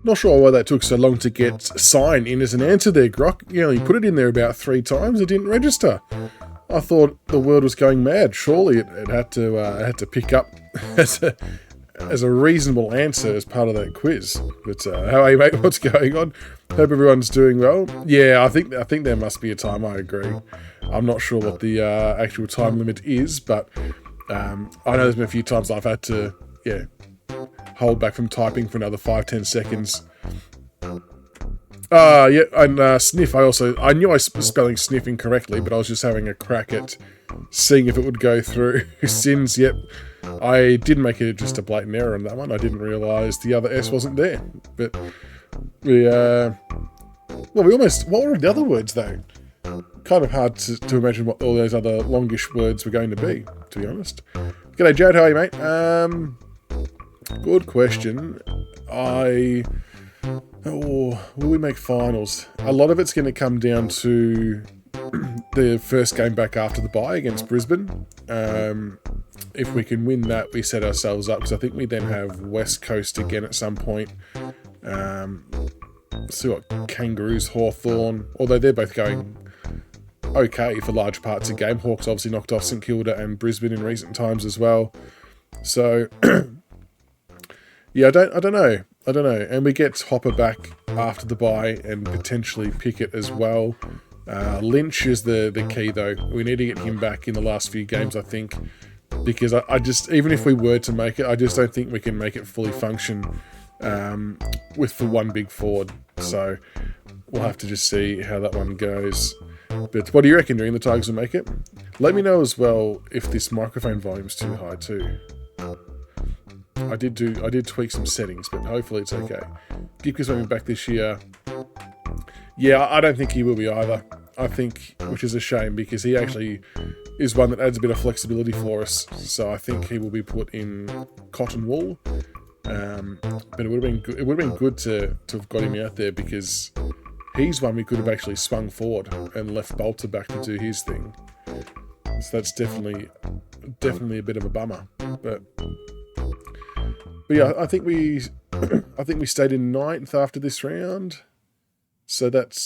Not sure why that took so long to get sign in as an answer there, Grok. You only put it in there about 3 times. It didn't register. I thought the world was going mad. Surely it had to pick up as a reasonable answer as part of that quiz. But how are you, mate? What's going on? Hope everyone's doing well. Yeah, I think there must be a time. I agree. I'm not sure what the actual time limit is, but I know there's been a few times I've had to hold back from typing for another 5-10 seconds. Yeah, and sniff, I knew I was spelling sniff incorrectly, but I was just having a crack at seeing if it would go through. Sins, yep. I did make it just a blatant error on that one. I didn't realise the other S wasn't there. But we almost, what were the other words though? Kind of hard to imagine what all those other longish words were going to be, to be honest. G'day, Jared, how are you, mate? Good question. Will we make finals? A lot of it's going to come down to the first game back after the bye against Brisbane. If we can win that, we set ourselves up, because I think we then have West Coast again at some point. See what Kangaroos, Hawthorn, although they're both going okay for large parts of the game. Hawks obviously knocked off St Kilda and Brisbane in recent times as well. So yeah, I don't know. And we get Hopper back after the bye and potentially Pickett as well. Lynch is the key though. We need to get him back in the last few games, I think, because I just, even if we were to make it, I just don't think we can make it fully function for one big forward. So we'll have to just see how that one goes. But what do you reckon? Do you think the Tigers will make it? Let me know as well if this microphone volume's too high too. I did tweak some settings, but hopefully it's okay. Gipka's coming back this year. Yeah, I don't think he will be either. I think, which is a shame, because he actually is one that adds a bit of flexibility for us. So I think he will be put in cotton wool. But it would have been good. It would have been good to have got him out there, because he's one we could have actually swung forward and left Bolter back to do his thing. So that's definitely a bit of a bummer. But yeah, I think we stayed in 9th after this round. So that's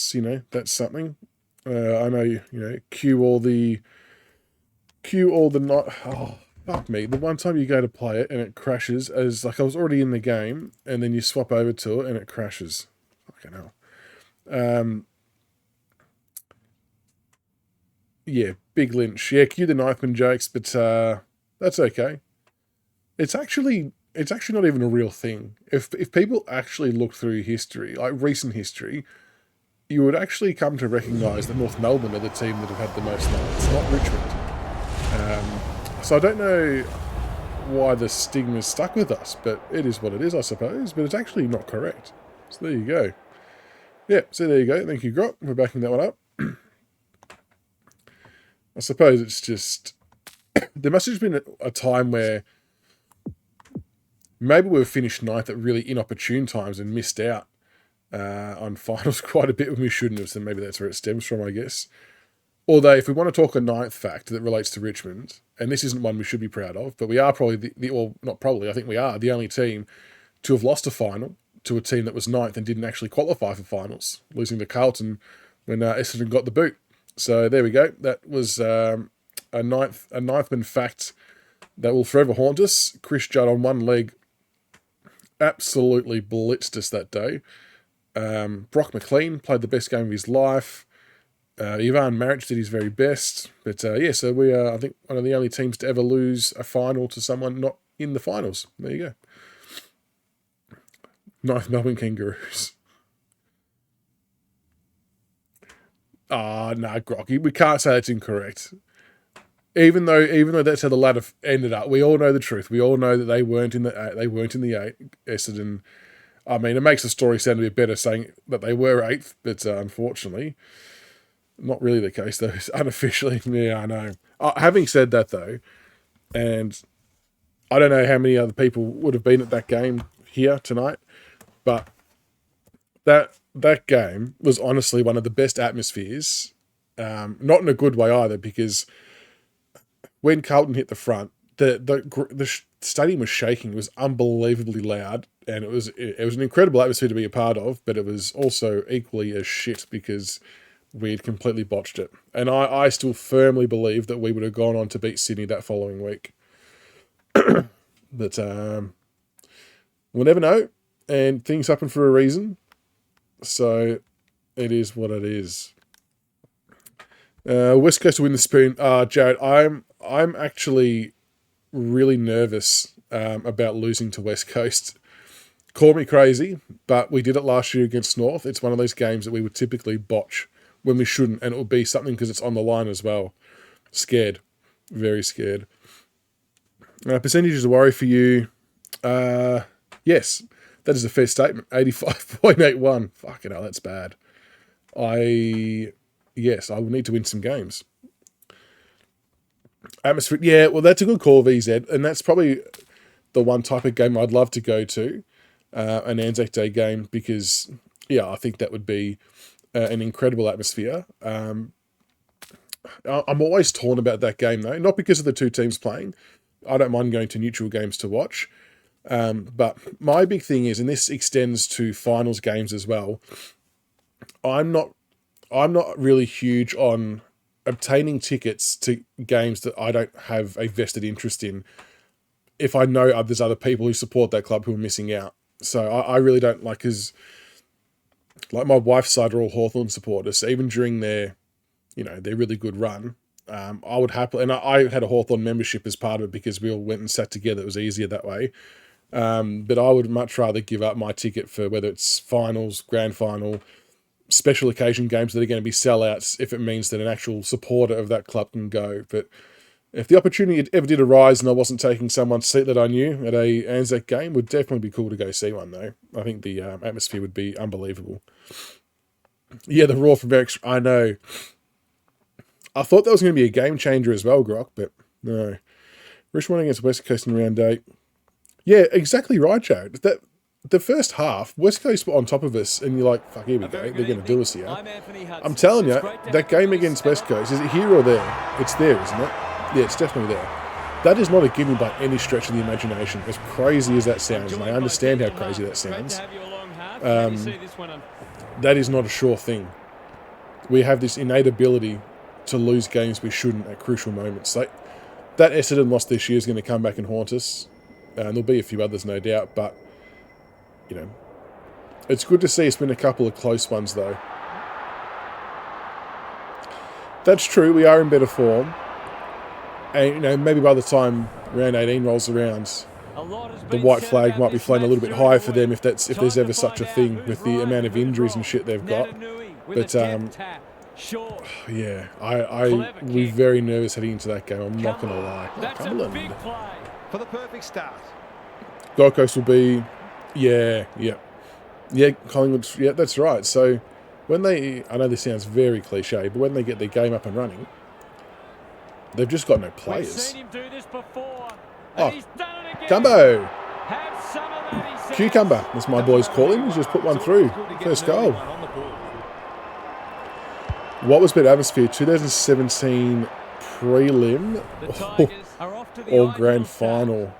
something. I know cue all the not. Oh, fuck me! The one time you go to play it and it crashes, as like I was already in the game, and then you swap over to it and it crashes. Fucking hell. Yeah, big Lynch. Yeah, cue the Knifeman jokes, but that's okay. It's actually not even a real thing. If people actually look through history, like recent history, you would actually come to recognise that North Melbourne are the team that have had the most nights, not Richmond. So I don't know why the stigma's stuck with us, but it is what it is, I suppose. But it's actually not correct. So there you go. Yeah, so there you go. Thank you, Grok, for backing that one up. I suppose it's just... there must have been a time where maybe we've finished ninth at really inopportune times and missed out on finals quite a bit when we shouldn't have, so maybe that's where it stems from, I guess. Although, if we want to talk a ninth fact that relates to Richmond, and this isn't one we should be proud of, but we are probably, well, not probably, I think we are the only team to have lost a final to a team that was ninth and didn't actually qualify for finals, losing to Carlton when Essendon got the boot. So there we go. That was a ninthman fact that will forever haunt us. Chris Judd on one leg absolutely blitzed us that day. Brock McLean played the best game of his life. Ivan Maric did his very best. But yeah, so we are, I think, one of the only teams to ever lose a final to someone not in the finals. There you go. Ninth Melbourne Kangaroos. Nah, Grocky, we can't say that's incorrect. Even though that's how the ladder ended up, we all know the truth. We all know that they weren't in the eight. Essendon. I mean, it makes the story sound a bit better saying that they were eighth, but unfortunately, not really the case, though. It's unofficially, yeah, I know. Having said that, though, and I don't know how many other people would have been at that game here tonight, but that game was honestly one of the best atmospheres. Not in a good way either, because when Carlton hit the front, the stadium was shaking. It was unbelievably loud, and it was an incredible atmosphere to be a part of. But it was also equally as shit because we'd completely botched it. And I still firmly believe that we would have gone on to beat Sydney that following week. But we'll never know, and things happen for a reason. So it is what it is. West Coast to win the spoon. Jared, I'm actually really nervous about losing to West Coast. Call me crazy, but we did it last year against North. It's one of those games that we would typically botch when we shouldn't, and it would be something because it's on the line as well. Scared. Very scared. Percentages of worry for you. Yes, that is a fair statement. 85.81. Fucking hell, that's bad. Yes, I will need to win some games. Atmosphere, yeah, well, that's a good call, VZ, and that's probably the one type of game I'd love to go to, an Anzac Day game, because, yeah, I think that would be an incredible atmosphere. I'm always torn about that game, though, not because of the two teams playing. I don't mind going to neutral games to watch, but my big thing is, and this extends to finals games as well, I'm not really huge on obtaining tickets to games that I don't have a vested interest in if I know there's other people who support that club who are missing out. So I really don't like, because like my wife's side are all Hawthorn supporters, so even during their really good run, I would happily, and I had a Hawthorn membership as part of it because we all went and sat together. It was easier that way. But I would much rather give up my ticket for whether it's finals, grand final, special occasion games that are going to be sellouts if it means that an actual supporter of that club can go. But if the opportunity ever did arise and I wasn't taking someone's seat that I knew at a Anzac game, would definitely be cool to go see one, though. I think the atmosphere would be unbelievable. Yeah, the roar from Eric, I know. I thought that was going to be a game changer as well, Grok, but no. Richmond against West Coast in round 8. Yeah, exactly right, Jared. The first half, West Coast were on top of us, and you're like, fuck, here we go. They're going to do us here. I'm telling you, that game against West Coast, is it here or there? It's there, isn't it? Yeah, it's definitely there. That is not a given by any stretch of the imagination, as crazy as that sounds, and I understand how crazy that sounds. That is not a sure thing. We have this innate ability to lose games we shouldn't at crucial moments. Like, that Essendon loss this year is going to come back and haunt us. And there'll be a few others, no doubt, but it's good to see it's been a couple of close ones, though. That's true. We are in better form. And, you know, maybe by the time round 18 rolls around, the white flag might be flying a little bit higher for them if there's ever such a thing with the amount of injuries and shit they've got. But yeah, we're very nervous heading into that game. I'm not gonna lie. Cumberland. For the perfect start. Gold Coast will be, yeah, Collingwood, yeah, that's right. So when I know this sounds very cliche, but when they get their game up and running, they've just got no players. Oh, Cumbo! Cucumber, as my boys call him. He's just put one through. First goal. What was better atmosphere? 2017 prelim or grand final?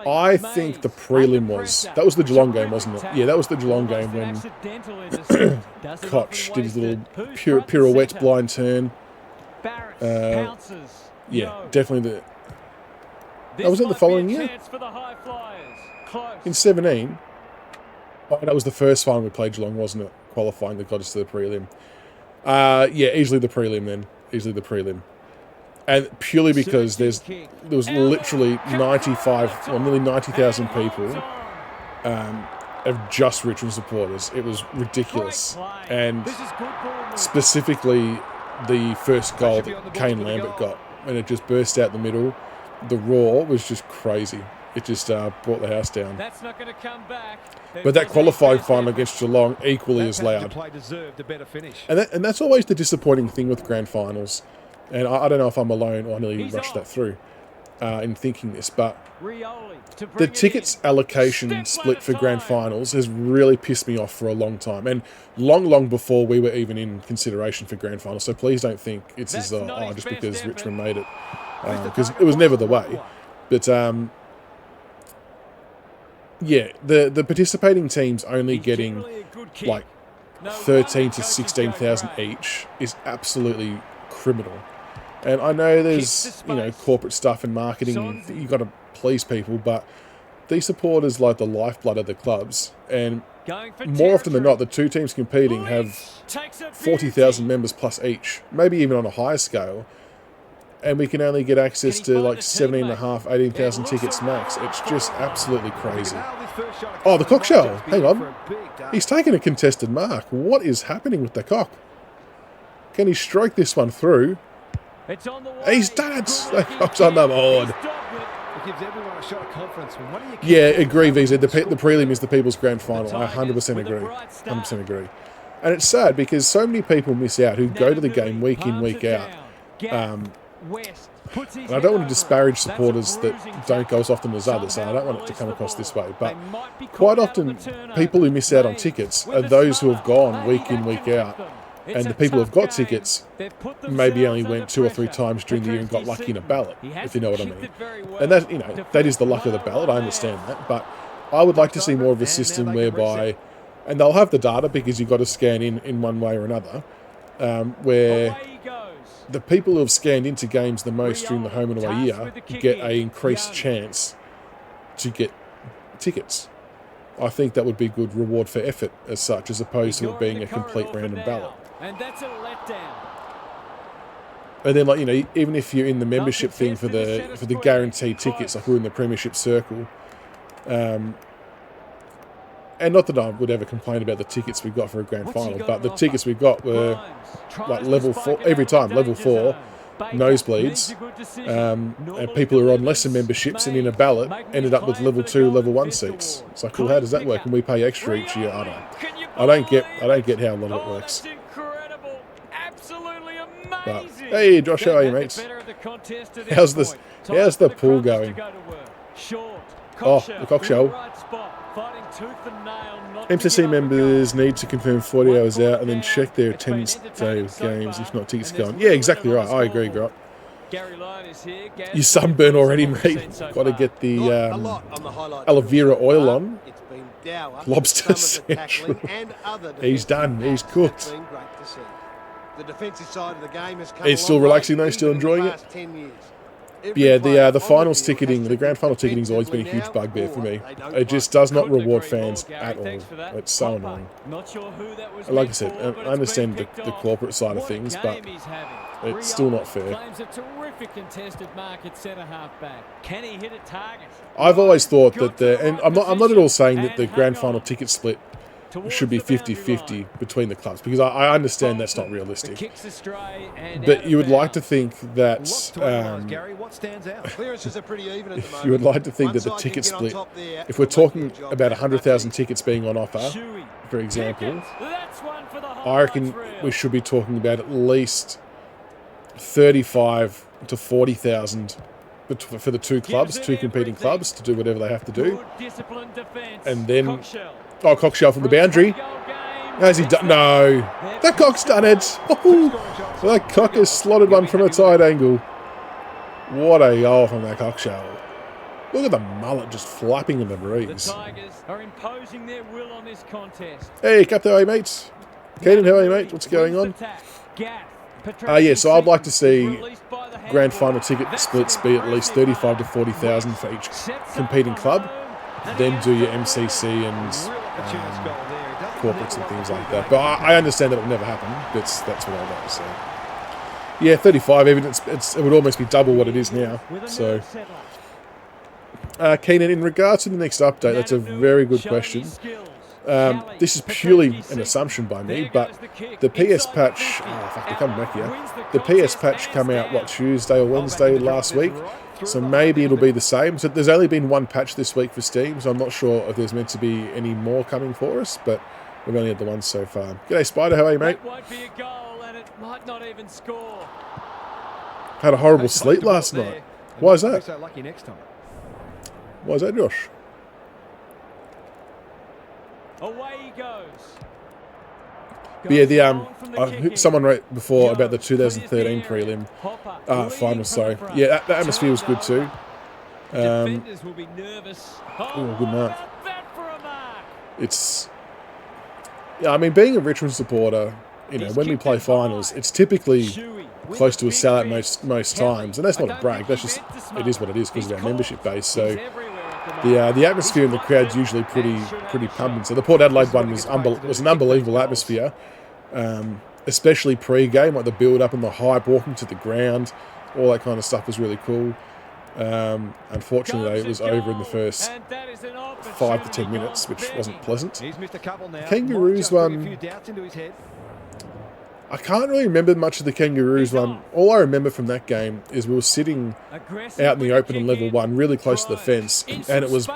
I think the prelim was. That was the Geelong game, wasn't it? Yeah, that was the Geelong game when Koch did his little pirouette blind turn. Yeah, definitely was it the following year? In 17? Oh, that was the first final we played Geelong, wasn't it? Qualifying that got us to the prelim. Yeah, easily the prelim then. Easily the prelim. And purely because there was literally 95 or nearly 90,000 people of just Richmond supporters. It was ridiculous. And specifically the first goal that Kane Lambert got, when it just burst out the middle, the roar was just crazy. It just brought the house down. That's not going to come back. But that qualifying final against Geelong equally as loud. And that's always the disappointing thing with grand finals. And I don't know if I'm alone or I nearly rushed that through in thinking this, but the tickets allocation split for grand finals has really pissed me off for a long time. And long before we were even in consideration for grand finals. So please don't think it's just because Richmond made it. Because it was never the way. But yeah, the participating teams only getting like 13 to 16,000 each is absolutely criminal. And I know there's, you know, corporate stuff and marketing, you've got to please people, but these supporters like the lifeblood of the clubs. And more often than not, the two teams competing have 40,000 members plus each, maybe even on a higher scale. And we can only get access to like 17,500, 18,000 tickets max. It's just absolutely crazy. Oh, the cock shell. Hang on. He's taken a contested mark. What is happening with the cock? Can he stroke this one through? He's done it. The cock's on the board. Yeah, agree, VZ. The prelim is the People's Grand Final. I 100% agree. 100% agree. And it's sad because so many people miss out who go to the game week in, week out. And I don't want to disparage supporters that don't go as often as others, and I don't want it to come across this way, but quite often people who miss out on tickets are those who have gone week in, week out, and the people who have got tickets maybe only went 2 or 3 times during the year and got lucky in a ballot, if you know what I mean. And that, you know, that is the luck of the ballot, I understand that, but I would like to see more of a system whereby, and they'll have the data because you've got to scan in one way or another, where the people who have scanned into games the most during the home and away year get an increased chance to get tickets. I think that would be good reward for effort as such, as opposed to it being a complete random ballot. And that's a letdown. And then, like, you know, even if you're in the membership thing for the guaranteed tickets, like we're in the Premiership Circle, and not that I would ever complain about the tickets we got for a grand final, but the tickets we got were like level 4 every time, level 4 nosebleeds, and people who are on lesser memberships and in a ballot ended up with level 2, level 1 seats. It's like, well, how does that work? And we pay extra each year. I don't get how a lot of it works. But, hey, Josh, how are you, mates? How's the pool going? Oh, the cock shell. MCC members need to confirm 40 hours out and then check their attendance day of games, if not tickets going. Yeah, exactly right. I agree, Grot. You sunburn already, mate. Got to get the aloe vera oil on. Lobster Central. He's done. He's cooked. The defensive side of the game has come He's still relaxing though, still enjoying it. Yeah, the finals ticketing, the grand final ticketing has always been a huge bugbear for me. It just does not reward fans at all. It's so annoying. Like I said, I understand the corporate side of things, but it's still not fair. I've always thought that and I'm not at all saying that the grand final ticket split should be 50-50 between the clubs, because I understand that's not realistic. But you would like to think that you would like to think that the ticket split, if we're talking about 100,000 tickets being on offer, for example, I reckon we should be talking about at least 35 to 40,000 for the two competing clubs to do whatever they have to do, and then. Oh, Cockshell from the boundary. Has he done? No. That cock's done it. Oh, that cock has slotted one from a tight angle. What a goal from that Cockshell. Look at the mullet just flapping in the breeze. The Tigers are imposing their will on this contest. Hey, Captain, how are you, mate? Keenan, how are you, mate? What's going on? Yeah, so I'd like to see grand final ticket splits be at least 35 to 40,000 for each competing club. Then do your MCC and corporates and things like that. But I understand that it will never happen. That's what I'd like to say. Yeah, 35. Even it would almost be double what it is now. So, Keenan, in regards to the next update, that's a very good question. This is purely an assumption by me, but the PS patch. Oh, fuck, they're coming back here. The PS patch came out what, Tuesday or Wednesday last week. So maybe it'll be the same. So there's only been one patch this week for Steam, so I'm not sure if there's meant to be any more coming for us, but we've only had the one so far. G'day, Spider. How are you, mate? That won't be a goal, and it might not even score. Had a horrible sleep last night. Why is that? So lucky next time. Why is that, Josh? Away he goes. But yeah, someone wrote before about the 2013 prelim final. Sorry, yeah, that atmosphere was good too. Defenders will be nervous. Oh, good mark. It's, yeah, I mean, being a Richmond supporter, you know, when we play finals, it's typically close to a sellout most times, and that's not a brag. That's just, it is what it is because of our membership base. So the atmosphere in the crowd's usually pretty pumping. So the Port Adelaide one was an unbelievable atmosphere, especially pre-game, like the build-up and the hype, walking to the ground, all that kind of stuff was really cool. Unfortunately, though, it was over in the first 5 to 10 minutes, which wasn't pleasant. The Kangaroos one, I can't really remember much of the Kangaroos one. All I remember from that game is we were sitting out in the open on level 1, really close to the fence, and it was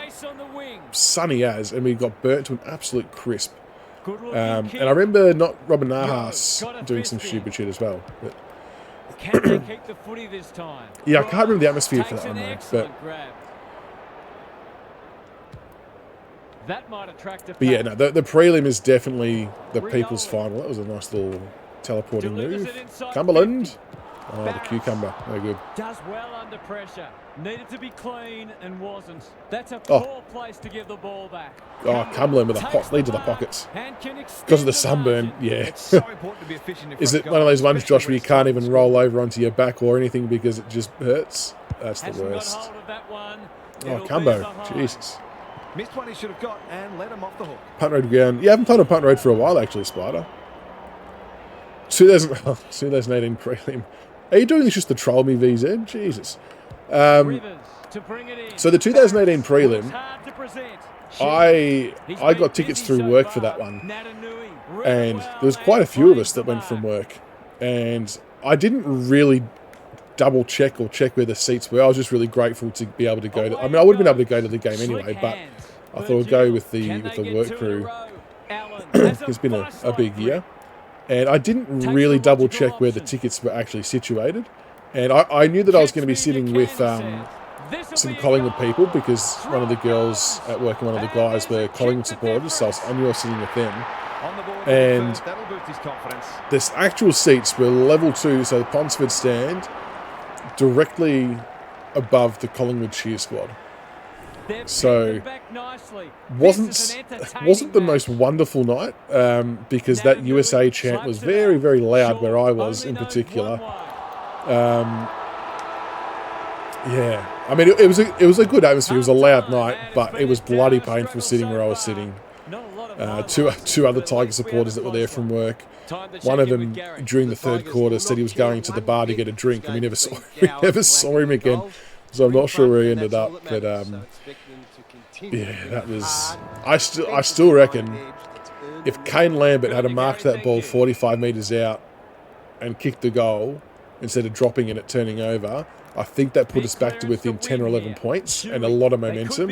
sunny as, and we got burnt to an absolute crisp. And I remember not Robin Nahas doing some stupid shit as well. But can they keep the footy this time? Yeah, I can't remember the atmosphere for that one though. But yeah, no, the prelim is definitely the people's final. That was a nice little teleporting move. Cumberland. Oh, the cucumber. No good. Does well under pressure. Needed to be clean and wasn't. That's a poor place to give the ball back. Oh, Cumberland with a lead to the pockets. Because of the sunburn, yeah. Is it one of those ones, Josh, where you can't even roll over onto your back or anything because it just hurts? That's the worst. Oh, Cumbo. Jesus. Missed one he should have got and let him off the hook. Punt road ground. Yeah, I haven't punted punt road for a while, actually, Spider. 2018 prelim. Are you doing this just to troll me, VZ? Jesus. So the 2018 prelim, I got tickets through work for that one, and there was quite a few of us that went from work, and I didn't really double check or check where the seats were. I was just really grateful to be able to go to. I mean, I would have been able to go to the game anyway, but I thought I'd go with the work crew. It's been a big year. And I didn't really double check where the tickets were actually situated. And I knew that I was going to be sitting with some Collingwood people because one of the girls at work and one of the guys were Collingwood supporters, so I knew I was sitting with them. And the actual seats were level 2, so the Ponsford stand, directly above the Collingwood cheer squad. So wasn't the most wonderful night because that USA chant was very, very loud where I was in particular. Yeah, I mean, it was a good atmosphere. It was a loud night, but it was bloody painful sitting where I was sitting. Two other Tiger supporters that were there from work. One of them during the third quarter said he was going to the bar to get a drink, and we never saw him again. So I'm not sure where he ended up, but yeah, that was. I still reckon if Kane Lambert had marked that ball 45 metres out and kicked the goal instead of dropping it and turning over, I think that put us back to within 10 or 11 points and a lot of momentum.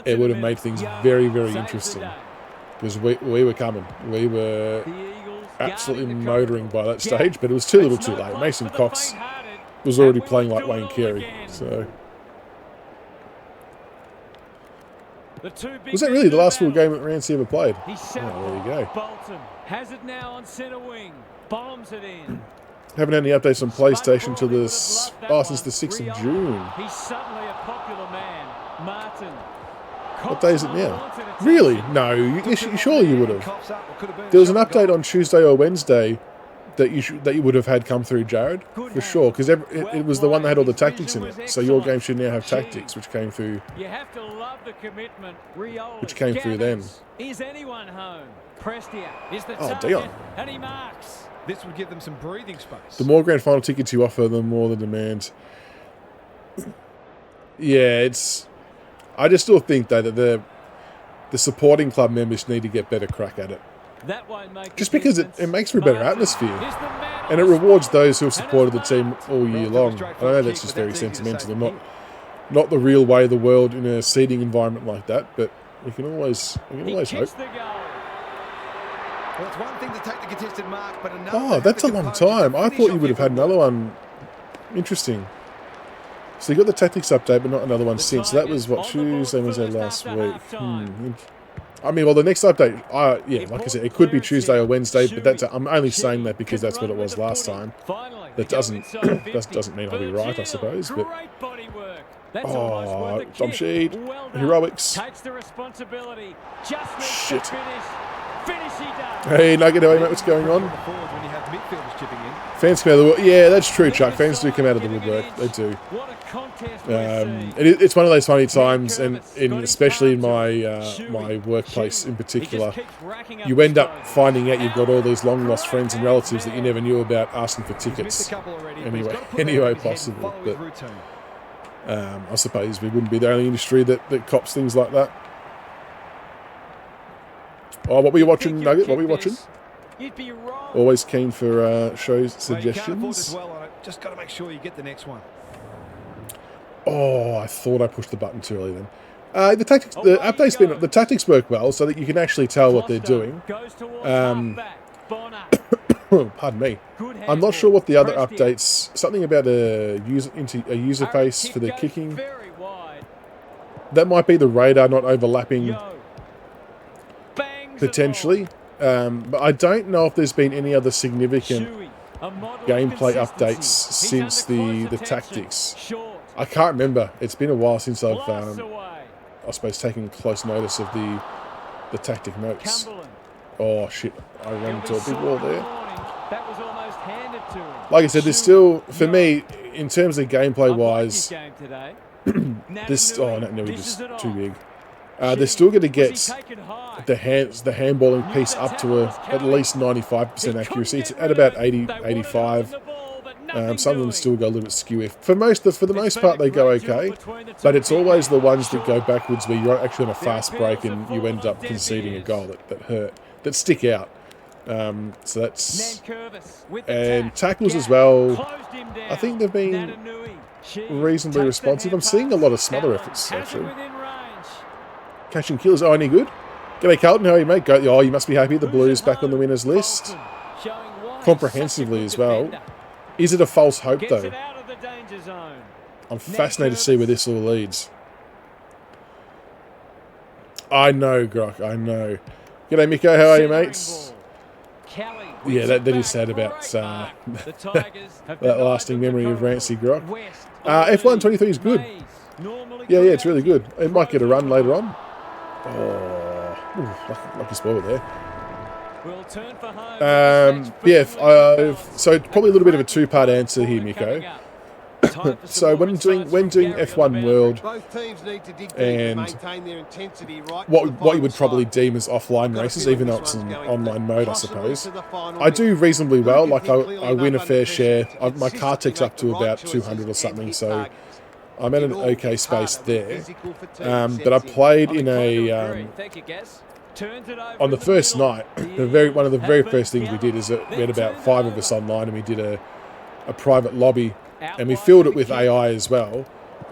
It would have made things very, very interesting. Because we were coming. We were absolutely motoring by that stage, but it was too little too late. Mason Cox was already playing like Wayne Carey. So was that really the last full game that Rancy ever played? Oh, there you go. Bolton has it now on centre wing. Bombs it in. Haven't had any updates on PlayStation since the 6th of June. He's suddenly a popular man. Martin. What day is it now? Really? No, surely you would have. There was an update on Tuesday or Wednesday that you would have had come through, Jared, for sure, because it was the one that had all the tactics in it. So your game should now have tactics, which came through. You have to love the commitment. Which came through then. Is anyone home? Prestia is the target, Dion. And he marks. This would give them some breathing space. The more grand final tickets you offer, the more the demand. Yeah, I just still think though that the supporting club members need to get better crack at it. That won't make just because it makes for a better atmosphere, and it rewards those who have supported the team all year long. I know that's just very sentimental and not the real way of the world in a seating environment like that, but we can always hope. Well, it's one thing to take the contested mark, but another. Oh, that's a long time. I thought you would have had another one. Interesting. So you got the tactics update, but not another one since. So that was what, Tuesday, Wednesday last week. I mean, well, the next update, yeah, like I said, it could be Tuesday or Wednesday, but I'm only saying that because that's what it was last time. That doesn't mean I'll be right, I suppose. But oh, Dom Sheed, heroics. Takes the responsibility. Shit. Hey, Nugget, how are you, mate? What's going on? Fans come out of the woodwork. Yeah, that's true, Chuck. Fans do come out of the woodwork. They do. It's one of those funny times, and especially in my workplace in particular, you end up finding out you've got all these long-lost friends and relatives that you never knew about asking for tickets. Anyway possible. But I suppose we wouldn't be the only industry that cops things like that. Oh, what were you watching, Nugget? What were you watching? Always keen for show suggestions. Just got to make sure you get the next one. Oh, I thought I pushed the button too early then. The tactics work well, so that you can actually tell what they're doing. Pardon me. I'm not sure what the other updates. Something about a user face for the kicking. That might be the radar not overlapping. Potentially. But I don't know if there's been any other significant gameplay updates since the tactics. I can't remember. It's been a while since I've, I suppose, taken close notice of the tactic notes. Oh, shit. I ran into a big wall there. Like I said, there's still, for me, in terms of gameplay-wise, this... Oh, no, just too big. They're still going to get the handballing piece up to at least 95% accuracy. It's at about 80, 85. Some of them still go a little bit skew. For the most part, they go okay. But it's always the ones that go backwards where you're actually on a fast break and you end up conceding a goal that hurt, that stick out. So that's... And tackles as well. I think they've been reasonably responsive. I'm seeing a lot of smother efforts, actually. Catching kills. Oh, any good? G'day, Carlton. How are you, mate? Oh, you must be happy. The Blues back on the winners list. Comprehensively as well. Is it a false hope, though? I'm fascinated to see where this all leads. I know, Grok. I know. G'day, Miko. How are you, mates? Yeah, that is sad about that lasting memory of Rancy, Grok. F123 is good. Yeah, it's really good. It might get a run later on. Oh, lucky spoiler there. So probably a little bit of a two-part answer here, Miko. So when doing F1 World, Both teams need to dig deep and maintain their intensity right what you would probably deem as offline races, even though it's an online mode, I suppose, I do reasonably well. Like I win a fair share. My car takes up to about 200 or something, so I'm at an okay space there. But I played in a on the first night. One of the very first things we did is that we had about 5 of us online, and we did a private lobby, and we filled it with AI as well.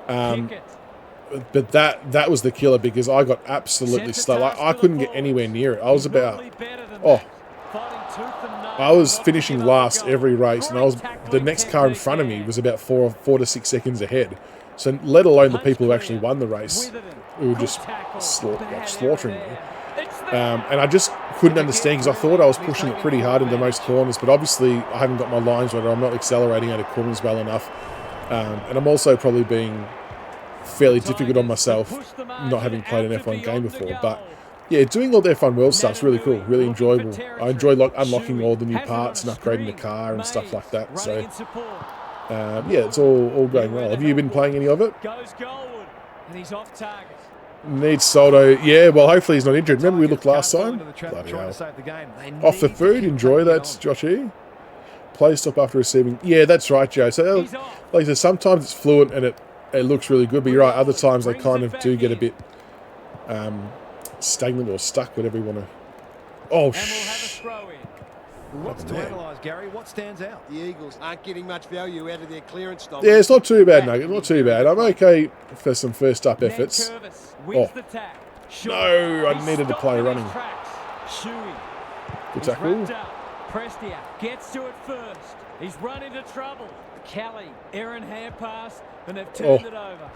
But that was the killer, because I got absolutely slow. I couldn't get anywhere near it. I was about I was finishing last every race, and the next car in front of me was about 4 to 6 seconds ahead. So let alone the people who actually won the race, who were just slaughtering me. And I just couldn't understand, because I thought I was pushing it pretty hard into most corners, but obviously I haven't got my lines right, or I'm not accelerating out of corners well enough. And I'm also probably being fairly difficult on myself, not having played an F1 game before. But yeah, doing all the F1 World stuff's really cool, really enjoyable. I enjoy unlocking all the new parts and upgrading the car and stuff like that. So yeah, it's all going well. Have you been playing any of it? Needs Soldo. Yeah, well, hopefully he's not injured. Remember we looked last time? Bloody hell. Off the food, enjoy that, Joshy. Play stop after receiving. Yeah, that's right, Joe. So, like I said, sometimes it's fluent and it looks really good, but you're right, other times they kind of do get a bit stagnant or stuck, whatever you want to. Oh, What's to analyse, Gary? What stands out? The Eagles aren't getting much value out of their clearance. Yeah, it's not too bad, Nugget. Not too bad. I'm okay for some first up efforts. Oh, no, I needed to play running. Good tackle. Prestia gets to it first. He's run into trouble. Kelly, Aaron hand pass, and they've turned it over.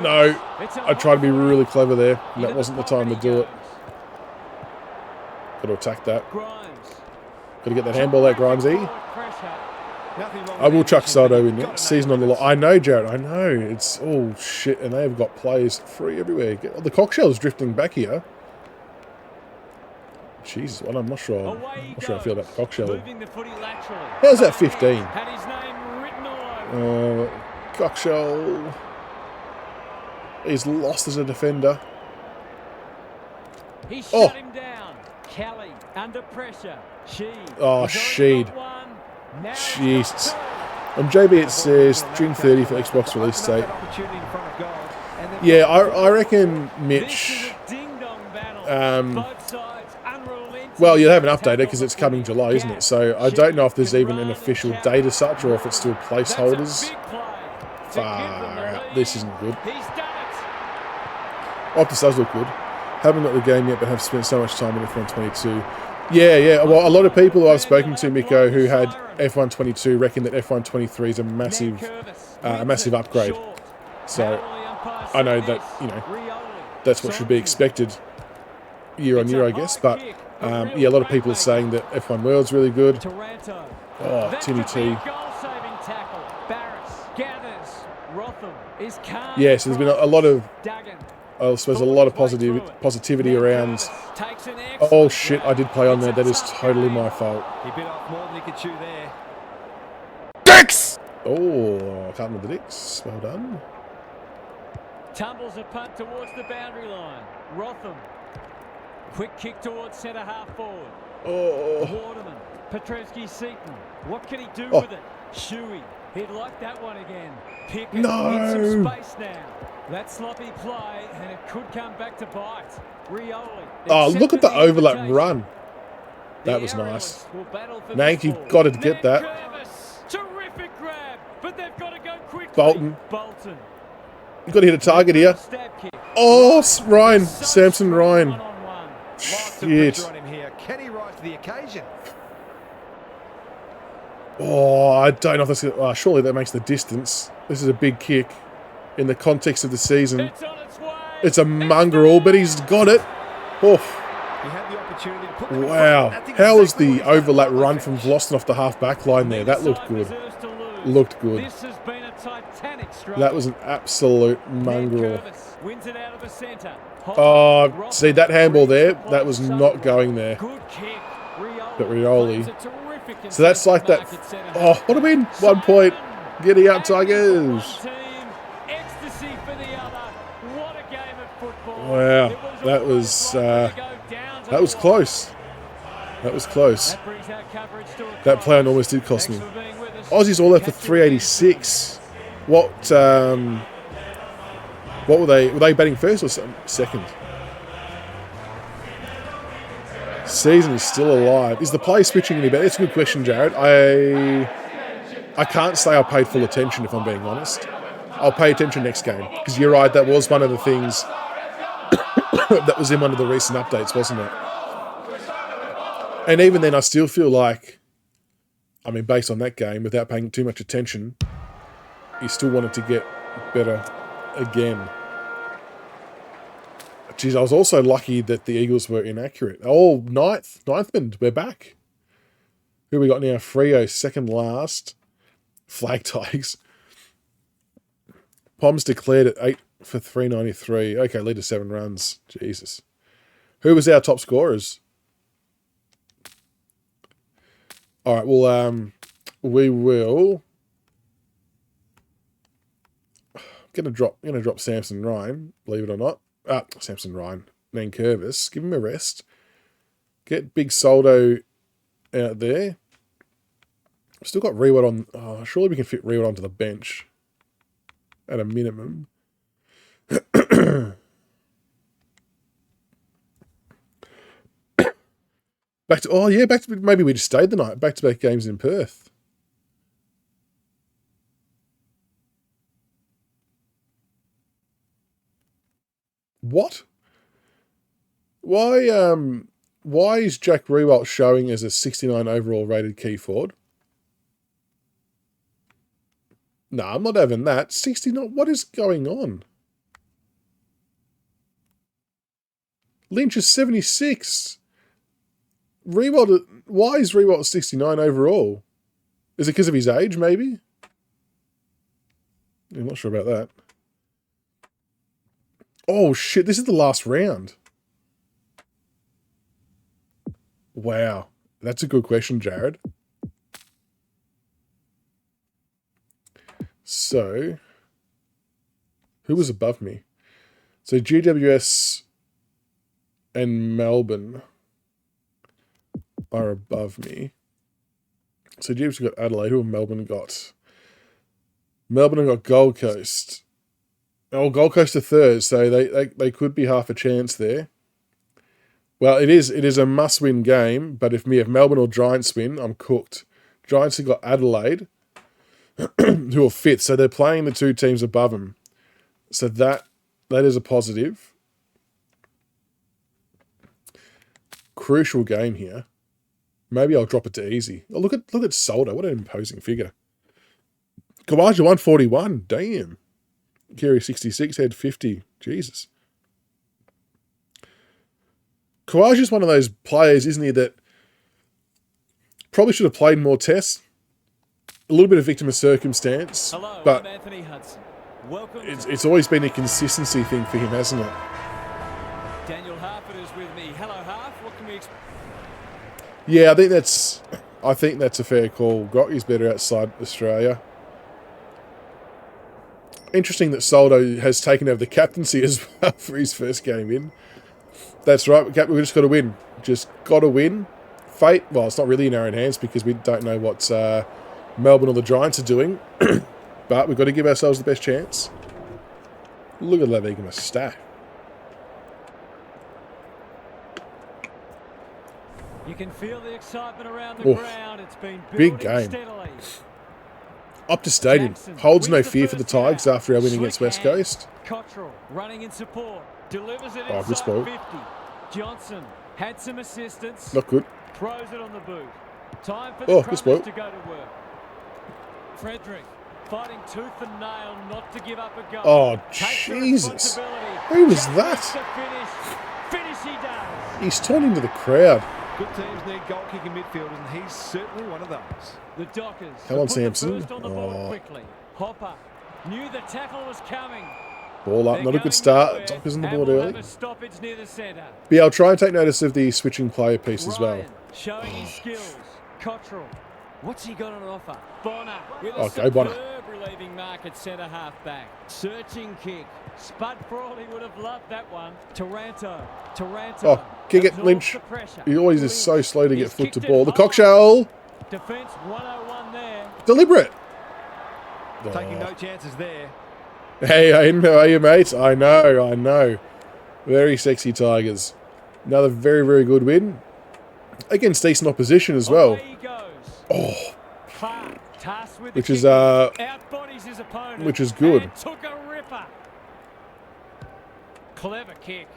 No, I tried to be really clever there, and that wasn't the time to do it. Got to attack that. Got to get that handball out, Grimesy. I will chuck Saldo in next season on the lot. I know, Jared. I know. It's all shit, and they've got players free everywhere. The cockshell's drifting back here. Jesus, well, I'm not sure. I'm not sure I feel about the cockshell. How's that 15? Cockshell. He's lost as a defender. He shut him down. Kelly under pressure. Oh, Sheed. Jesus. On JB it says June 30 for Xbox release date. Yeah, I reckon Mitch. Well, you'll have an update because it's coming July, isn't it? So I don't know if there's even an official date as such, or if it's still placeholders. Far out. This isn't good. Optus does look good. Haven't got the game yet, but have spent so much time in F122. Yeah. Well, a lot of people who I've spoken to, Miko, who had F122 reckon that F123 is a massive upgrade. So I know that, that's what should be expected year on year, I guess. But yeah, a lot of people are saying that F1 World's really good. Oh, Timmy T. Yeah, so there's been a lot of, I suppose, a lot of positivity around. Oh shit, I did play on there. That is totally my fault. He bit off more than he could chew there. Dix! Oh, I can't remember the Dix. Well done. Tumbles a punt towards the boundary line. Rotham. Quick kick towards centre half forward. Oh. Waterman. Petrovsky Seaton. What can he do with it? Shuey. He'd like that one again. Pickett in some space now. That sloppy play, and it could come back to bite. Rioli. Oh, look at the overlap run. That was nice. Nank, you've got to get that. Terrific grab, but they've got to go quickly. Bolton. You've got to hit a target here. Oh, Ryan. Samson Ryan. Shit. Can he rise to the occasion? Oh, I don't know if that's surely that makes the distance. This is a big kick in the context of the season. It's a mongrel, but he's got it. Oh. Wow. How was the overlap run from Vlosten off the half-back line there? That looked good. Looked good. That was an absolute mongrel. Oh, see, that handball there, that was not going there. But Rioli. So that's like that. Oh, what a win. 1 point. Giddy up, Tigers. Team, ecstasy for the other. What a game of football. Wow, that was close. That was close. That brings our coverage to a That play close. almost did cost me. Thanks for being with us. Aussies all left for 386. What were they? Were they batting first or second? Season is still alive. Is the play switching any better? That's a good question, Jared. I can't say I paid full attention, if I'm being honest. I'll pay attention next game. Because you're right, that was one of the things that was in one of the recent updates, wasn't it? And even then, I still feel like, I mean, based on that game, without paying too much attention, he still wanted to get better again. Geez, I was also lucky that the Eagles were inaccurate. Oh, ninthman, we're back. Who we got now? Freo, second last. Flag Tigers. Poms declared at 8 for 393. Okay, lead to 7 runs. Jesus. Who was our top scorers? All right, well, we will. I'm gonna drop Samson Ryan, believe it or not. Samson Ryan, Nankervis. Give him a rest. Get Big Soldo out there. Still got Reward on. Oh, surely we can fit Reward onto the bench at a minimum. Back to maybe we just stayed the night. Back-to-back games in Perth. What? Why is Jack Riewoldt showing as a 69 overall rated key forward? No, I'm not having that. 69. What is going on? Lynch is 76. Riewoldt. Why is Riewoldt 69 overall? Is it because of his age, maybe? I'm not sure about that. Oh, shit. This is the last round. Wow. That's a good question, Jared. So, who was above me? So, GWS and Melbourne are above me. So, GWS got Adelaide. Who have Melbourne got? Melbourne have got Gold Coast. Oh, Gold Coast are third, so they could be half a chance there. Well, it is a must-win game, but if Melbourne or Giants win, I'm cooked. Giants have got Adelaide, who are fifth, so they're playing the two teams above them. So that is a positive. Crucial game here. Maybe I'll drop it to easy. Oh, look at Soldo. What an imposing figure. Kawaja 141. Damn. Kerry 66, Head 50. Jesus. Kawaja's one of those players, isn't he, that probably should have played more tests. A little bit of victim of circumstance. Hello, but I'm Anthony Hudson. Welcome. It's always been a consistency thing for him, hasn't it? Daniel Harford is with me. Hello, Harf. What can we expect? Yeah, I think that's a fair call. Grocky's better outside Australia. Interesting that Soldo has taken over the captaincy as well for his first game in. That's right, we've just got to win. Just got to win. Fate, well, it's not really in our own hands because we don't know what Melbourne or the Giants are doing. But we've got to give ourselves the best chance. Look at that Egan stack. You can feel the excitement around the ground. It's been big game. Steadily. Up to stadium. Jackson Holds no wins the fear for the first Tigers down. after our win Slick against West hand. Coast. Cottrell running in support. Delivers it Oh, good inside ball. 50. Johnson had some assistance. Not good. Throws it on the boot. Time for Oh, the good Crummers ball. to go to work. Frederick fighting tooth and nail not to give up a goal. Oh, Takes the Jesus. responsibility. Who was Just that? makes the finish. Finish he does. He's torn into the crowd. Good teams need goal-kicking midfielders, and he's certainly one of those. The Dockers. Come on, put the Sampson. first on the board Oh. quickly. Hopper knew the tackle was coming. Ball up. They're Not a going good start. nowhere, Dockers on the and board will early. have a stoppage near the centre. But yeah, I'll try and take notice of the switching player piece as well. Ryan showing his skills. Cottrell. What's he got on offer? Bonner with a Oh, go Bonner. superb leaving mark at centre half back. Searching kick. Spud Frawley would have loved that one. Taranto. Oh, kick it, absorbs Lynch. the pressure. He always is so slow to get He's foot to kicked ball. it The high. cockshell. Defence 101 there. Deliberate. Taking Oh. no chances there. Hey, I know, are you, mates? I know. Very sexy Tigers. Another very, very good win. Against decent opposition as well. Away he goes. Oh, Clark, tasked with which the is kick. Outbodies his opponent. which is good. And took a ripper. Clever kick.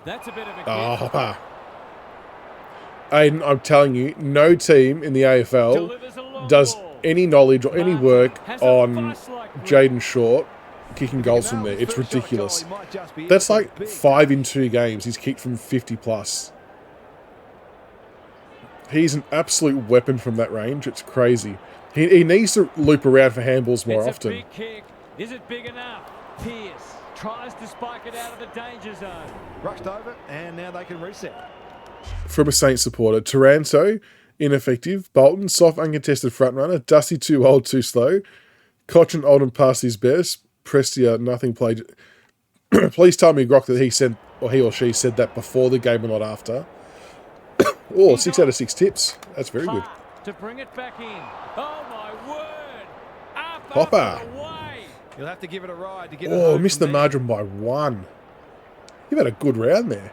That's a bit of a kick. Hopper. Aiden, I'm telling you, no team in the AFL Delivers a long does ball. any knowledge or any work Has a on vice-like grip. Jaden Short kicking goals from there. It's ridiculous. That's like 5 in 2 games he's kicked from 50 plus. He's an absolute weapon from that range. It's crazy. He needs to loop around for handballs more It's often. a big kick. Is it big enough? Pierce tries to spike it out of the danger zone. Rushed over, and now they can reset. From a Saints supporter, Taranto, ineffective. Bolton, soft, uncontested front runner. Dusty, too old, too slow. Cochin, Oldham past his best. Prestia, nothing played. Please tell me, Grock, that he said, or he or she said that before the game or not after. Oh, 6 out of 6 tips. That's very good. Clark to bring it back in. Oh my word! Up, Hopper. up and away. You'll have to give it a ride to get it Oh, home missed the from there. margin by 1. You've had a good round there.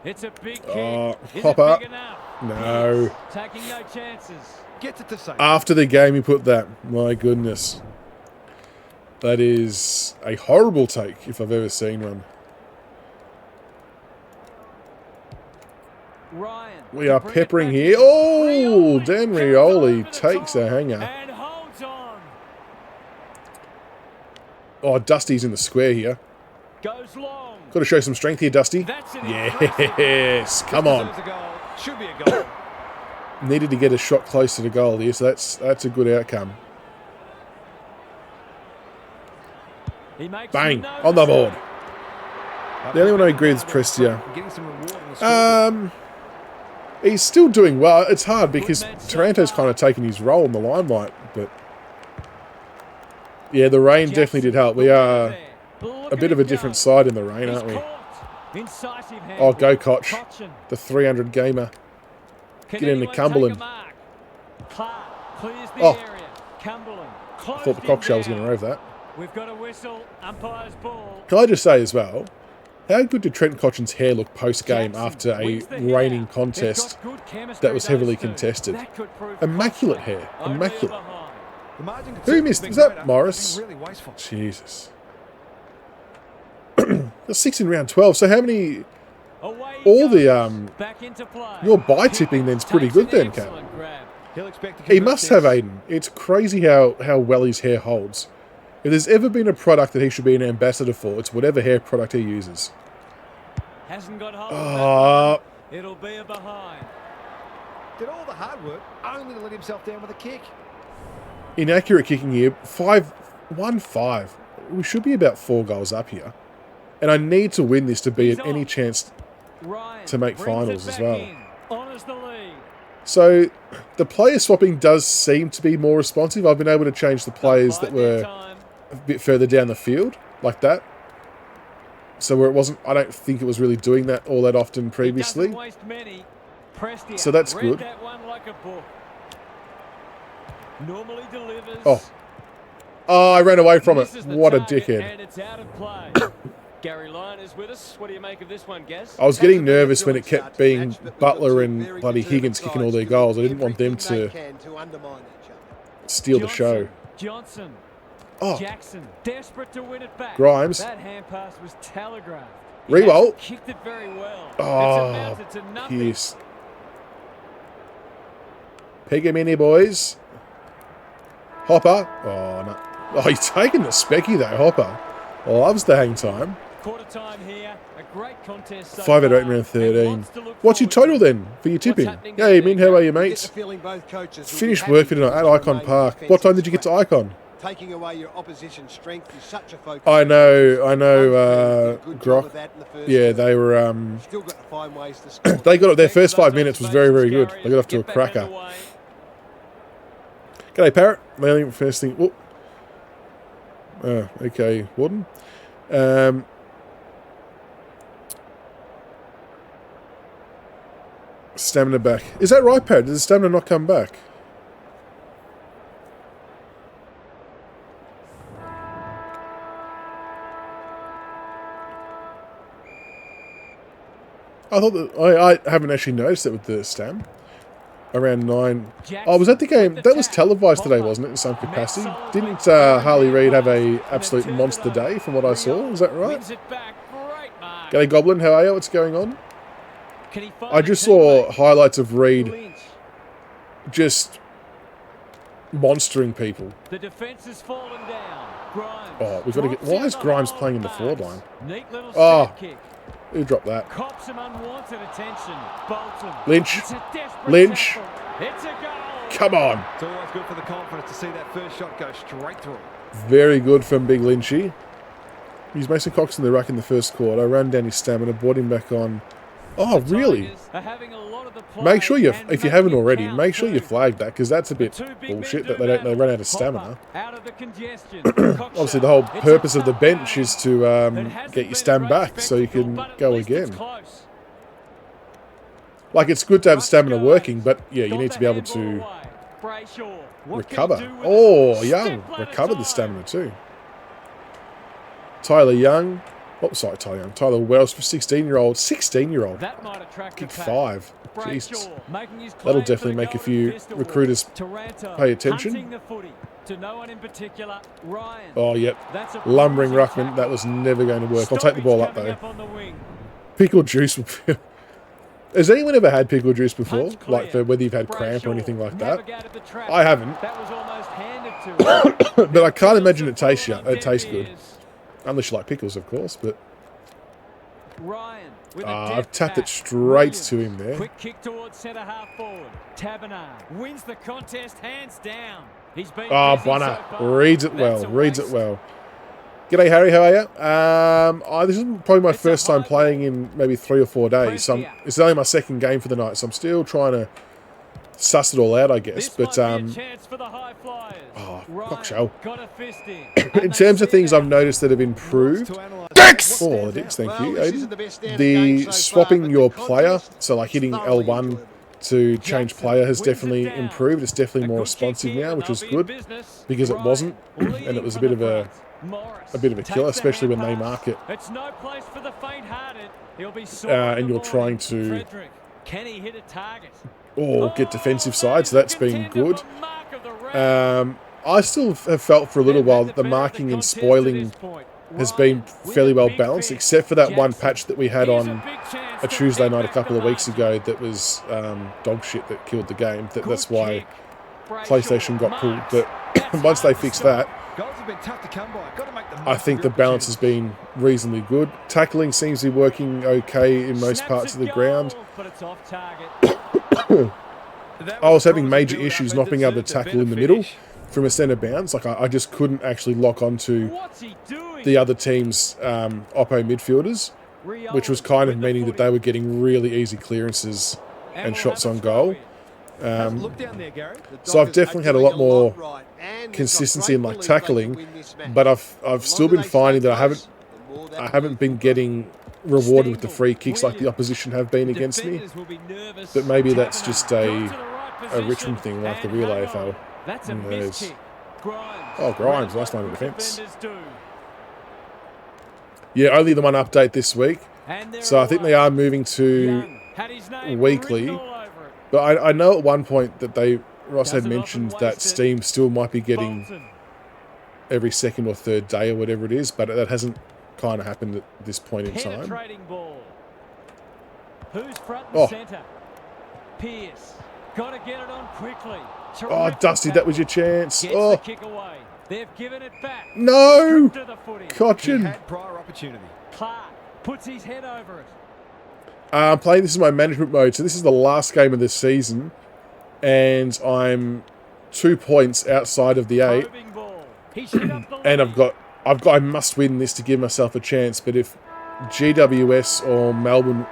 It's a big kick. Is Hopper. it big enough? No. Pierce taking no chances. Gets it to safety. After the game, he put that. My goodness. That is a horrible take, if I've ever seen one. Ryan. We to are bring it peppering back here. in. Oh, Dan comes Rioli over the takes top a hanger. And holds on. Oh, Dusty's in the square here. Goes long. Got to show some strength here, Dusty. That's an impressive- Yes, come on. Deserves a goal. Should be a goal. Needed to get a shot close to the goal here, so that's a good outcome. He makes Bang, no on the board. mistake. The only one I agree with is Prestia. Getting some reward on the score. He's still doing well. It's hard because Good match so Taranto's far. kind of taken his role in the limelight, but yeah, the rain definitely did help. We are Look a at bit of him a different go. side in the rain, He's aren't we? caught. Incisive hand. Oh, go Koch. Cochin. The 300 gamer. Can Get into anyone Cumberland. take a mark? Clark clears the Oh. area. Cumberland. I thought Closed the him cockshell was down. going to rove that. We've got a whistle. Umpire's ball. Can I just say as well, how good did Trent Cochin's hair look post-game Jackson after a wins the raining header. contest They've got good chemistry, that was those heavily two. contested? That could prove Immaculate costly. hair. Only Immaculate. behind. The margin could Who certainly missed? have Was been that greater. Morris? Been really wasteful. Jesus. That's 6 in round 12. So how many... Away he All the, goes. Back into play. your buy tipping then's pretty Takes good an then, Cap. excellent grab. He'll expect to He convert must have, this. Aiden. It's crazy how well his hair holds. If there's ever been a product that he should be an ambassador for, it's whatever hair product he uses. Hasn't got hold of that Ah, one. It'll be a behind. Did all the hard work only to let himself down with a kick. inaccurate kicking here. 1-5. We should be about 4 goals up here. And I need to win this to be He's at any off. chance Ryan to make brings finals it as back well. in. Honours the lead. So the player swapping does seem to be more responsive. I've been able to change the players that Bide their were time. a bit further down the field, like that. So where it wasn't, I don't think it was really doing that all that often He previously. doesn't waste many. Prestia So that's read good. That one like a book. Normally delivers. Oh, I ran away from it. Misses the What a target, dickhead. And it's out of play. Gary Lyon is with us. What do you make of this one, Gaz? I was getting nervous when it kept being Butler and bloody Higgins kicking all their goals. I didn't want them to steal the show. Johnson. Oh, Jackson. Desperate to win it back. Grimes. That hand pass was telegraphed. He Rewalt. hasn't kicked it very well. Oh, It's amounted to nothing. Pierce. Peg him in here, boys. Hopper. Oh, no. Oh, he's taking the specky, though, Hopper. Loves the hang time. Quarter time here. A great contest. So 5 out of 8 far, round and 13. lots to look What's your forward total to. then for your tipping? happening Yeah, down Min, there, how are you, Gary? mates? Finished work for tonight at Icon Park. What time did you get to Icon? Taking away your opposition's strength is such a focus. I know, Good job Grok. of that in the first Yeah, half. they were, Still got to find ways to score. they got their Thanks first for those 5 minutes was very, very good. observations, They got off to a Gary. Get back cracker. underway. G'day, Parrot. Mailing first thing. Whoop. Okay, Warden. Stamina back. Is that right, Parrot? Does the stamina not come back? I thought that I haven't actually noticed it with the stam. Around 9. Oh, was that the game? That was televised today, wasn't it, in some capacity? Didn't Harley Reid have a absolute monster day from what I saw? Is that right? G'day, Goblin. How are you? What's going on? I just saw highlights of Reid just monstering people. The defense has fallen down. Grimes. Oh, we've got to get... Why is Grimes playing in the forward line? Neat little Oh, kick. who dropped that? Cops some unwanted attention. Bolton. Lynch. It's a desperate Lynch. tackle. It's a goal. Come on. It's always good for the confidence to see that first shot go straight through. Very good from Big Lynchy. He's Mason Cox in the ruck in the first quarter. Ran down his stamina, brought him back on. Oh, really? Make sure you, if you haven't already, make sure you flag that, because that's a bit bullshit that they run out of stamina. Obviously, the whole purpose of the bench is to get your stam back so you can go again. Like, it's good to have stamina working, but yeah, you need to be able to recover. Oh, Young recovered the stamina too. Tyler Young. Oh, sorry, Tyler Young. Tyler Wells for 16-year-old. 16-year-old. Kick 5. Jesus. That'll definitely make a few recruiters pay attention. Oh, yep. Lumbering ruckman. That was never going to work. I'll take the ball up, though. Pickle juice. Has anyone ever had pickle juice before? Like, for whether you've had cramp or anything like that? I haven't. But I can't imagine it tastes good. Unless you like pickles, of course, but... I've tapped it straight to him there. Quick kick towards centre half forward. Tabernar wins the contest hands down. He's been Bonner reads it well. G'day, Harry. How are you? This is probably my first time playing in maybe 3 or 4 days. So it's only my second game for the night, so I'm still trying to suss it all out, I guess. But cock show. In terms of things I've noticed that have improved, Dix! Oh, Dix, thank you, Aiden. The swapping your player, so like hitting L1 to change player, has definitely improved. It's definitely more responsive now, which is good, because it wasn't, and it was a bit of a killer, especially when they mark it. And you're trying to get defensive side, so that's been good. I still have felt for a little while that the marking and spoiling has been fairly well balanced, except for that one patch that we had on a Tuesday night a couple of weeks ago that was dog shit that killed the game. That's why PlayStation got pulled. But once they fix that, I think the balance has been reasonably good. Tackling seems to be working okay in most parts of the ground. I was having major issues not being able to tackle in the middle from a centre bounce. Like, I just couldn't actually lock onto the other team's Oppo midfielders, which was kind of meaning that they were getting really easy clearances and shots on goal. So I've definitely had a lot more consistency in like tackling, but I've still been finding that I haven't been getting rewarded with the free kicks like the opposition have been against me. But maybe that's just a Richmond thing like the real AFL. Oh, Grimes, last line of defence. Yeah, only the one update this week. So I think they are moving to weekly. But I know at one point that Ross had mentioned that Steam still might be getting every second or third day or whatever it is, but that hasn't kind of happened at this point in time. Who's front and centre? Pierce. Got to get it on quickly. Oh, Dusty, that was your chance. Oh, kick away. They've given it back. No! Cochin. Clark puts his head over it. I'm playing this in my management mode, so this is the last game of this season, and I'm 2 points outside of the 8, and I must win this to give myself a chance. But if GWS or Melbourne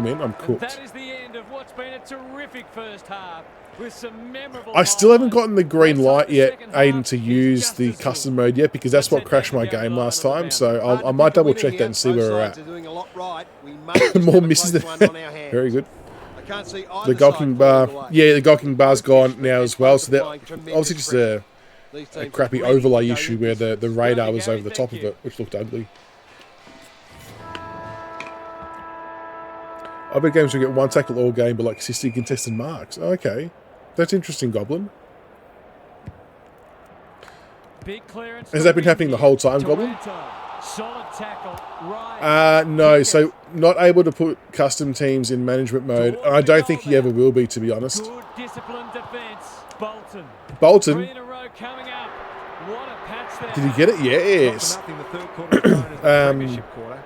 win, I'm cooked. That is the end of what's been a terrific first half. with some memorable I still haven't highlights. gotten the green Let's hope light the yet, second half Aiden, to is use just the as good. custom mode yet, because that's what crashed my game last time. So I might double check that and see where we're at. More misses than very good. The gulking bar, yeah, the gulking bar's gone now as well. So that obviously just a crappy overlay issue where the radar was over the top of it, which looked ugly. I bet games will get one tackle all game, but like 60 contested marks. Okay, that's interesting, Goblin. Big clearance. Has that been happening the whole time, Goblin? Solid tackle. Right. No, so not able to put custom teams in management mode, and I don't think he ever will be, to be honest. Good disciplined defense. Bolton. Bolton, 3 in a row coming up. What a patch there. did he get it? Yes. Nothing, the third quarter is known as the premiership quarter.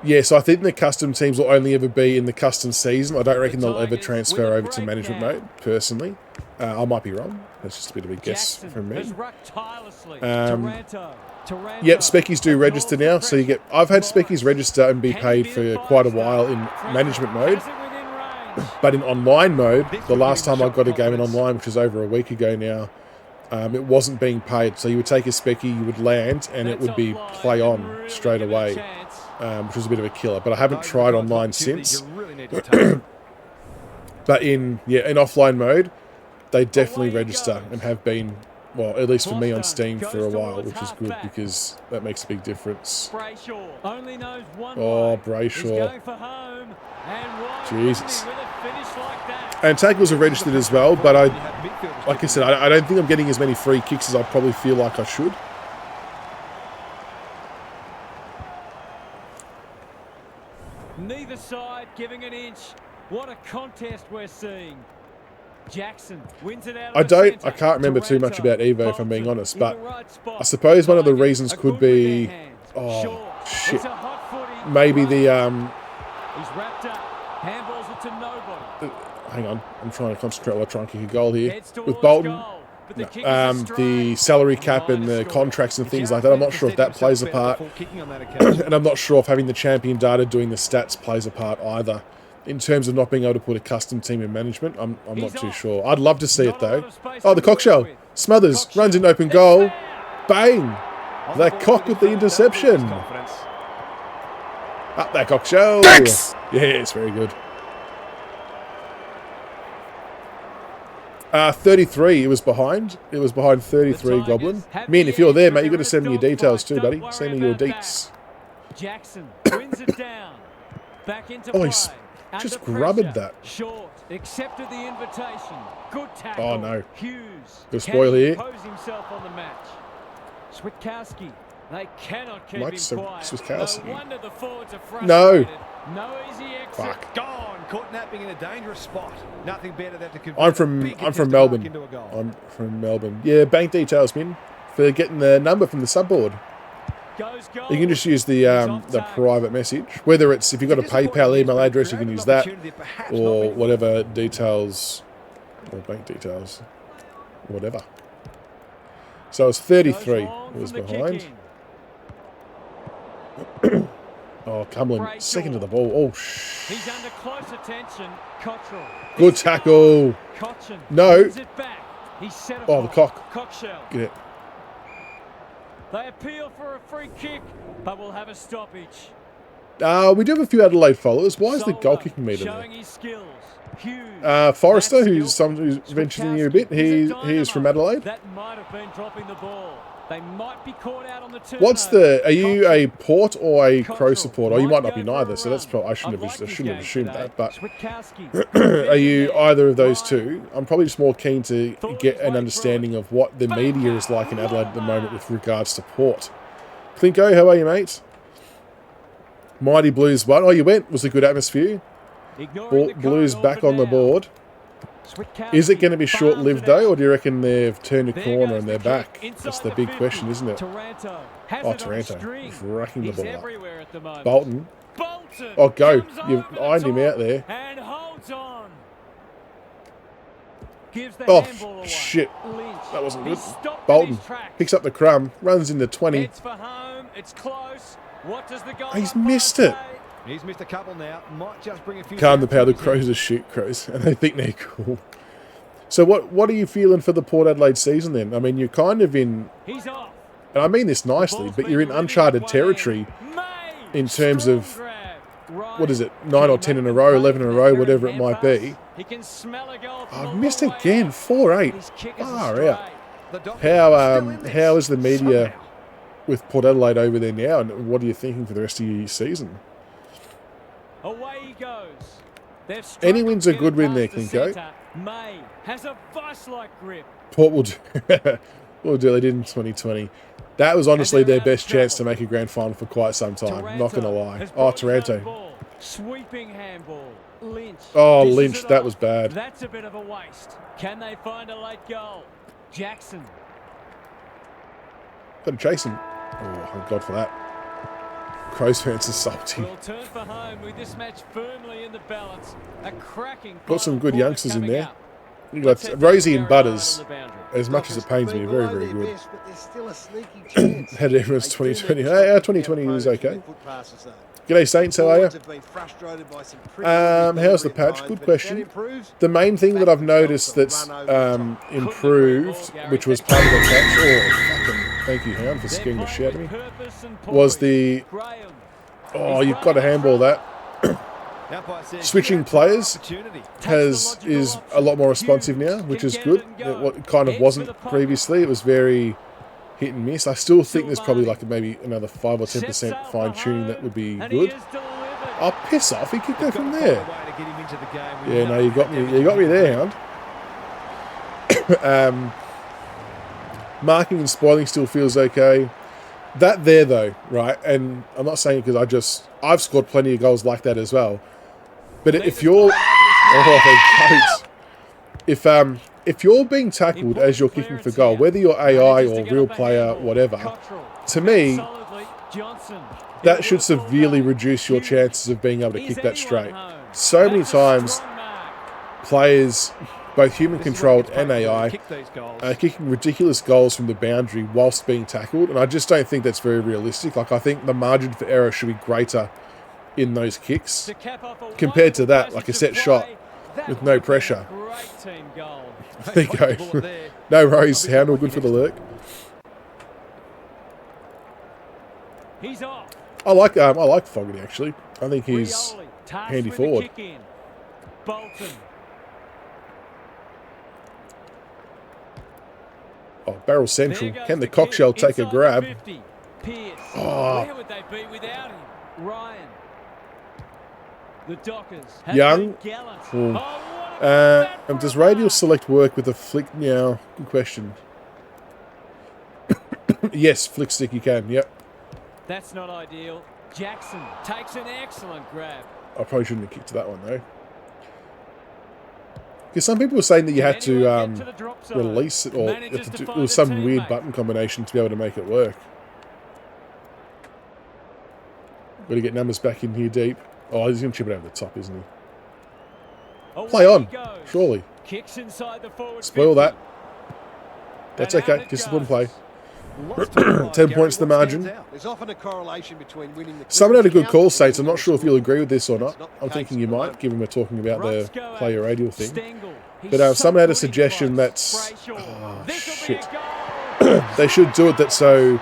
Yeah, so I think the custom teams will only ever be in the custom season. I don't reckon they'll ever transfer over to management mode, personally. I might be wrong. That's just a bit of a guess from me. Yep, Speckies do register now, so you get... I've had Speckies register and be paid for quite a while in management mode. But in online mode, the last time I got a game in online, which was over a week ago now, it wasn't being paid. So you would take a Specky, you would land, and it would be play on straight away, which was a bit of a killer. But I haven't tried online since. But in offline mode, they definitely register and have been, well, at least for me on Steam for a while, which is good because that makes a big difference. Oh, Brayshaw. Jesus. And tackles are registered as well, but like I said, I don't think I'm getting as many free kicks as I probably feel like I should. Neither side giving an inch. What a contest we're seeing. Jackson wins it out. I can't remember too much about Evo, if I'm being honest, but I suppose one of the reasons could be, oh shit, maybe the He's wrapped up. Handballs it to nobody. Hang on, I'm trying to concentrate while I try and kick a goal here with Bolton. The salary cap and the contracts and things like that. I'm not sure if that plays a part, and I'm not sure if having the champion data doing the stats plays a part either. In terms of not being able to put a custom team in management, I'm not too sure. I'd love to see it though. Oh, the cockshell. Smothers runs in open goal. Bang! That cock with the interception. Up that cockshell. Thanks! Yes, very good. 33, it was behind. It was behind 33, Goblin. Man, if you're there, mate, you've got to send me your details too, buddy. Send me your deets. Jackson wins it down. Back into play. Just grubbed that. Short. Accepted the invitation. Good tackle. Oh no. Hughes. Good spoil here. Impose himself on the match. Switkowski. They cannot keep him quiet. Switkowski. No wonder the forwards are frustrated. No. No easy exit. Fuck. Gone. Caught napping in a dangerous spot. Nothing better than to convert I'm from Melbourne. I'm from Melbourne. Yeah, bank details, man. For getting the number from the subboard. You can just use the private message. Whether it's, if you've got a PayPal email address, you can use that, or whatever details, or bank details, whatever. So it's 33 it was behind. Oh, Cumlin, second to the ball. Oh, he's under close attention. Cottrell. Good tackle. No. Oh, the cock. Get it. They appeal for a free kick, but we'll have a stoppage. We do have a few Adelaide followers. Why is the goal kicking meter there? Forrester, who's ventured in here a bit, he is from Adelaide. That might have been dropping the ball. They might be caught out on the turn. Are you a Port or a Crow supporter? Or you might not be neither, so that's probably, I shouldn't have assumed that, but are you either of those two? I'm probably just more keen to get an understanding of what the media is like in Adelaide at the moment with regards to Port. Clinko, how are you, mate? Mighty Blues won. Oh, you went. Was a good atmosphere. Blues back on the board. Is it going to be short-lived, though, or do you reckon they've turned a corner and they're back? That's the big question, isn't it? Oh, Taranto. Racking the ball up. Bolton. Oh, go. You've ironed him out there. Oh, shit. That wasn't good. Bolton picks up the crumb, runs into 20. He's missed it. He's missed a couple now. Might just bring a few. Calm the power. The Crows are shit Crows, and they think they're cool. So what are you feeling for the Port Adelaide season then? I mean, you're kind of in, He's off. and I mean this nicely, but you're in uncharted territory in terms of, what is it, 9 or 10 in a row, 11 in a row, whatever it might be. I've missed again, 4-8. Far out. How is the media with Port Adelaide over there now, and what are you thinking for the rest of your season? Away he goes. Any win's a good win there, Klinko. May has a vice-like grip. Port will do, will do. They did in 2020. That was honestly their best chance to make a grand final for quite some time. Not going to lie. Oh, Taranto. Sweeping handball. Lynch. Oh, Lynch. That was bad. That's a bit of a waste. Can they find a late goal? Jackson. Got to chase him. Oh, thank God for that. Crows fans are salty. We'll turn for home with this match firmly in the balance. A cracking. Got some good youngsters in there. You got Rosie and Butters. As much as it pains me, very, very good. Had everyone's 2020. Hey, our 2020 was okay. G'day Saints, how are you? How's the patch? Good question. The main thing that I've noticed that's improved, which was part of the patch, thank you, Hound, for scaring the shit out of me, was the, oh, you've got to handball that. Switching players is a lot more responsive now, which is good. It kind of wasn't previously. It was very hit and miss. I still think there's probably like maybe another 5 or 10% fine tuning that would be good. Oh, piss off! He kicked it from there. Yeah, no, you got me. You got me there, Hound. Marking and spoiling still feels okay. That there though, right? And I'm not saying it because I've scored plenty of goals like that as well. But if you're, if you're being tackled as you're kicking for goal, whether you're AI or real player, whatever, to me, that should severely reduce your chances of being able to kick that straight. So many times, players, both human-controlled and AI, are kicking ridiculous goals from the boundary whilst being tackled, and I just don't think that's very realistic. Like, I think the margin for error should be greater in those kicks compared to that, like a set shot with no pressure. There you go. No worries, Hound, all good for the lurk. I like Fogarty actually. I think he's handy forward. Oh, barrel central. Can the cockshell take a grab? Oh. Where would they be without him? Ryan. The Dockers. Young. Does radial select work with a flick now? Good question. Yes, flick stick you can, yep. That's not ideal. Jackson takes an excellent grab. I probably shouldn't have kicked to that one though. Because some people were saying that you had to release it, or it was some weird button combination to be able to make it work. Got to get numbers back in here deep. Oh, he's going to chip it over the top, isn't he? Play on, surely. Spoil that. That's okay, discipline play. 10 points the margin. Someone had a good call, Saints. I'm not sure if you'll agree with this or not. I'm thinking you might, given we're talking about the player radial thing. But someone had a suggestion that's... Oh, shit. They should do it that so...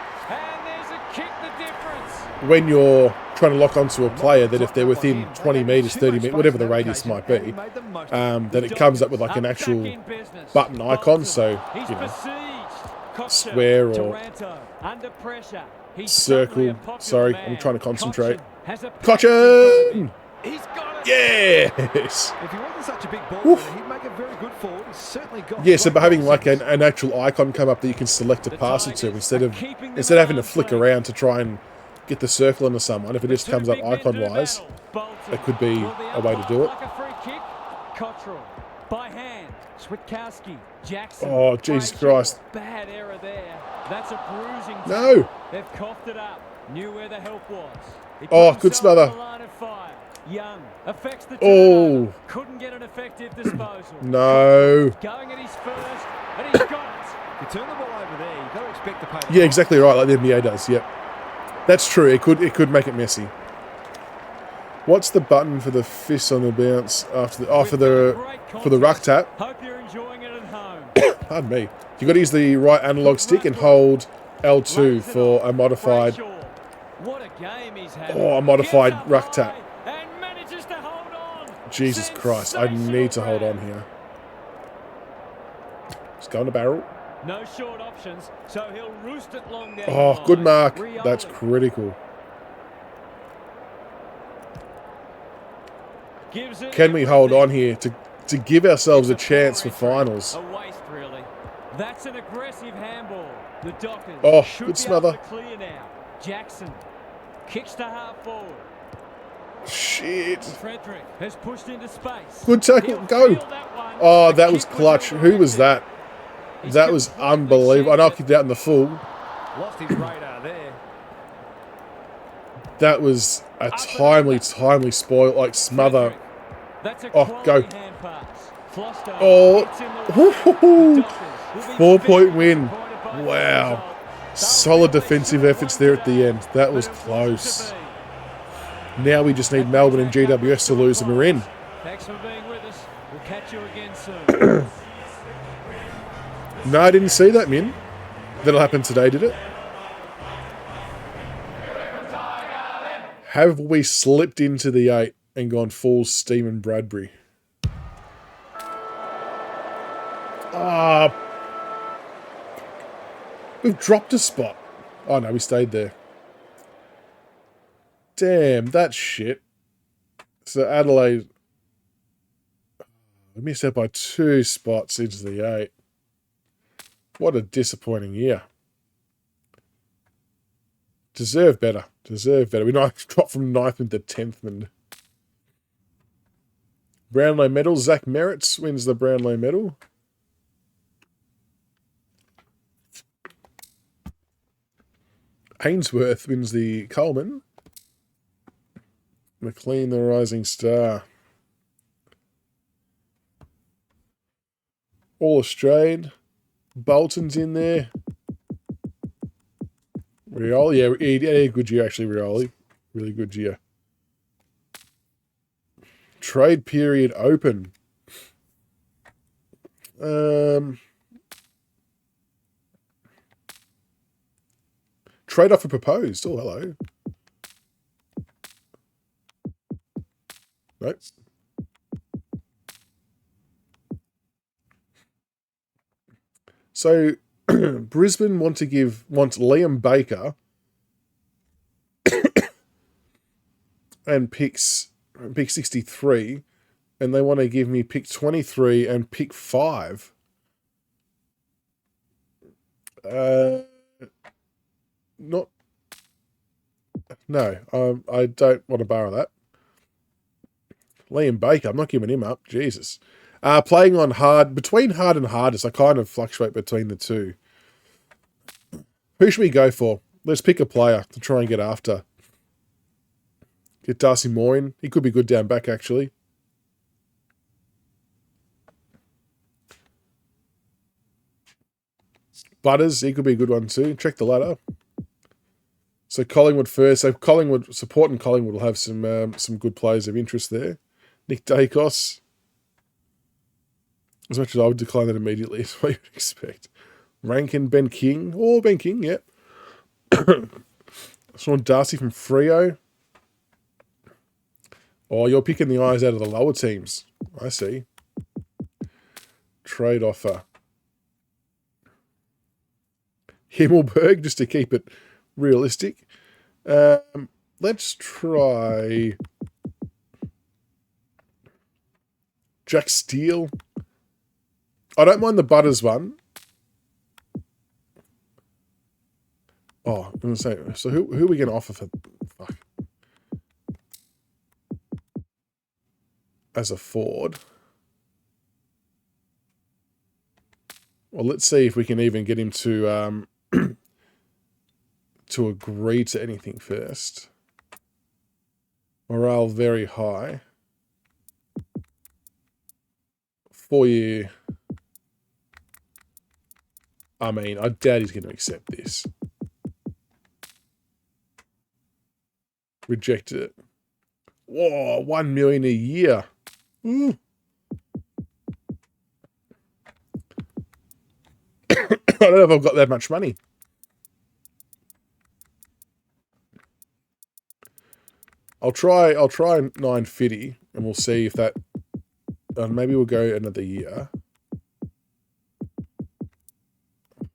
when you're trying to lock onto a player, that if they're within 20 metres, 30 metres, whatever the radius might be, then it comes up with like an actual button icon, so, you know, square or circle. Sorry, I'm trying to concentrate. Cochin! Yes! If he wasn't such a big ball, he'd make a very good forward. He's certainly got. Yeah, so by having like an actual icon come up that you can select a passer to instead of having to flick around to try and get the circle onto someone, if it just comes up icon-wise, that could be a way to do it. Oh, Jesus Christ. Bad error there. That's a bruising. No. They've coughed it up. Knew where the help was. Oh, good smother. Young affects the oh. Couldn't get an effective disposal. No. Going at his first, and he's got it. You turn the ball over there, you've got to expect the pace. Yeah, exactly right, like the NBA does, yep. That's true, it could make it messy. What's the button for the fist on the bounce after the for the ruck tap? Hope you're enjoying it at Pardon me. You've got to use the right analog stick and hold L2 for a modified... What a game he's having. Oh, a modified ruck tap. And manages to hold on. Jesus Christ, I need to hold on here. Just go in the barrel. No short options, so he'll roost it long down. Oh, good mark. That's critical. Can we hold on here to give ourselves a chance for finals? A waste, really. That's an aggressive handball. The Dockers good smother. Be able to clear now. Jackson kicks to half forward. Shit. Frederick has pushed into space. Good tackle. Go. Oh, that was clutch. Who was that? That was unbelievable. I know I kicked it out in the full. Lost his radar there. That was a timely spoil, like smother. Oh, go. Oh, 4-point win. Wow. Solid defensive efforts there at the end. That was close. Now we just need Melbourne and GWS to lose and we're in. Thanks for being with us. We'll catch you again soon. No, I didn't see that, Min. That'll happen today, did it? Have we slipped into the 8 and gone full steam and Bradbury? We've dropped a spot. Oh no, we stayed there. Damn, that's shit. So Adelaide, we missed out by 2 spots into the 8. What a disappointing year. Deserve better. Deserve better. We dropped from 9th into 10th. And Brownlow medal. Zach Merritts wins the Brownlow medal. Ainsworth wins the Coleman. McLean the Rising Star. All Australian. Bolton's in there. Rioli, yeah, he had a good year actually, Rioli. Really good year. Trade period open. Trade offer proposed. Oh, hello. Nope. So Brisbane wants Liam Baker and pick 63, and they want to give me pick 23 and pick 5. I don't want to borrow that. Liam Baker, I'm not giving him up. Jesus. Playing on hard, between hard and hardest, I kind of fluctuate between the two. Who should we go for? Let's pick a player to try and get after. Get Darcy Moore in. He could be good down back, actually. Butters, he could be a good one too. Check the ladder. So Collingwood first. So Collingwood, supporting Collingwood will have some good players of interest there. Nick Dacos. As much as I would decline that immediately, is what you'd expect. Rankin, Ben King. Oh, Ben King, yep. Sean Darcy from Freo. Oh, you're picking the eyes out of the lower teams. I see. Trade offer. Himmelberg, just to keep it realistic. Let's try Jack Steele. I don't mind the Butters one. Oh, I'm going to say, so who are we going to offer for... Fuck. As a Ford. Well, let's see if we can even get him to to agree to anything first. Morale very high. 4-year. I mean, I doubt he's going to accept this. Rejected it. Whoa, $1 million a year. Ooh. don't know if I've got that much money. I'll try 950 and we'll see if that, maybe we'll go another year.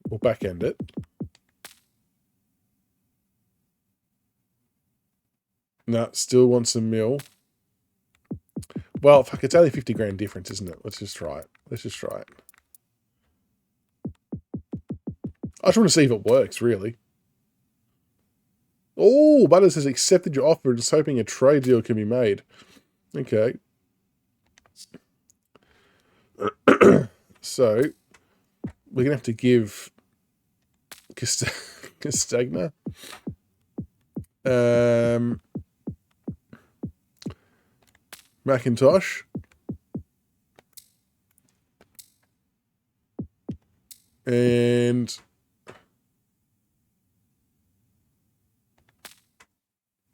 We'll back end it. No, still wants a mil. Well, fuck, it's only 50 grand difference, isn't it? Let's just try it. Let's just try it. I just want to see if it works, really. Oh, Butters has accepted your offer and is hoping a trade deal can be made. Okay. So, we're going to have to give Castagna McIntosh and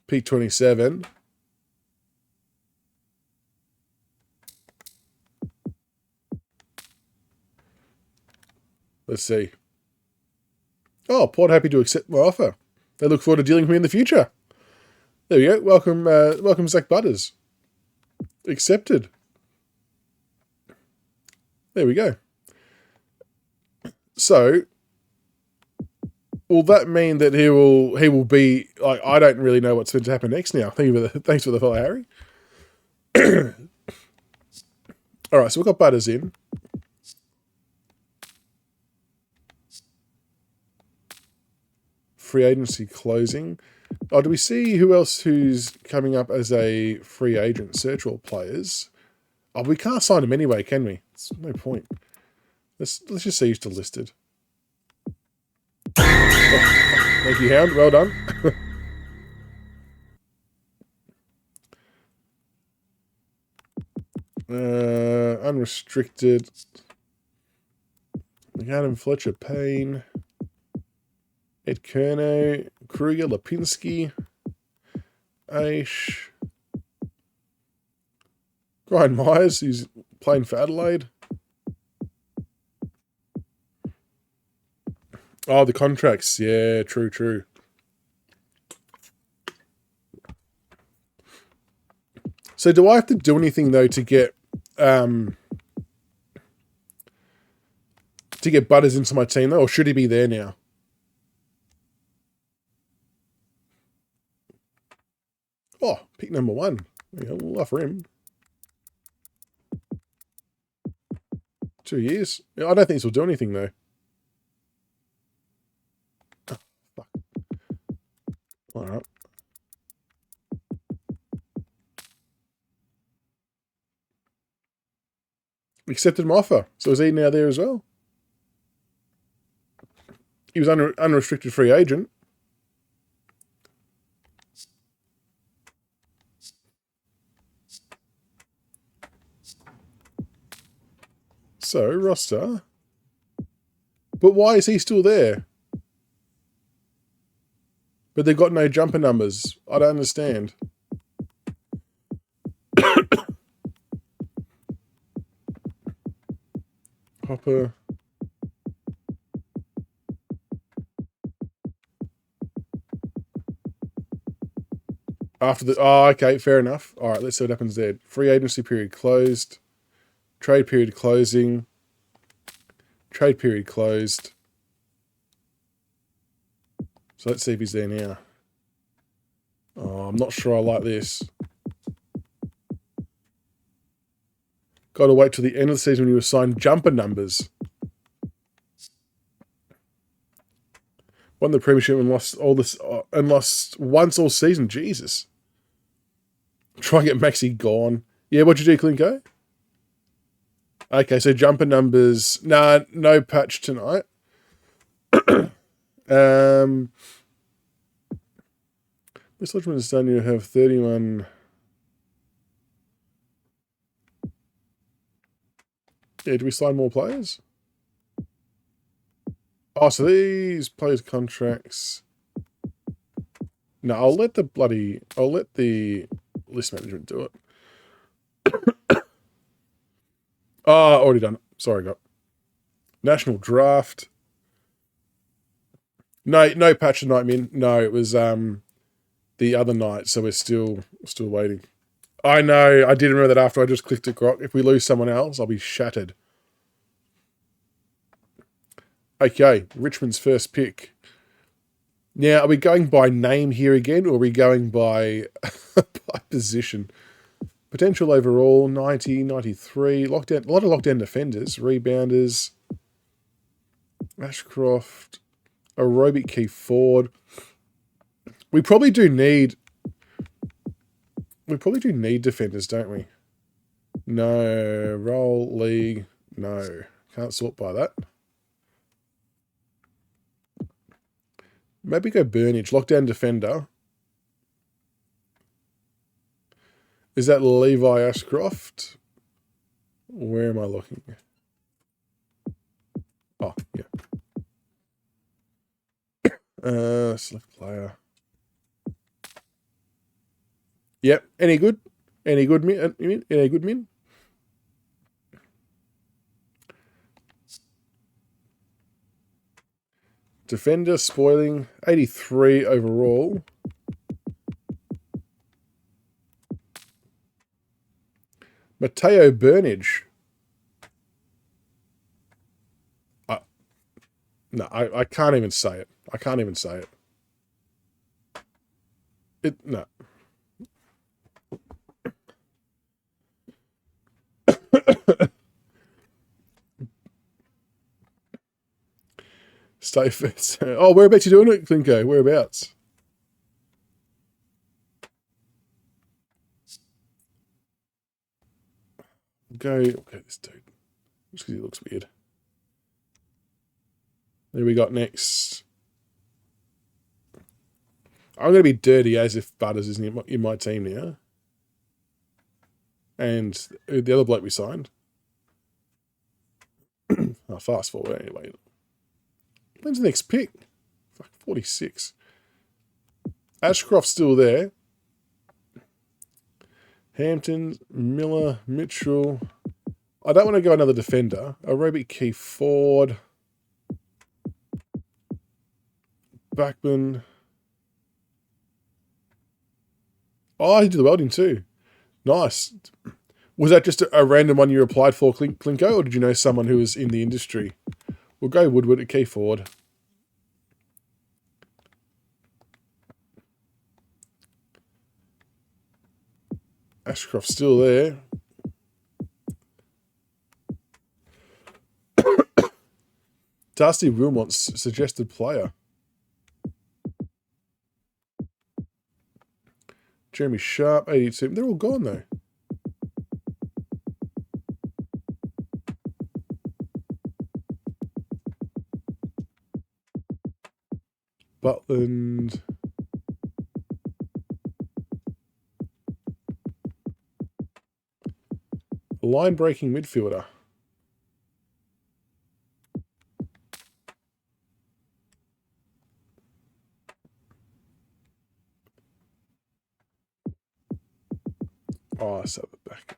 P27. Let's see. Oh, Port happy to accept my offer. They look forward to dealing with me in the future. There we go. Welcome, welcome, Zach Butters. Accepted. There we go. So, will that mean that he will be like, I don't really know what's going to happen next now. Thanks for the follow, Harry. All right, so we've got Butters in. Free agency closing. Oh, do we see who else who's coming up as a free agent? Search all players. Oh, we can't sign him anyway, can we? It's no point. Let's just see who's still listed. Oh, thank you, Hound. Well done. Unrestricted. Adam Fletcher Payne. Ed Kerno, Kruger, Lipinski, Aish, Brian Myers, who's playing for Adelaide. Oh, the contracts. Yeah, true. So do I have to do anything, though, to get Butters into my team, though, or should he be there now? Oh, pick number 1. Yeah, we'll offer him 2 years. I don't think this will do anything, though. Oh, fuck. All right. Accepted my offer. So is he now there as well? He was unrestricted free agent. So, roster. But why is he still there? But they've got no jumper numbers. I don't understand. Hopper. After the... Oh, okay, fair enough. All right, let's see what happens there. Free agency period closed. Trade period closing. Trade period closed. So let's see if he's there now. Oh, I'm not sure I like this. Got to wait till the end of the season when you assign jumper numbers. Won the premiership and lost once all season. Jesus. Try and get Maxi gone. Yeah, what'd you do, Klinko? Okay, so jumper numbers. Nah, no patch tonight. This Lodgeman is done. You have 31. Yeah, do we sign more players? Oh, so these players' contracts. No, I'll let the list management do it. Oh, already done. Sorry, got National Draft. No patch of night, Min. No, it was the other night, so we're still waiting. I know, I did remember that after I just clicked it, Grok. If we lose someone else, I'll be shattered. Okay, Richmond's first pick. Now, are we going by name here again, or are we going by, by position? Potential overall, 90, 93. Lockdown, a lot of lockdown defenders, rebounders. Ashcroft, aerobic key forward. We probably do need defenders, don't we? No. Roll, league, no. Can't sort by that. Maybe go Burnage, lockdown defender. Is that Levi Ashcroft? Where am I looking? Oh, yeah. Select player. Yep. Any good? Any good, Min? Any good, Min? Defender, spoiling, 83 overall. Matteo Burnage. No, I can't even say it. I can't even say it. No. Stay fit. Oh, whereabouts you doing it, Klinko? Whereabouts? Okay, this dude. Just because he looks weird. Who we got next? I'm going to be dirty as if Butters isn't in my team now. And the other bloke we signed. Oh, fast forward anyway. When's the next pick? Fuck, 46. Ashcroft's still there. Hampton, Miller, Mitchell. I don't want to go another defender. Aerobic key forward. Backman. Oh, he did the welding too. Nice. Was that just a random one you applied for, Klinko, or did you know someone who was in the industry? We'll go Woodward at key forward. Ashcroft's still there. Darcy Wilmot's suggested player. Jeremy Sharp, 82. They're all gone though. Butland. Line-breaking midfielder. Oh, I saw it back.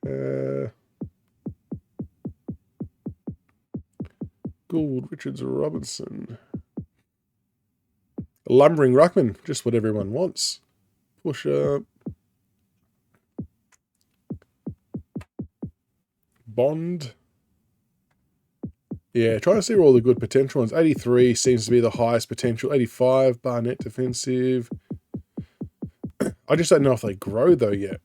Gould, Richards, Robinson. A lumbering ruckman, just what everyone wants. Push up. Bond. Yeah, trying to see where all the good potential ones. 83 seems to be the highest potential. 85, Barnett defensive. I just don't know if they grow though yet.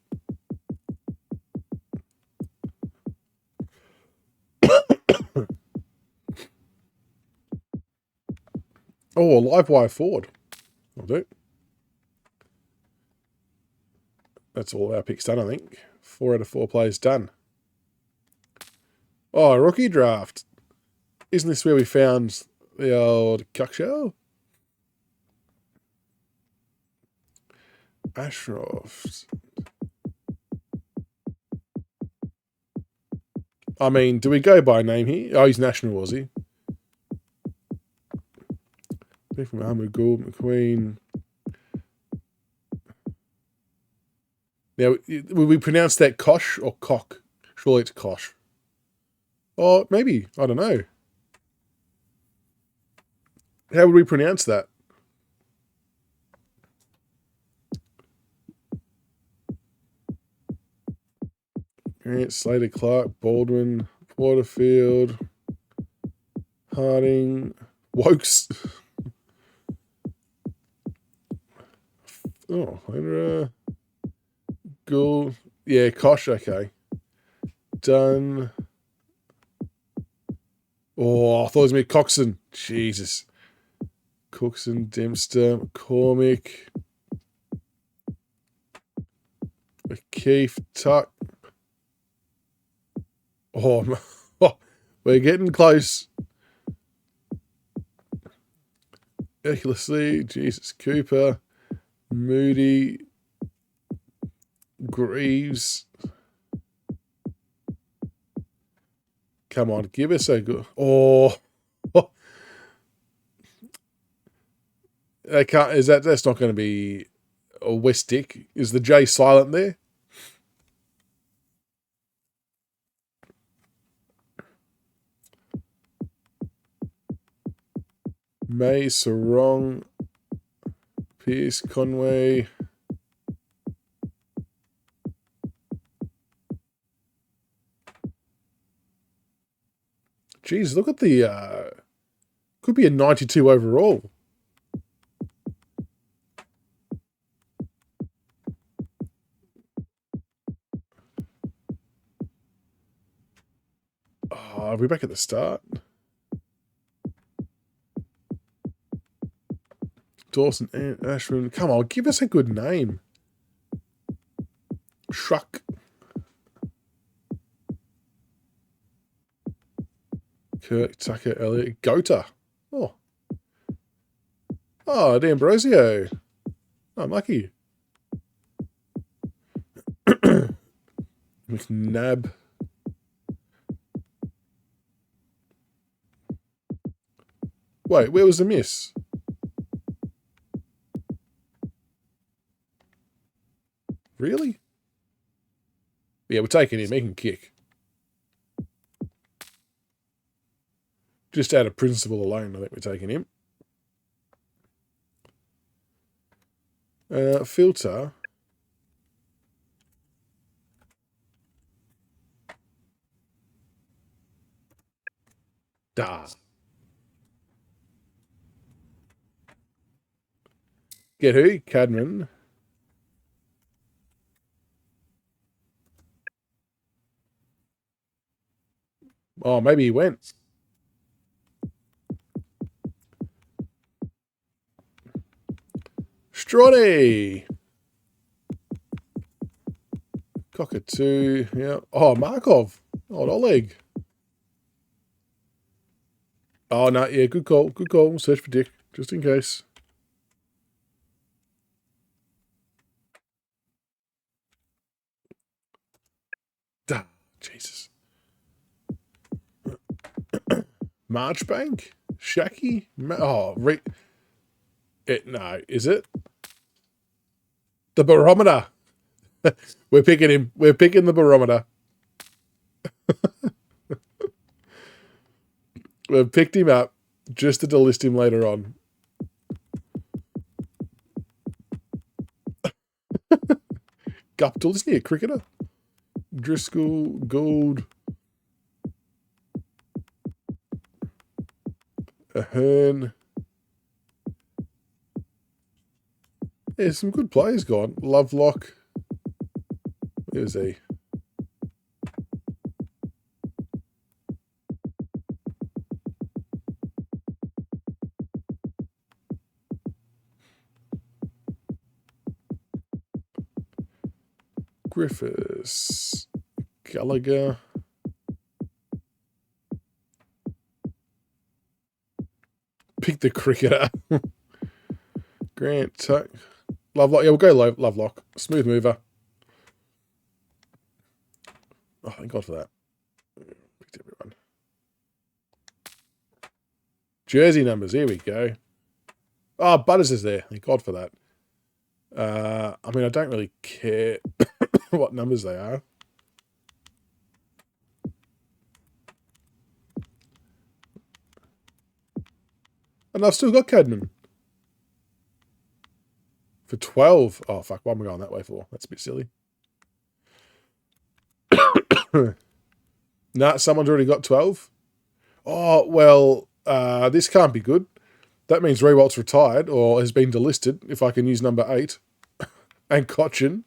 Oh, a live wire forward. I'll do. That's all our picks done, I think. 4 out of 4 players done. Oh, rookie draft. Isn't this where we found the old cuck show? Ashcroft. I mean, do we go by name here? Oh, he's national, was he? From Ahmed Gould, McQueen. Now, will we pronounce that Kosh or Cock? Surely it's Kosh. Oh, maybe. I don't know. How would we pronounce that? Grant, Slater, Clark, Baldwin, Porterfield, Harding, Wokes. Oh, Henry, Gould. Yeah, Kosh, okay. Done. Oh, I thought it was going to be Coxon. Jesus. Coxon, Dempster, McCormick, Keith, Tuck. Oh, we're getting close. Ridiculously, Jesus, Cooper, Moody, Greaves. Come on, give us a good. Oh, they can't. Is that? That's not going to be a Westick. Is the J silent there? May, Sarong, Pierce, Conway. Jeez, look at the. Could be a 92 overall. Oh, are we back at the start? Dawson and Ashwin. Come on, give us a good name. Shuck. Kirk, Tucker, Elliott, Gota. Oh. Oh, D'Ambrosio. I'm lucky. McNabb. Wait, where was the miss? Really? Yeah, we're taking him. He can kick. Just out of principle alone, I think we're taking him. Filter. Da. Get who? Cadman. Oh, maybe he went. Stronny. Cockatoo. Yeah. Oh, Markov. Oh, Oleg. Oh, no. Yeah, good call. Good call. Search for Dick, just in case. Duh. Jesus. Marchbank? Shacky? No, is it? The barometer. We're picking him. We're picking the barometer. We've picked him up just to delist him later on. Guptill, isn't he a cricketer? Driscoll, Gould, Ahern. There's some good players gone. Lovelock. Where is he? Griffiths. Gallagher. Pick the cricketer. Grant, Tuck. Lovelock. Yeah, we'll go Lovelock. Smooth mover. Oh, thank God for that. Picked everyone. Jersey numbers. Here we go. Oh, Butters is there. Thank God for that. I mean, I don't really care what numbers they are. And I've still got Cadman. For 12. Oh, fuck. What am I going that way for? That's a bit silly. Nah, someone's already got 12. Oh, well, this can't be good. That means Rewalt's retired or has been delisted, if I can use number 8. And Cochin.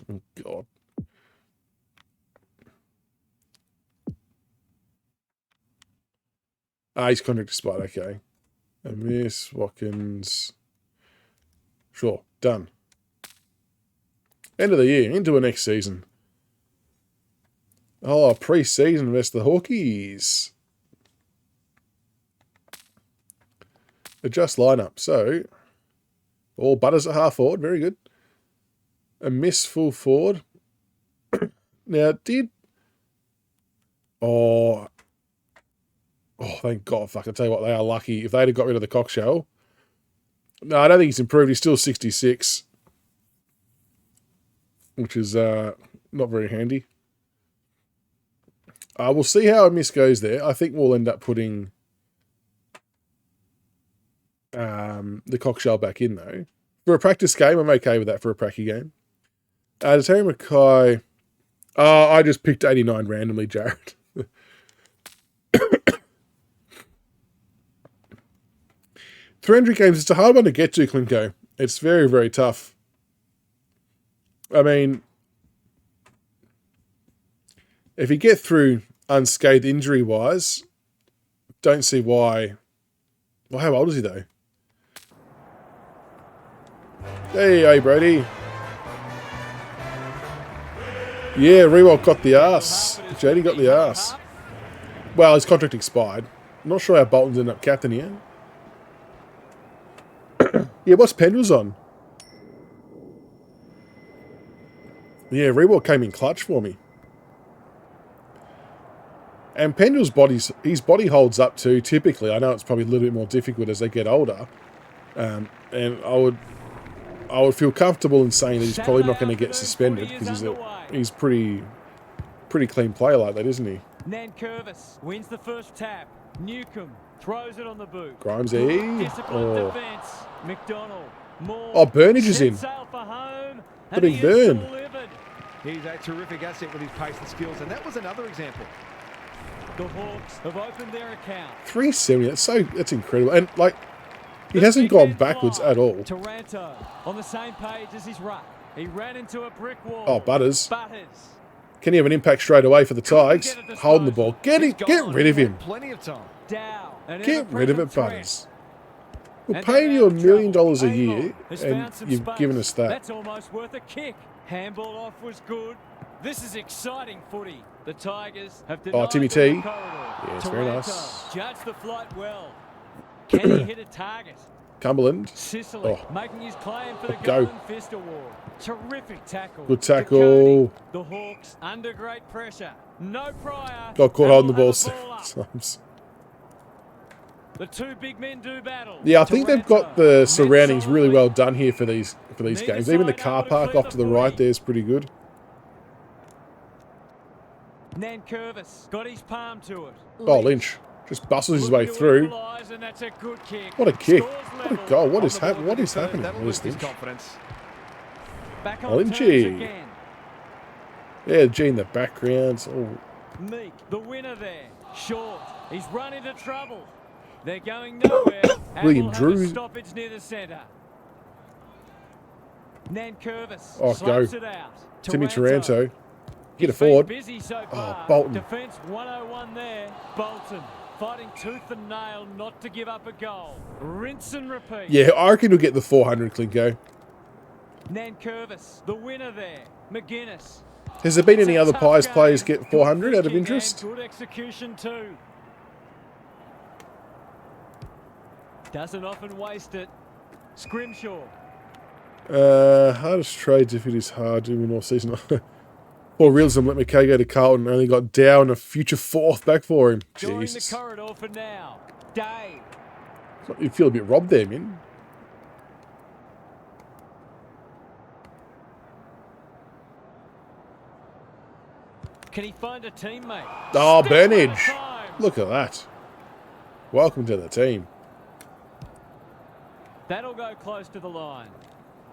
Oh, God. His contract expired, okay. And Miss Watkins. Sure, done. End of the year, into the next season. Oh, pre-season versus the Hawkies. Adjust lineup. So, all Butters at half forward. Very good. A miss full forward. Now, Oh, thank God. Fuck, I tell you what, they are lucky. If they'd have got rid of the cockshell. No, I don't think he's improved. He's still 66. Which is not very handy. We'll see how a miss goes there. I think we'll end up putting the cockshell back in, though. For a practice game, I'm okay with that for a pracky game. Terry Mackay. I just picked 89 randomly, Jared. $300 games, it's a hard one to get to, Klinko. It's very, very tough. I mean, if you get through unscathed injury-wise, don't see why. Well, how old is he, though? Hey, Brody. Yeah, Rewalt got the ass. JD got the ass. Well, his contract expired. I'm not sure how Bolton's ended up captain here. Yeah, what's Pendle's on? Yeah, Rewalt came in clutch for me. And Pendle's his body holds up too, typically. I know it's probably a little bit more difficult as they get older. And I would feel comfortable in saying that he's probably not going to get suspended because he's pretty clean player like that, isn't he? Nankervis wins the first tap. Newcomb throws it on the boot. Grimes, Disciplined defense. McDonald. Moore. Oh, Burnage is in. The big Burn. He's a terrific asset with his pace and skills, and that was another example. The Hawks have opened their account. 370. That's incredible. And like, he hasn't gone backwards at all. Taranto on the same page as his ruck. He ran into a brick wall. Oh, Butters. Can he have an impact straight away for the Tigers? Holding the ball. Get rid of him. Plenty of time. Get rid of it, Butters. We're paying you $1 million a year, and you've given us that. That's almost worth a kick. Handball off was good. This is exciting footy. The Tigers have denied Timmy T. Yeah, it's very nice. Judge the flight well. Can he hit a target? Cumberland. Sicily making his claim for the Go. Golden Fist Award. Terrific tackle. Good tackle. The Hawks under great pressure. No prior. Got caught holding the ball sometimes. The two big men do battle. Yeah, I think they've got the surroundings really well done here for these games. Even the car park off to the right there is pretty good. Nankervis got his palm to it. Oh, Lynch just bustles his way through. And that's a good kick. What a kick. What a goal. What is happening? What is Lynch? Lynchy. Yeah, G in the background. Oh. Meek, the winner there. Short. He's run into trouble. They're going nowhere. William Drew. Stoppage near the centre. Nankervis. Oh, go. It out. Timmy Taranto. Get it forward. Busy so far. Oh, Bolton. Defence 101 there. Bolton fighting tooth and nail not to give up a goal. Rinse and repeat. Yeah, I reckon he'll get the 400, Klinko. Nankervis, the winner there. McGuinness. Has there been any other Pies players get 400 out of interest? Good execution too. Doesn't often waste it. Scrimshaw. Hardest trades if it is hard to win all season. Poor realism let McKay go to Carlton and only got Dow and a future fourth back for him. Join Jesus. the corridor for now. Dave. You feel a bit robbed there, man. Can he find a teammate? Oh, Burnage. Look at that. Welcome to the team. That'll go close to the line.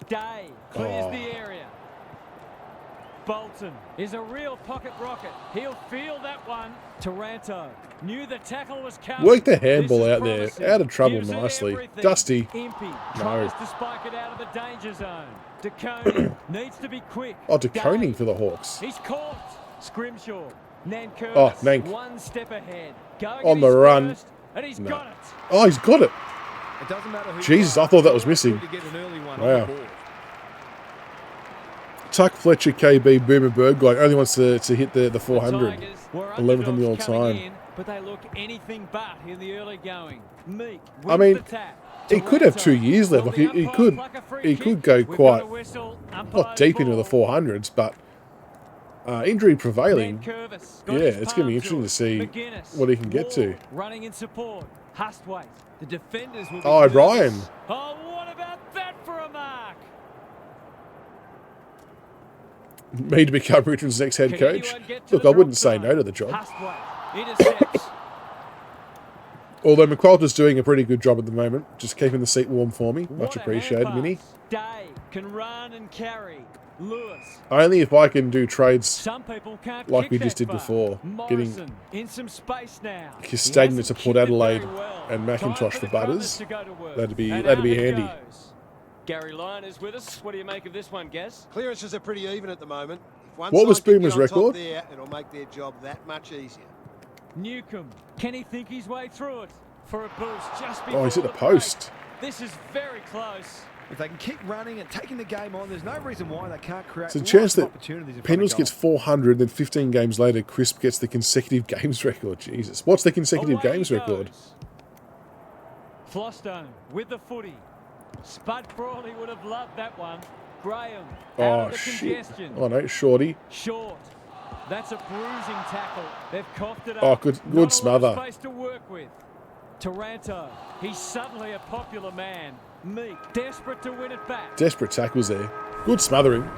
Day clears the area. Bolton is a real pocket rocket. He'll feel that one. Taranto knew the tackle was coming. Worked the handball This is out there. promising. Out of trouble Gives it nicely. everything. Dusty. Impey No. tries to spike it out of the danger zone. DeConing needs to be quick. Oh, DeConing Dave. for the Hawks. He's caught. Scrimshaw. Nankervis. Oh, Nank. One step ahead. Going On at the his run. first, and he's No. got it. Oh, he's got it. It doesn't matter who Jesus, you are, I thought that was it's missing. good to get an early one Wow. on the board. Tuck Fletcher, KB, Boomer Bergwijn only wants to hit the 400. Tigers were 11th on the underdogs coming all-time. in, but they look anything but in the early going. Meek I wins mean, the tap. he could have 2 Taranto. years left. Will Like the he umpire could pluck a free he kick? could go We've got quite a whistle. not Umpire's deep into the ball. 400s, but injury prevailing. Nankervis got Yeah, his it's going to be palm interesting to it. see McGuinness. what he can get to. Wall running in support. Hustwaite. The defenders will be Oh, O'Brien. nervous. Oh, what about that for a mark? Me to become Richmond's next head Can coach. anyone get to Look, the I wouldn't drop say zone? no to the job. Hustwaite intercepts. Although McQualter's doing a pretty good job at the moment, just keeping the seat warm for me. What Much a appreciated, hand Minnie. pass. Day can run and carry. Lewis. Only if I can do trades Some people can't like kick we just that did far. before, getting Morrison in some space now. Castagna He hasn't to Port kicked it Adelaide very well. and Time McIntosh for for the Butters. Crummers to go to work. That'd be And that'd out be it handy. goes. Gary Lyon is with us. What do you make of this one, Gaz? Clearances are pretty even at the moment. If one What was side can Boomer's get on top record? There, it'll make their job that much easier. Newcomb, can he think his way through it for a boost just before Oh, he's hit the break? post. This is very close. If they can keep running and taking the game on, there's no reason why they can't create It's a lots chance of that opportunities in front of Pendles goal. gets 400, then 15 games later, Crisp gets the consecutive games record. Jesus. What's the consecutive Away games he record? goes. Flostone with the footy. Spud Frawley would have loved that one. Graham out Oh, of the shit. congestion. Oh, no, Shorty. Short. That's a bruising tackle. They've coughed it up. Oh, good Not a lot of smother. space to work with. Taranto. He's suddenly a popular man. Meek, desperate to win it back. Desperate tackles there. Good smothering.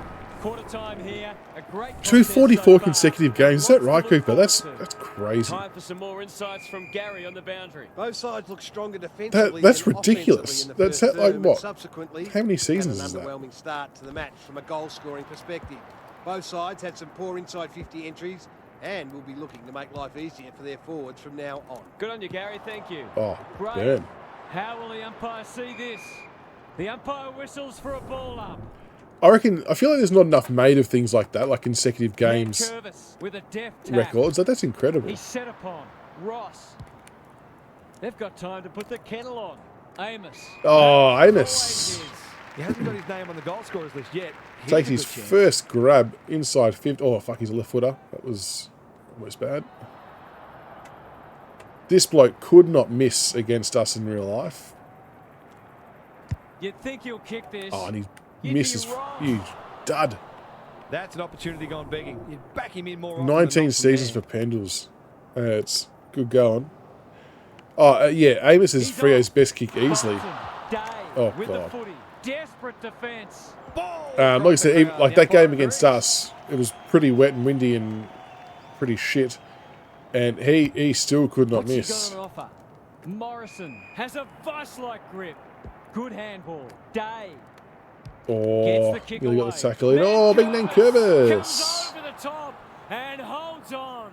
Quarter time here. A great 244 contest so far. consecutive games. Is that Lots to right, look Cooper? forward That's to. crazy. Time for some more insights from Gary on the boundary. Both sides look stronger defensively. That's than ridiculous. offensively in the That's first how- like term, what? and subsequently, How many had seasons an is that? underwhelming start to the match from a goal-scoring perspective. Both sides had some poor inside 50 entries and will be looking to make life easier for their forwards from now on. Good on you, Gary. Thank you. Oh, Graham. damn. How will the umpire see this? The umpire whistles for a ball up. I feel like there's not enough made of things like that, like consecutive games Nankervis with a deft tap. records. That's incredible. He's set upon. Ross. They've got time to put the kettle on. Amos. Oh, Always Amos is. He hasn't got his name on the goal scorers list yet. Here's takes a his good chance. first grab inside 50. Oh, fuck, he's a left footer. That was almost bad. This bloke could not miss against us in real life. You'd think he'll kick this. Oh, and he You'd be misses. wrong. You dud. That's an opportunity gone begging. You'd back him in more often than 19 not from seasons for there. Pendles. It's good going. Oh, yeah, Amos is He's Frio's off. best kick easily. Bolton, Day Oh, with God. the footy. Desperate defence. Ball Like I across said, the even, crowd. like The that game umpire against agrees. us, it was pretty wet and windy and pretty shit. And he still could not What's he miss. got on offer? Morrison has a vice-like grip. Good handball. Day Oh, gets the kick really got away. the tackle in. Oh, big Nankervis. Comes over the top and holds on.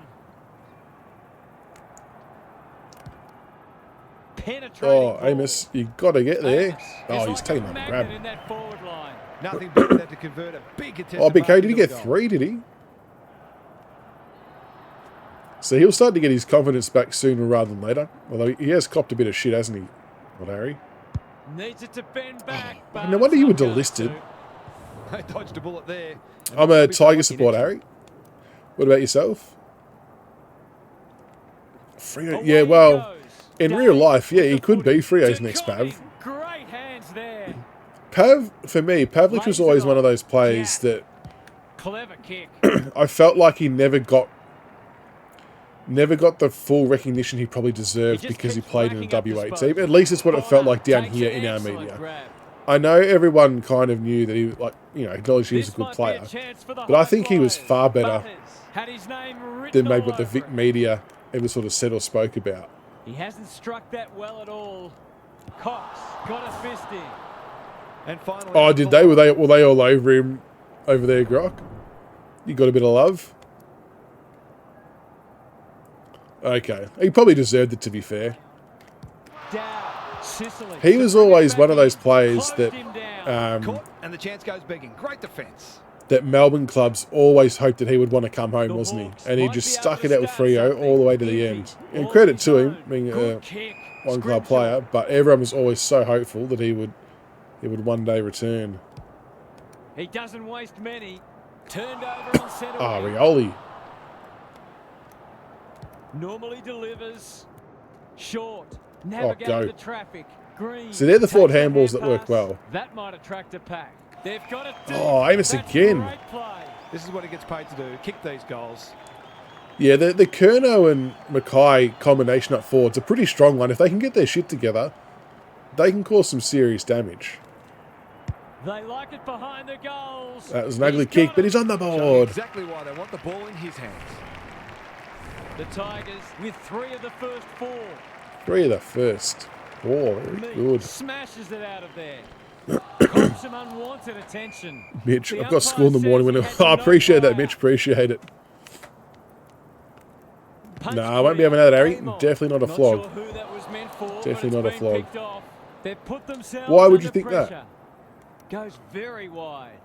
Penetrating Oh, ball. Amos, you got to get there. Amos Oh, is he's like taking a on the magnet grab. in that forward line. Nothing better than to convert a big contested Oh, Big K, mark did he into a get goal. 3, did he? So he'll start to get his confidence back sooner rather than later. Although he has copped a bit of shit, hasn't he? What, Harry? Needs it to bend back. but No wonder you were it's not going delisted. to. They dodged a bullet there. And I'm a probably some Tiger lucky supporter, next Harry. What about yourself? Freo, Away yeah, he well, goes. in Day real life, yeah, with he the could be footy. Freo's next DeConing, Pav. Great hands there. Pav, for me, Pavlich was Lays it always on. one of those players Yeah. that Clever kick. I felt like he never got the full recognition he probably deserved He just because he keeps played in a racking up WA disposals. team. At least it's what it felt Bonner like down takes here an in our excellent media. grab. I know everyone kind of knew that he, like, acknowledged he was a This good might be player. chance for the But I high think he was flyers. far better Butters had his name written than maybe all what the over Vic it. media ever sort of said or spoke about. He hasn't struck that well at all. Cox got a fist in. And finally, Oh, did they? Were they all over him over there, Grok? You got a bit of love? Okay. He probably deserved it, to be fair. He was always one of those players that And the chance goes begging. Great defence. that Melbourne clubs always hoped that he would want to come home, wasn't he? And he just stuck it out with Freo all the way to the end. And credit to him, being a one-club player, but everyone was always so hopeful that he would one day return. He doesn't waste many. Turned over on centre. Ah, Rioli. Normally delivers. Short. Go. Navigate the traffic. Green. So they're the forward handballs that work well. That might attract a pack. They've got it. Oh, Amos again. This is what he gets paid to do. Kick these goals. Yeah, the Curnow and Mackay combination up forward's a pretty strong one. If they can get their shit together, they can cause some serious damage. They like it behind the goals. That was an ugly kick, but he's on the board. Exactly why they want the ball in his hands. The Tigers with 3 of the first 4. 3 of the first. Oh, very good. Smashes it out of there. Caught some unwanted attention. Mitch, I've got school in the morning. I appreciate that, Mitch. Appreciate it. No, I won't be having that, Harry. Definitely not a flog. Not sure who that was meant for, Definitely not a flog. They've put themselves Why would you think pressure. that? Goes very wide.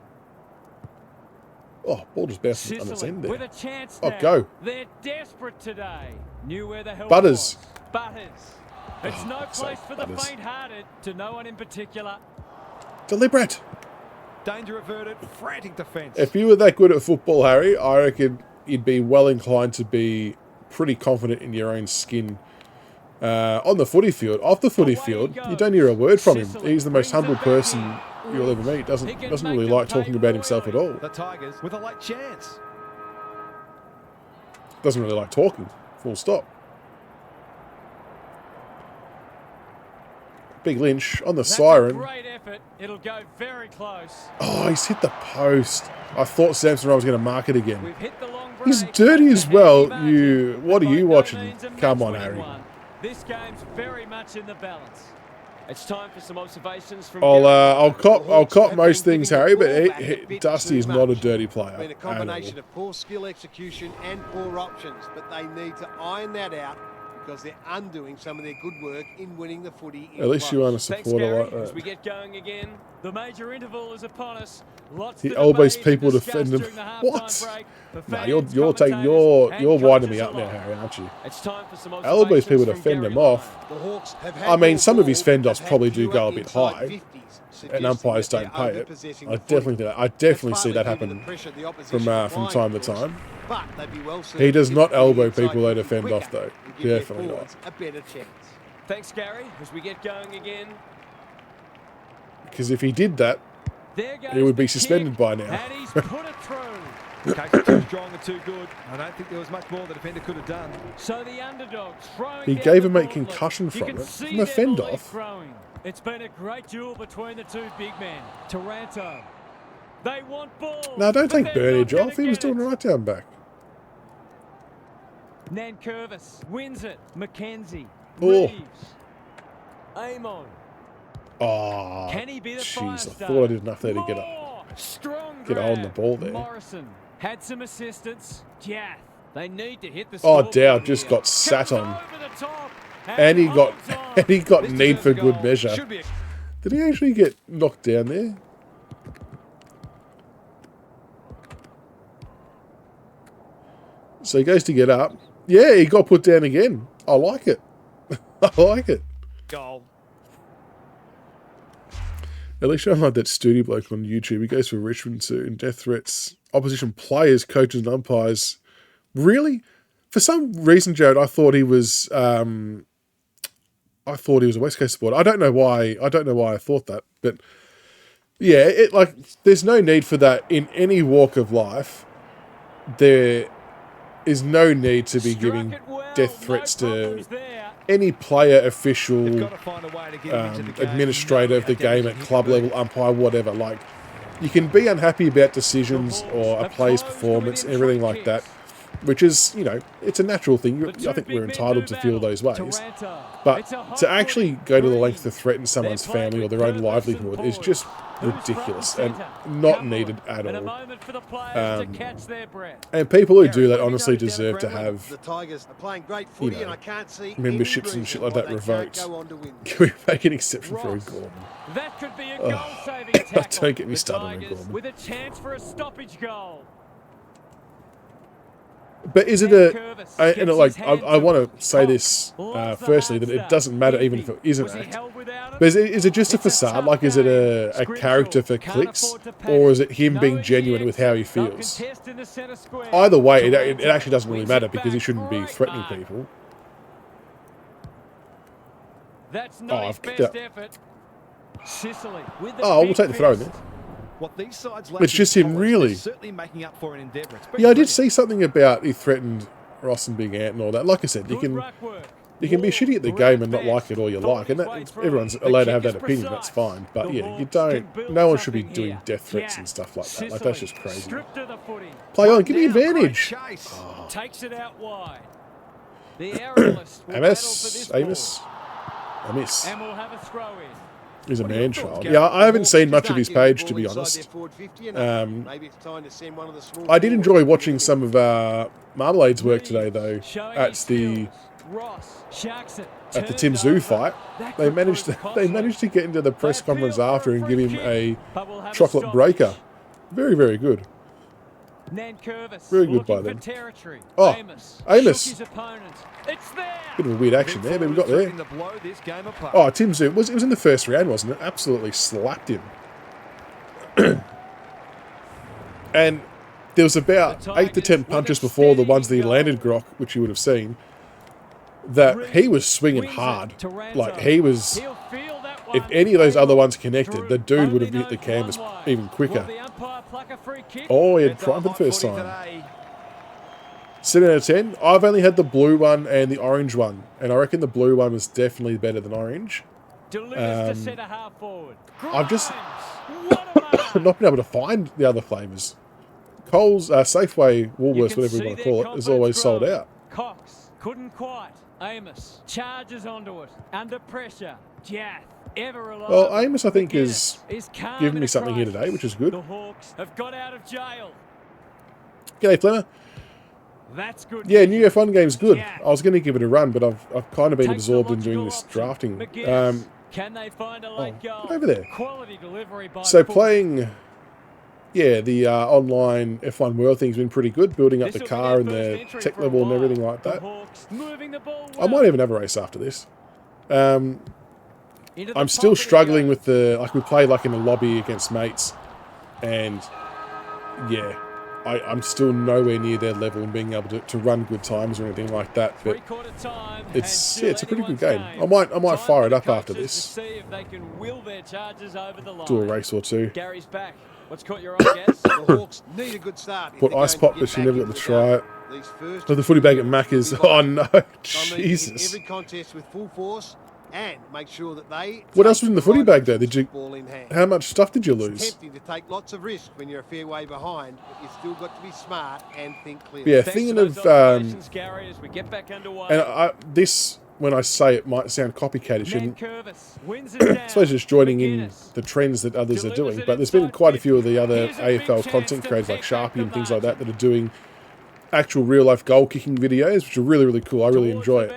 Oh, ball just bounced on its end there. With a chance Oh, now. go. They're desperate today. Knew where the help Butters. was. Butters. It's no fuck's place sake, for the Butters. faint-hearted, to no one in particular. Deliberate. Danger averted. Frantic defence. If you were that good at football, Harry, I reckon you'd be well inclined to be pretty confident in your own skin. On the footy field, off the footy field, you don't hear a word from him. He's the most humble person you'll ever meet. Doesn't really like talking about himself at all. The Tigers with a late chance. Doesn't really like talking. Full stop. Big Lynch on the That's siren. a great effort. It'll go very close. Oh, he's hit the post. I thought Samson Rowe was going to mark it again. We've hit the long break. He's dirty as well. Margin. What are you By no watching? means a Come on, match-winning Harry. one. This game's very much in the balance. It's time for some observations from. I'll cop most things, Harry, but Dusty is not a dirty player. Been a combination of poor skill execution and poor options, but they need to iron that out because they're undoing some of their good work in winning the footy. At least you aren't a Thanks, supporter Gary. like As we that. get going again. The major interval is upon us. Lots He to elbows debate and people to discuss defend him. during the halftime What? break. For No, fans, you're commentators, winding and me up now, coaches Harry, aren't you? It's time for some Elbows observations people to from fend Gary him off. The Hawks have had I mean, more some of his ball, fend-offs but probably had do go fewer a bit inside high, 50s, and suggesting umpires that don't they're pay it. overpossessing I the footy. definitely That's see that partly due to happen the pressure the from opposition time apply, to of course. time. But they'd be well He served does if not the elbow inside people they 50 defend quicker off, though. and give their Definitely not. forwards a better chance. Thanks, Gary. As we get going again. Because if he did that, There goes he would be the suspended kick, by now. And he's put it through. Case is too strong and too good. I don't think there was much more the defender could have done. So the underdogs throwing He down gave the him a gauntlet. concussion You from can it, see from a their fend belief off. growing. It's been a great duel between the two big men. Taranto. They want ball. No, don't but take they're not Burnage gonna off. He was get doing it. right down back. Nankervis wins it. McKenzie. Oh. Reeves. Amon. Oh, Can he be the jeez, fire I starter? thought I did enough there to get up. More. Strong get a hold on the grab. ball there. Morrison had some assistance. Jath. They need to hit the Oh, scoreboard Dowd just here. got sat Comes on. over the top And he got holds on. and he got This need deserves for a good goal. measure. Should be a Did he actually get knocked down there? So he goes to get up. Yeah, he got put down again. I like it. I like it. goal. At least I'm like that Studi bloke on YouTube. He goes for Richmond too, and death threats, opposition players, coaches, and umpires. Really? For some reason, Jared, I thought he was a West Coast supporter. I don't know why I thought that, but yeah, there's no need for that in any walk of life. There is no need to be giving death threats to any player, official, They've got to find a way to get him into the game. administrator of the game at club level, umpire, whatever. Like, you can be unhappy about decisions or a player's performance and everything like that, which is, you know, it's a natural thing. I think we're entitled to feel those ways. But to actually go to the length to threaten someone's family or their own livelihood is just ridiculous and not needed at all. And people who do that honestly deserve to have, you know, memberships and shit like that revoked. Can we make an exception for Gorman? That could be a goal-saving tackle. Don't get me started on Gorman. With a chance for a stoppage goal. But is it I want to say this firstly, that it doesn't matter even if it isn't act. But is it just a facade? Like, is it a character for clicks? Or is it him being genuine with how he feels? Either way, it actually doesn't really matter because he shouldn't be threatening people. Oh, I've kicked out. Oh, we'll take the throw then. It's just him, really. Yeah, I did see something about he threatened Ross and Big Ant and all that. Like I said, you can be shitty at the game and not like it all you like, and that, everyone's allowed to have that opinion. That's fine. But yeah, you don't. No one should be doing death threats and stuff like that. Like, that's just crazy. Play on, give me advantage. Oh. Takes it out wide. Amos. I miss. And we'll have a throw in. He's a man-child. Yeah, I haven't seen much of his page, to be honest. I did enjoy watching some of Marmalade's work today, though, at the Tim Zoo fight. They managed to get into the press conference after and give him a chocolate breaker. Very, very good. Very good by them. Oh, Amos. Bit of a weird action there, but we got there. Oh, Tim Zoo. It was in the first round, wasn't it? Absolutely slapped him. And there was about 8 to 10 punches before the ones that he landed, Grok, which you would have seen, that he was swinging hard. Like, he was... If any of those other ones connected, the dude would have hit the canvas even quicker. Oh, he had prime for the first time. 7 out of 10. I've only had the blue one and the orange one, and I reckon the blue one was definitely better than orange. I've just not been able to find the other flavours. Coles, Safeway, Woolworths, whatever you want to call it, is always sold out. Cox couldn't quite. Amos charges onto it under pressure. Jath. Well, Amos, I think, is giving me something here today, which is good. The Hawks have got out of jail. G'day, Flemmer. That's good. Yeah, new F1 game's good. I was going to give it a run, but I've kind of been absorbed in doing this drafting. Can they find a late goal? Over there. Quality delivery by so playing, yeah, the online F1 World thing's been pretty good, building up the car and the tech level and everything like that. I might even have a race after this. I'm still struggling with the, like, we played like in a lobby against mates, and yeah, I'm still nowhere near their level and being able to run good times or anything like that. But it's a pretty good game. I might fire it up after this. Do a race or two. Gary's back. What's caught your eye, Gaz? The Hawks need a good start. Put ice pop, but she never got to try it. So the footy bag at Macca's. Oh no, Jesus! Every contest with full force. And make sure that they... What else was in the footy bag, though? How much stuff did you lose? It's tempting to take lots of risk when you're a fair way behind, but you've still got to be smart and think clearly. Yeah, thinking of... this, when I say it, might sound copycat-ish. I suppose just joining in the trends that others are doing. But there's been quite a few of the other AFL content creators like Sharpie and things like that are doing actual real-life goal-kicking videos, which are really, really cool. I really enjoy it.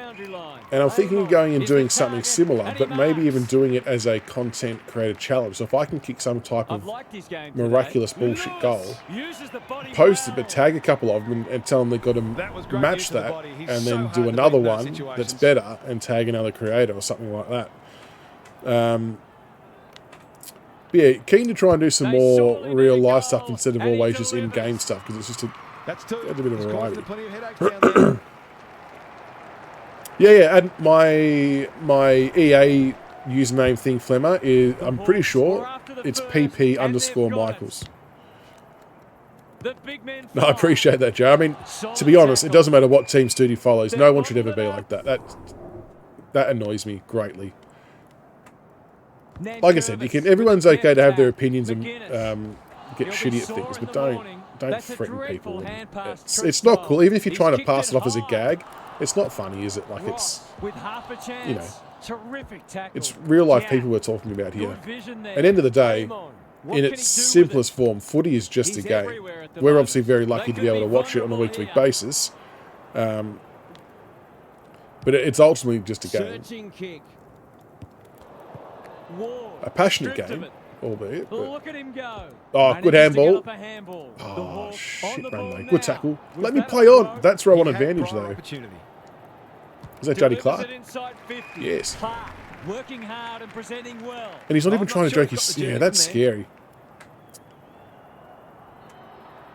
And I'm thinking of going and doing something similar, but maybe even doing it as a content creator challenge. So if I can kick some type of miraculous bullshit goal, post it, but tag a couple of them and tell them they've got to match that, and then do another one that's better and tag another creator or something like that. But yeah, keen to try and do some more real life stuff instead of always just in-game stuff, because it's just a bit of a variety. Yeah, and my EA username thing, Flemmer, is, I'm pretty sure it's PP_Michaels. No, I appreciate that, Joe. I mean, to be honest, it doesn't matter what team Studi follows. No one should ever be like that. That annoys me greatly. Like I said, everyone's okay to have their opinions and get shitty at things, but Don't That's a threaten dreadful people. hand pass. It's not cool. Even if you're He's trying to kicked pass it off as a high. gag, it's not funny, is it? Like, Ross it's, with half a chance. you know, Terrific tackle. it's real life Yeah. people we're talking about here. Good vision there. At the end of the day, Game on. What in can its he do with simplest it? form, footy is just He's a game. everywhere at the We're moment. obviously very lucky They to be able to could watch it on a vulnerable week-to-week here. basis. But it's ultimately just a game. Searching kick. Ward. A passionate Stripped of game, it. albeit. But, Look at him go. oh, good Manages to get handball. up a handball. The Oh, Hawk on shit, the man, ball mate. now. Good tackle. Was Let me that play a on. throw? That's where I He want had advantage, prior though. opportunity. Is that Jody Delivers Clark? it inside 50. Yes. Clark working hard and presenting well. And he's not I'm even not trying to sure joke he's got his... the Yeah, journey that's from there. scary.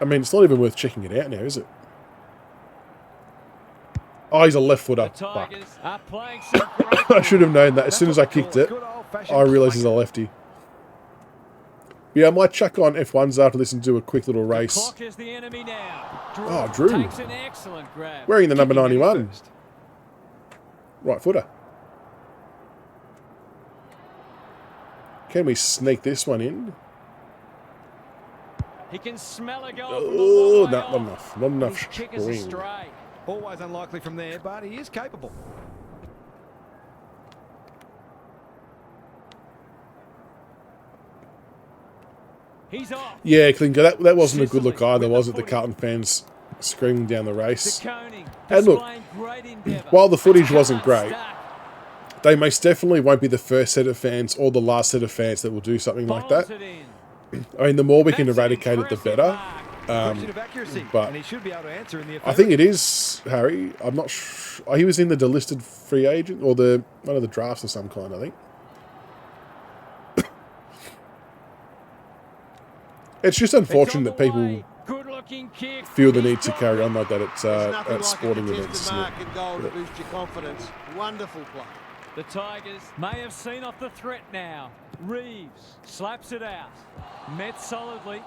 I mean, it's not even worth checking it out now, is it? Oh, he's a left The footer. Fuck. Tigers are playing some great I should have known that. As That's soon as what I we kicked call a it, good old-fashioned I realised he's a clanker. lefty. Yeah, I might chuck on F1s after this and do a quick little race. Clock is the enemy now. Oh, Drew. Takes an excellent grab. Wearing the number Kicking it 91. first. Right footer. Can we sneak this one in? He can smell a goal. Oh, no, not enough. Not enough His kick is a string. straight. Always unlikely from there, but he is capable. He's off. Yeah, Klinker, that wasn't a good look Sicily either, with was the it? The footy. Carlton fans screaming down the race. To Koning. And look, Displaying great endeavour. while the footage wasn't Can't great, stack. they most definitely won't be the first set of fans or the last set of fans that will do something like Bowls that. it in. I mean, the more we can That's an eradicate it, the impressive better. mark. Question of accuracy, but and he should be able to answer in the I think it is, Harry. I'm not sure. He was in the delisted free agent, or the one of the drafts of some kind, I think. It's just unfortunate that people Kick. feel the He's need to got carry it. on like that at, There's nothing at like sporting a events. contested Isn't mark it? and goal to Yeah. boost your confidence. Wonderful play. The Tigers may have seen off the threat now. Reeves slaps it out. Met solidly.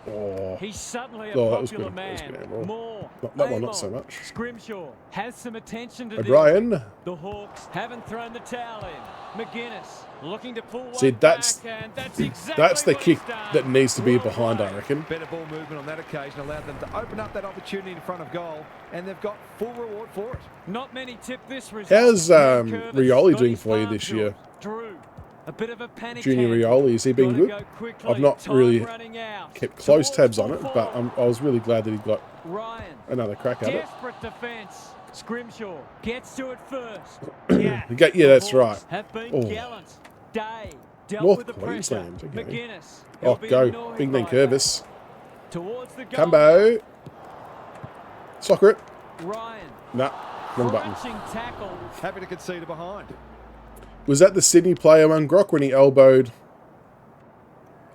Oh, He's suddenly a Oh, that was popular good. That was man. good handball. More. that one, not Amon. so much. Scrimshaw has some attention to O'Brien. this. The Hawks haven't thrown the towel in. McGuinness looking to pull one See, that's back, and that's exactly that's the what kick he's done. that needs to be Well behind, I played. reckon. better ball movement on that occasion allowed them to open up that opportunity in front of goal, and they've got full reward for it. Not many tip this result. How's Curtis Rioli got doing his for you palm this to year? it. Drew, a bit of a panic. Junior handle. Rioli, has he been Gotta good? go quickly. I've not Time really running out. kept close Towards tabs on full it, but forward. I was really glad that he got Ryan. another crack at it. Desperate defence. Scrimshaw gets to it first. Yeah, Yeah, that's the Hawks right. Have been Oh. gallant. Day dealt North with the Queensland, pressure. okay. McGuinness. He'll Oh, be go. annoyed Big man by Curvis. that. Towards the goal. Cambo. Soccer it. Ryan. Nah, wrong button. Crunching tackle. Happy to concede a behind. Was that the Sydney player Mungrock when he elbowed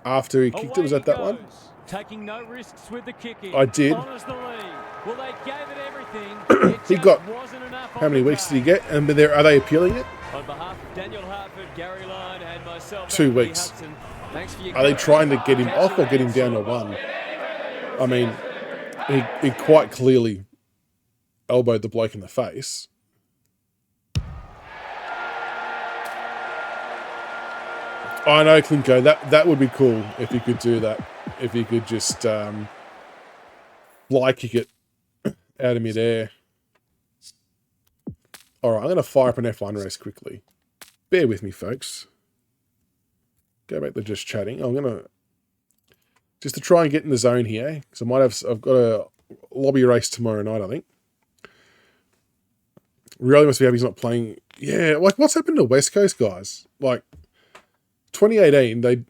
after he kicked it? Was that that one? Taking no risks with the kicking. I did. Honors the lead. Well, they gave it everything. It He just got- wasn't enough How on many the weeks did day. he get? And are they appealing it? On behalf of Daniel Hartford, Gary Lyon, and myself, 2 Anthony weeks. Hudson, thanks for your Are they coverage. trying to get him off or get him down to one? I mean, he quite clearly elbowed the bloke in the face. I know, Klinko. That would be cool if you could do that. If you could just fly kick it out of midair. All right, I'm going to fire up an F1 race quickly. Bear with me, folks. Go back to just chatting. I'm going to just to try and get in the zone here because I've got a lobby race tomorrow night, I think. Really must be happy he's not playing. Yeah, like what's happened to West Coast guys? Like 2018, they,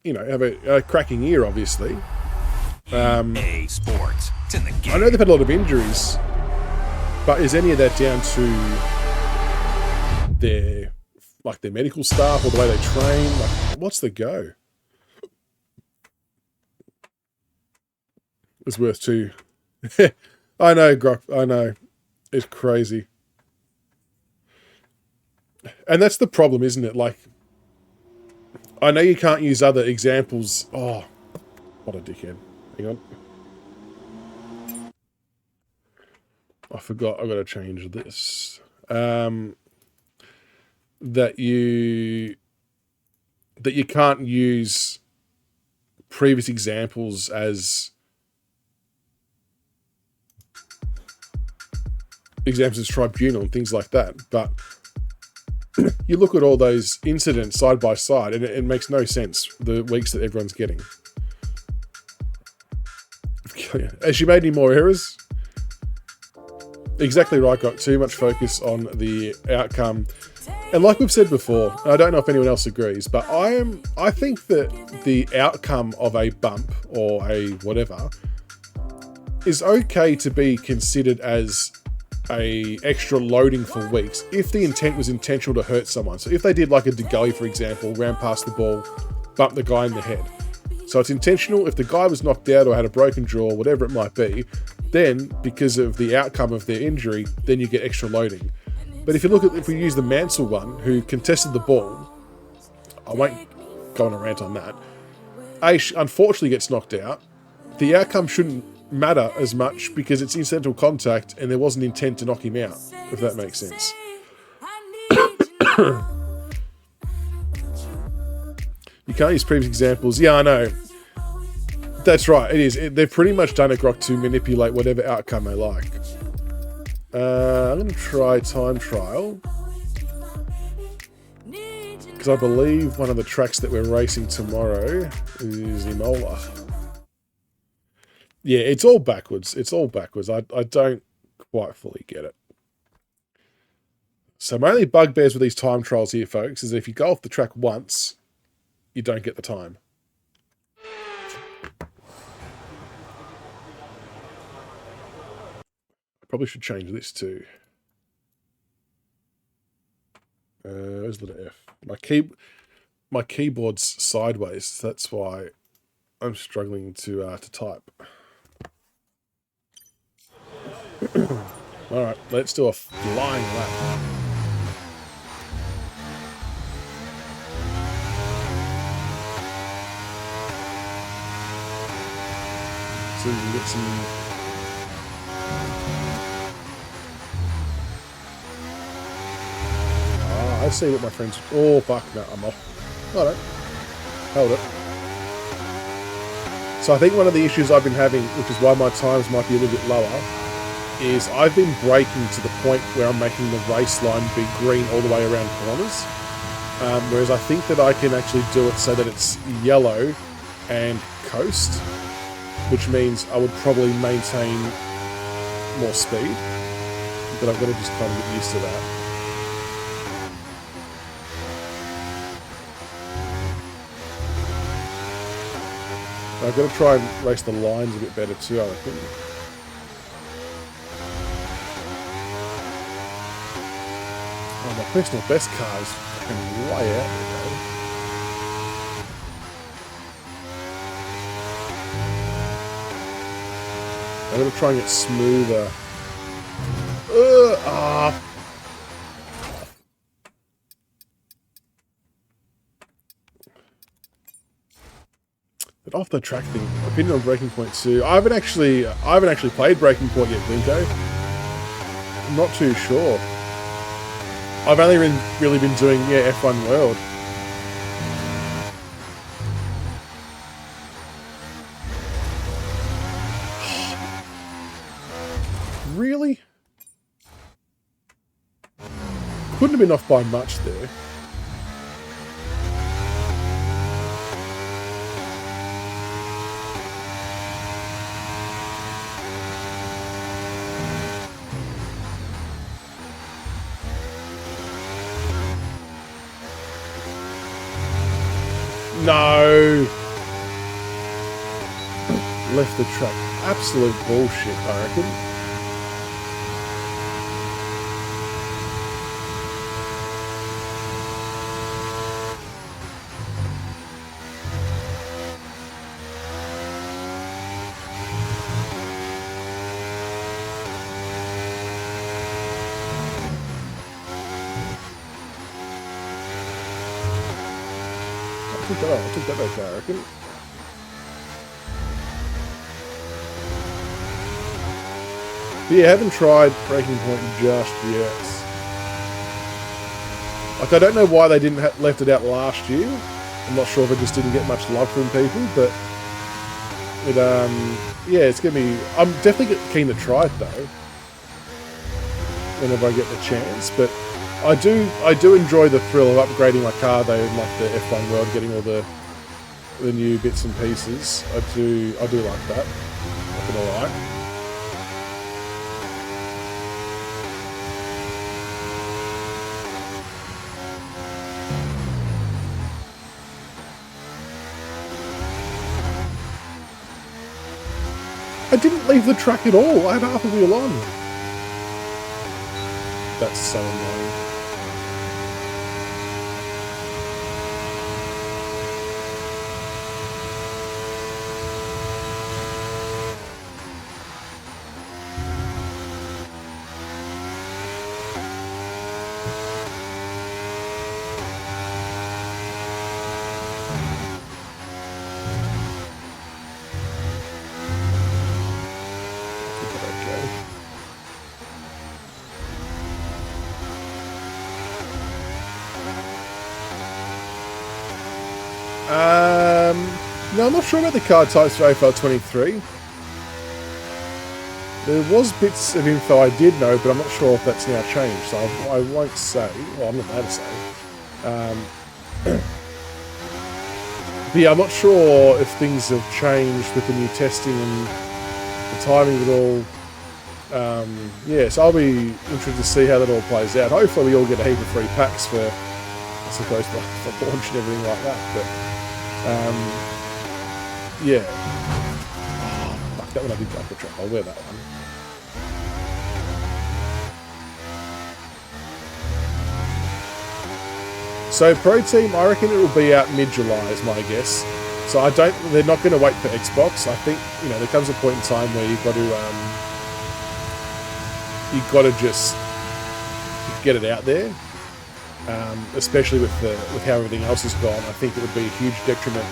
have a cracking year, obviously. EA Sports. It's in the game. I know they've had a lot of injuries, but is any of that down to their medical staff or the way they train? Like, what's the go? It's worth two. I know, Grok. I know. It's crazy. And that's the problem, isn't it? Like, I know you can't use other examples. Oh, what a dickhead. Hang on. I forgot. I've got to change this. That you can't use previous examples as exams tribunal and things like that. But you look at all those incidents side by side, and it makes no sense, the weeks that everyone's getting. Has she made any more errors? Exactly right, got too much focus on the outcome. And like we've said before, and I don't know if anyone else agrees, but I think that the outcome of a bump or a whatever is okay to be considered as a extra loading for weeks if the intent was intentional to hurt someone. So if they did like a De Gully, for example, ran past the ball, bumped the guy in the head. So it's intentional. If the guy was knocked out or had a broken jaw, or whatever it might be, then because of the outcome of their injury, then you get extra loading. But if we use the Mansell one, who contested the ball, I won't go on a rant on that. Unfortunately gets knocked out. The outcome shouldn't matter as much because it's incidental contact and there wasn't intent to knock him out, if that makes sense. You can't use previous examples. Yeah, I know. That's right, it is. They've pretty much done it, Grok, to manipulate whatever outcome they like. I'm going to try time trial. Because I believe one of the tracks that we're racing tomorrow is Imola. Yeah, it's all backwards. It's all backwards. I don't quite fully get it. So my only bugbears with these time trials here, folks, is that if you go off the track once, you don't get the time. I probably should change this too. Where's the letter F? My keyboard's sideways. So that's why I'm struggling to type. All right, let's do a flying lap. So we can get some. I see what my friends. Oh, fuck, no, I'm off. All right, hold it. So I think one of the issues I've been having, which is why my times might be a little bit lower, is I've been braking to the point where I'm making the race line be green all the way around corners. Whereas I think that I can actually do it so that it's yellow and coast, which means I would probably maintain more speed. But I've got to just kind of get used to that. I've got to try and race the lines a bit better too, I reckon. Oh, my personal best car is fucking way out there, though. I'm going to try and get smoother. But off the track thing, opinion on Breaking Point 2. I haven't actually played Breaking Point yet, Blinko. I'm not too sure. I've only really been doing F1 World. Really? Couldn't have been off by much there. No! Left the track. Absolute bullshit, I reckon. I took that okay, I reckon. But yeah, I haven't tried Breaking Point just yet. Like, I don't know why they didn't left it out last year. I'm not sure if it just didn't get much love from people, but it, yeah, it's gonna be. I'm definitely keen to try it though. whenever I get the chance. But I do enjoy the thrill of upgrading my car though, in like the F1 world, getting all the new bits and pieces. I do like that. Not gonna lie. I didn't leave the track at all. I had half a wheel on. That's so annoying. No, I'm not sure about the card types for AFL23. There was bits of info I did know, but I'm not sure if that's now changed, so I won't say. Well, I'm not allowed to say. But yeah, I'm not sure if things have changed with the new testing and the timing of it all. Yeah, so I'll be interested to see how that all plays out. Hopefully we all get a heap of free packs for, I suppose, for launch and everything like that. But yeah. Oh, fuck, that one I did go for a trap. I'll wear that one. So Pro Team, I reckon it will be out mid-July is my guess. So they're not going to wait for Xbox. I think, there comes a point in time where you've got to just get it out there. Especially with how everything else has gone. I think it would be a huge detriment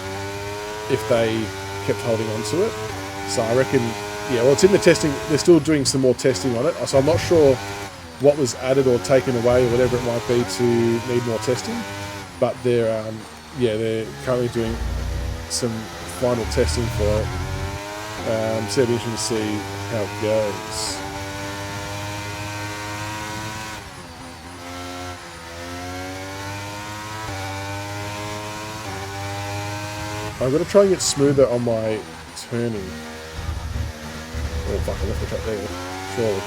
if they kept holding on to it. So I reckon, it's in the testing. They're still doing some more testing on it. So I'm not sure what was added or taken away or whatever it might be to need more testing. But they're currently doing some final testing for it. So it'll be interesting to see how it goes. I'm going to try and get smoother on my turning. Oh fuck, I left the track there. Surely.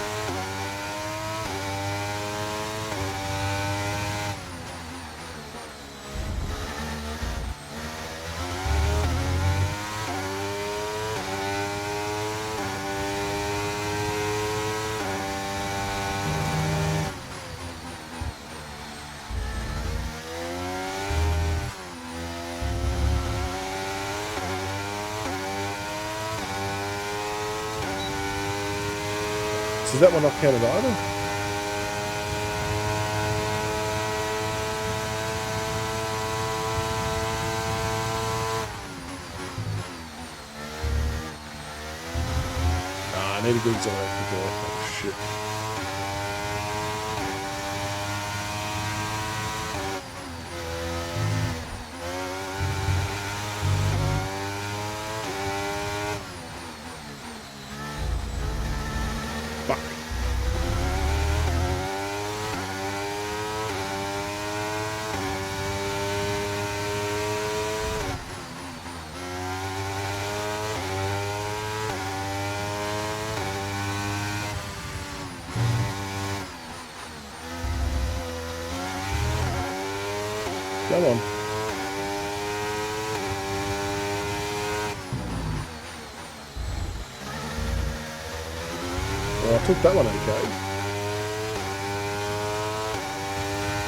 Is that one not counted either? I need a good zone. Oh shit. Come on. Well, I took that one okay.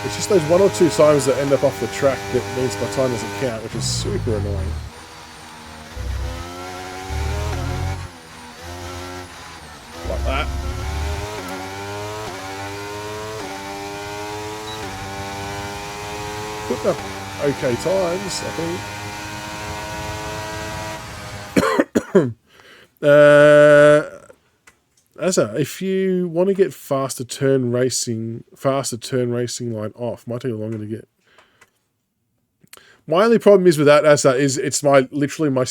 It's just those one or two times that end up off the track that means my time doesn't count, which is super annoying. Like that. Putting up okay times, I think. If you want to get faster turn racing line off, might take longer to get. My only problem is with that, Asa, is it's literally my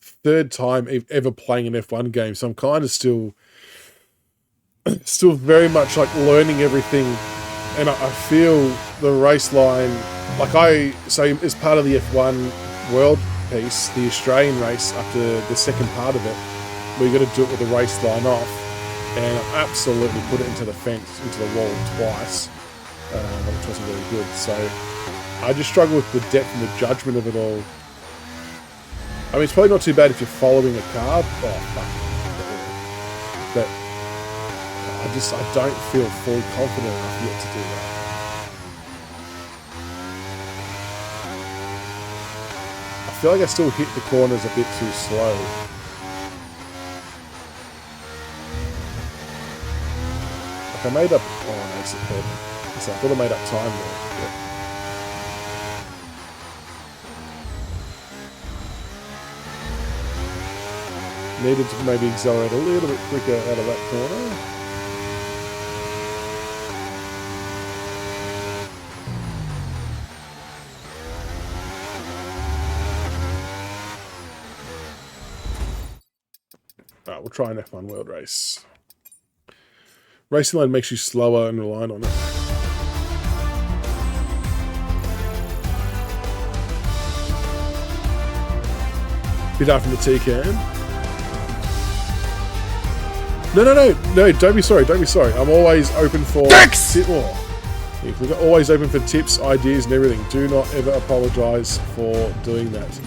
third time ever playing an F1 game, so I'm kind of still still very much like learning everything, and I feel the race line, like as part of the F1 World piece, the Australian race, after the second part of it, we got to do it with the race line off, and I absolutely put it into the fence, into the wall twice, which wasn't really good. So I just struggle with the depth and the judgment of it all. I mean, it's probably not too bad if you're following a car. Oh, fuck. But I don't feel fully confident enough yet to do that. I feel like I still hit the corners a bit too slow. Like I made up... Oh, no, exit head. So I thought I made up time there. Yeah. Needed to maybe accelerate a little bit quicker out of that corner. Alright, we'll try an F1 World Race. Racing line makes you slower and reliant on it. Bit after the T-cam. No, don't be sorry, I'm always open for tips. Always open for tips, ideas, and everything. Do not ever apologise for doing that.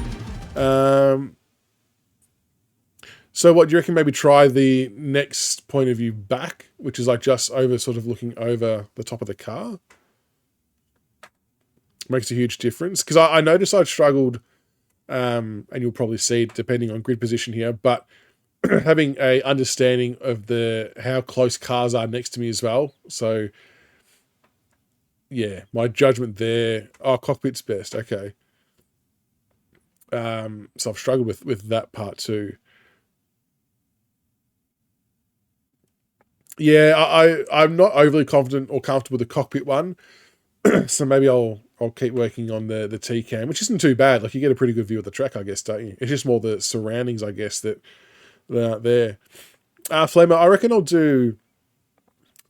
So what do you reckon? Maybe try the next point of view back, which is like just over, sort of looking over the top of the car. Makes a huge difference, because I noticed I struggled, and you'll probably see it depending on grid position here, but having a understanding of how close cars are next to me as well. So yeah, my judgment there. Oh, cockpit's best. Okay. So I've struggled with that part too. Yeah, I'm not overly confident or comfortable with the cockpit one. So maybe I'll keep working on the T-cam, which isn't too bad. Like you get a pretty good view of the track, I guess, don't you? It's just more the surroundings, I guess, that aren't there. Flamer, I reckon I'll do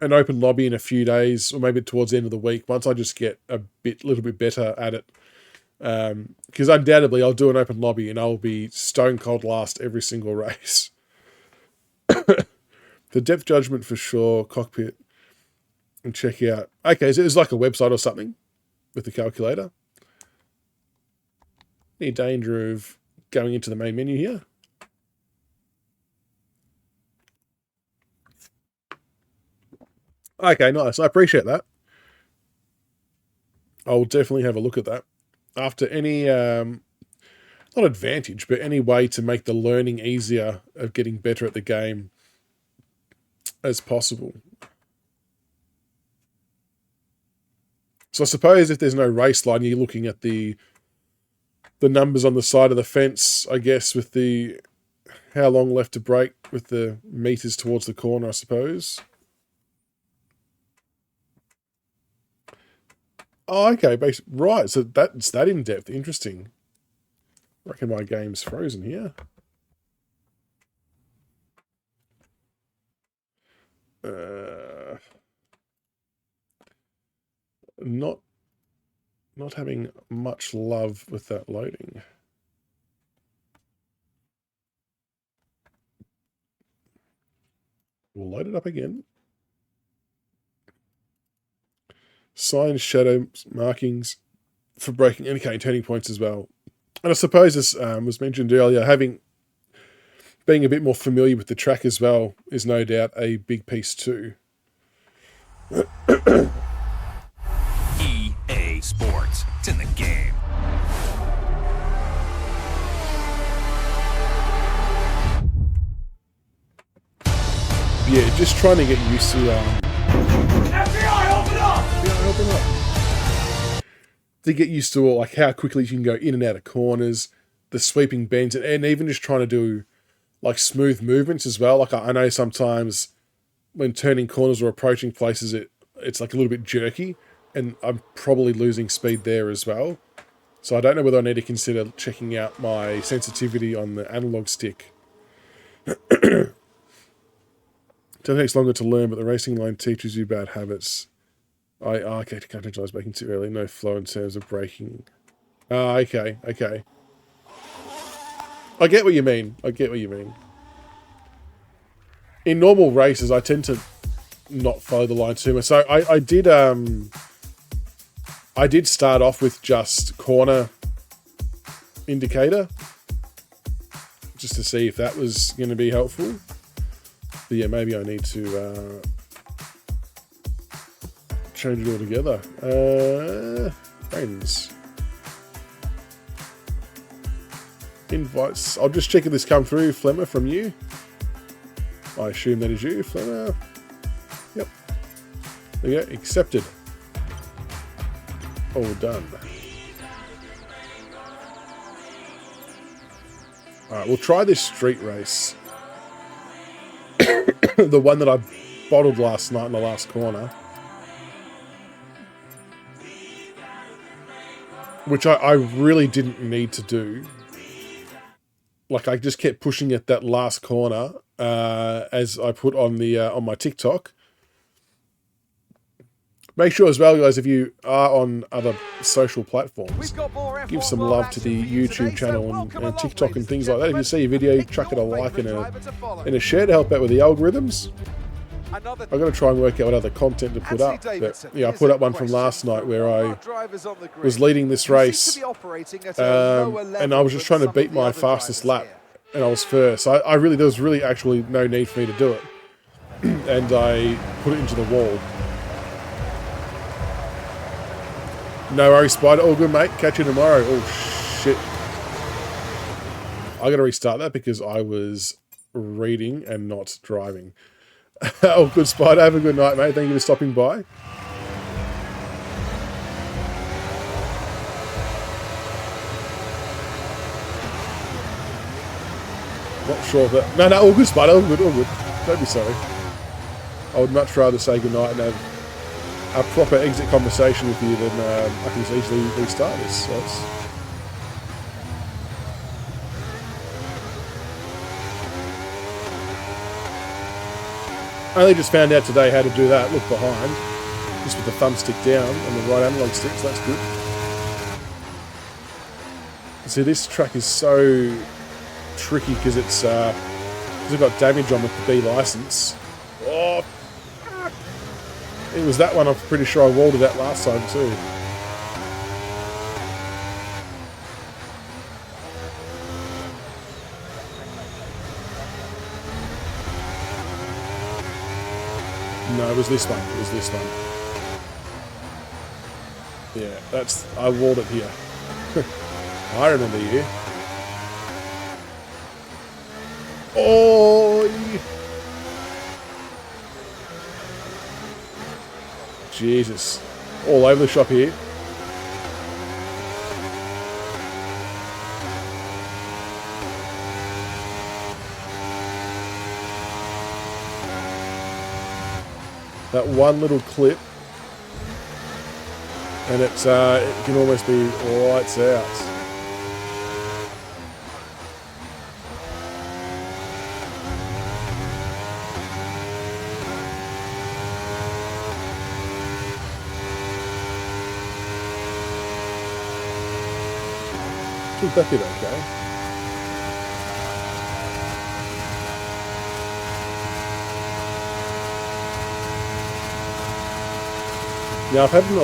an open lobby in a few days, or maybe towards the end of the week, once I just get a little bit better at it. Because undoubtedly I'll do an open lobby and I'll be stone cold last every single race. The depth judgment for sure, cockpit, and check out. Okay, so it's like a website or something with the calculator. Any danger of going into the main menu here? Okay, nice. I appreciate that. I'll definitely have a look at that. After any, not advantage, but any way to make the learning easier of getting better at the game as possible. So I suppose if there's no race line, you're looking at the numbers on the side of the fence, I guess, with the how long left to brake with the meters towards the corner, I suppose. Oh, okay, right, so that's that in-depth. Interesting. I reckon my game's frozen here. Not having much love with that loading. We'll load it up again. Signs, shadows, markings for braking, indicating turning points as well. And I suppose, as was mentioned earlier, being a bit more familiar with the track as well is no doubt a big piece too. EA Sports. It's in the game. Yeah, just trying to get used to FBI, open up! open up. To get used to like how quickly you can go in and out of corners, the sweeping bends, and even just trying to do like smooth movements as well. Like I know sometimes when turning corners or approaching places, it's like a little bit jerky, and I'm probably losing speed there as well. So I don't know whether I need to consider checking out my sensitivity on the analog stick to takes longer to learn, but the racing line teaches you bad habits. Okay, can't I was braking too early. No flow in terms of braking. Okay. I get what you mean. In normal races, I tend to not follow the line too much. So I did start off with just corner indicator, just to see if that was going to be helpful. But yeah, maybe I need to change it all together. Friends. Invites. I'll just check if this come through, Flemmer, from you. I assume that is you, Flemmer. Yep. There you go. Accepted. All done. Alright, we'll try this street race. The one that I bottled last night in the last corner. Which I really didn't need to do. Like, I just kept pushing at that last corner, as I put on the on my TikTok. Make sure as well, guys, if you are on other social platforms, give some love to the YouTube channel and TikTok and things like that. If you see a video, chuck it a like and a share to help out with the algorithms. I've got to try and work out what other content to put up. But yeah, I put up one from last night where I was leading this race, and I was just trying to beat my fastest lap, and I was first. There was really actually no need for me to do it, and I put it into the wall. No worries, Spider. All good, mate. Catch you tomorrow. Oh shit! I got to restart that because I was reading and not driving. Oh, good, Spider. Have a good night, mate. Thank you for stopping by. Not sure of that. No, all good, Spider. All good. Don't be sorry. I would much rather say goodnight and have a proper exit conversation with you than I can just easily restart this. So I only just found out today how to do that. Look behind, just with the thumbstick down on the right analog stick, so that's good. See, this track is so tricky because it's got damage on with the B license. Oh, it was that one. I'm pretty sure I walled it out last time too. No, it was this one. Yeah, I walled it here. I remember you. Oh! Jesus. All over the shop here. That one little clip, and it can almost be lights out. Should that be okay? Now I've had an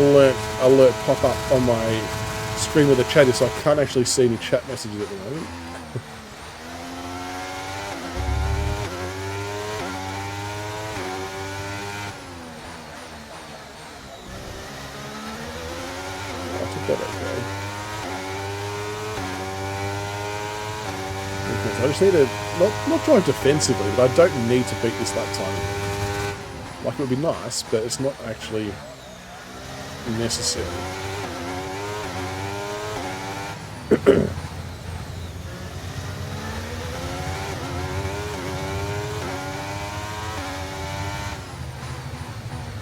alert pop up on my screen with the chat, so I can't actually see any chat messages at the moment. I took that okay. I just need to not drive defensively, but I don't need to beat this lap time. Like, it would be nice, but it's not actually necessary.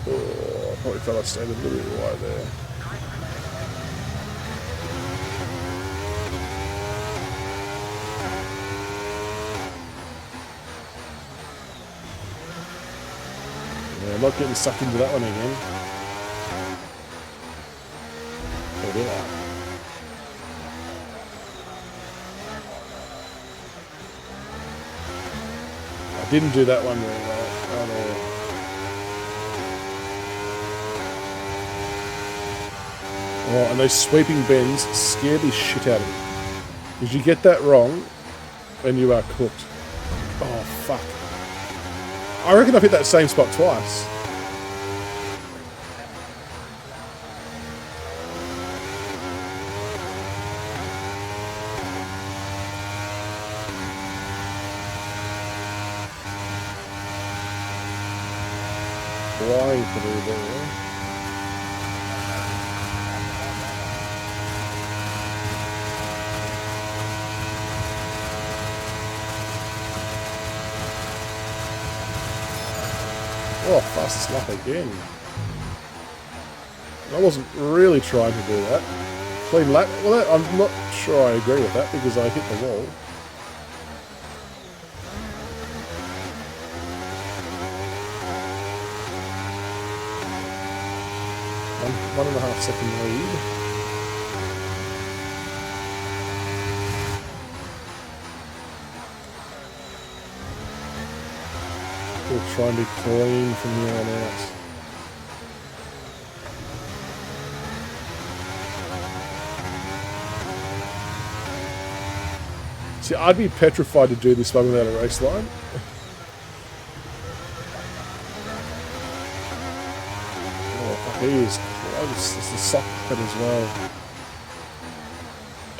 Oh, probably thought I stayed a little bit wide there. not getting sucked into that one again. Or will I? I didn't do that one very well at all. Oh, and those sweeping bends scare the shit out of me. Because you get that wrong, and you are cooked. Oh, fuck. I reckon I've hit that same spot twice. Flying through there. Oh, fastest lap again. I wasn't really trying to do that. Clean lap. Well, I'm not sure I agree with that because I hit the wall. One and a half second lead. We'll try and be clean from here on out. See, I'd be petrified to do this one without a race line. Oh, he is close. It's the sock pad as well.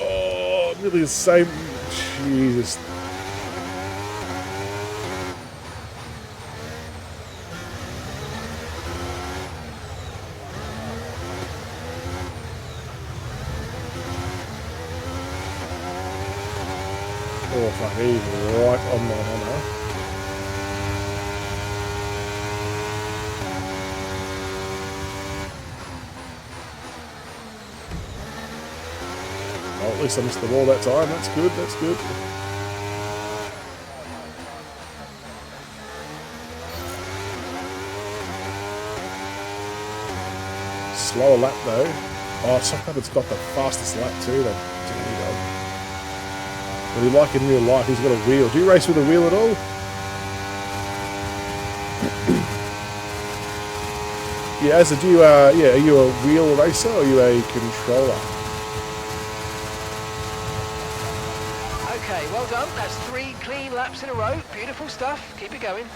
Oh, nearly the same. Jesus. Oh, fuck, he's right on my hammer. Oh, at least I missed the wall that time. That's good, that's good. Slower lap though. Oh, Sockpuppet's got the fastest lap too, though. What do you like in real life? He's got a wheel. Do you race with a wheel at all? Yeah, Azza, do you, are you a wheel racer or are you a controller? Okay, well done. That's 3 clean laps in a row. Beautiful stuff. Keep it going.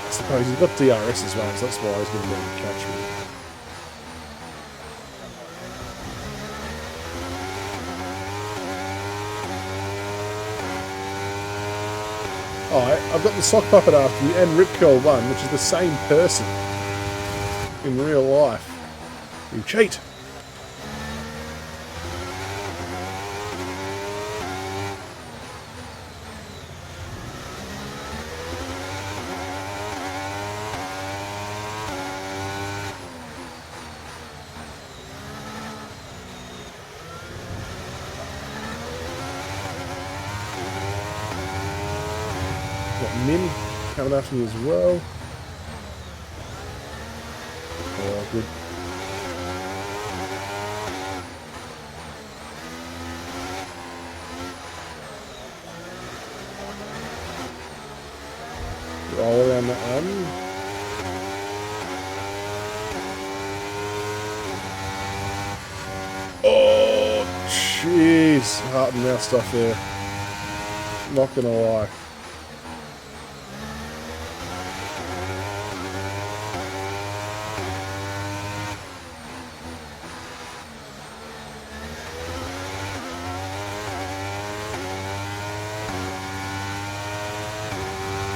I suppose he's got DRS as well, so that's why he's going to be able to catch me. Alright, I've got the sock puppet after you and Rip Curl 1, which is the same person in real life. You cheat! Min coming after me as well. Oh, good. All around that one. Oh, jeez. Heart and mouth stuff there. Not gonna lie.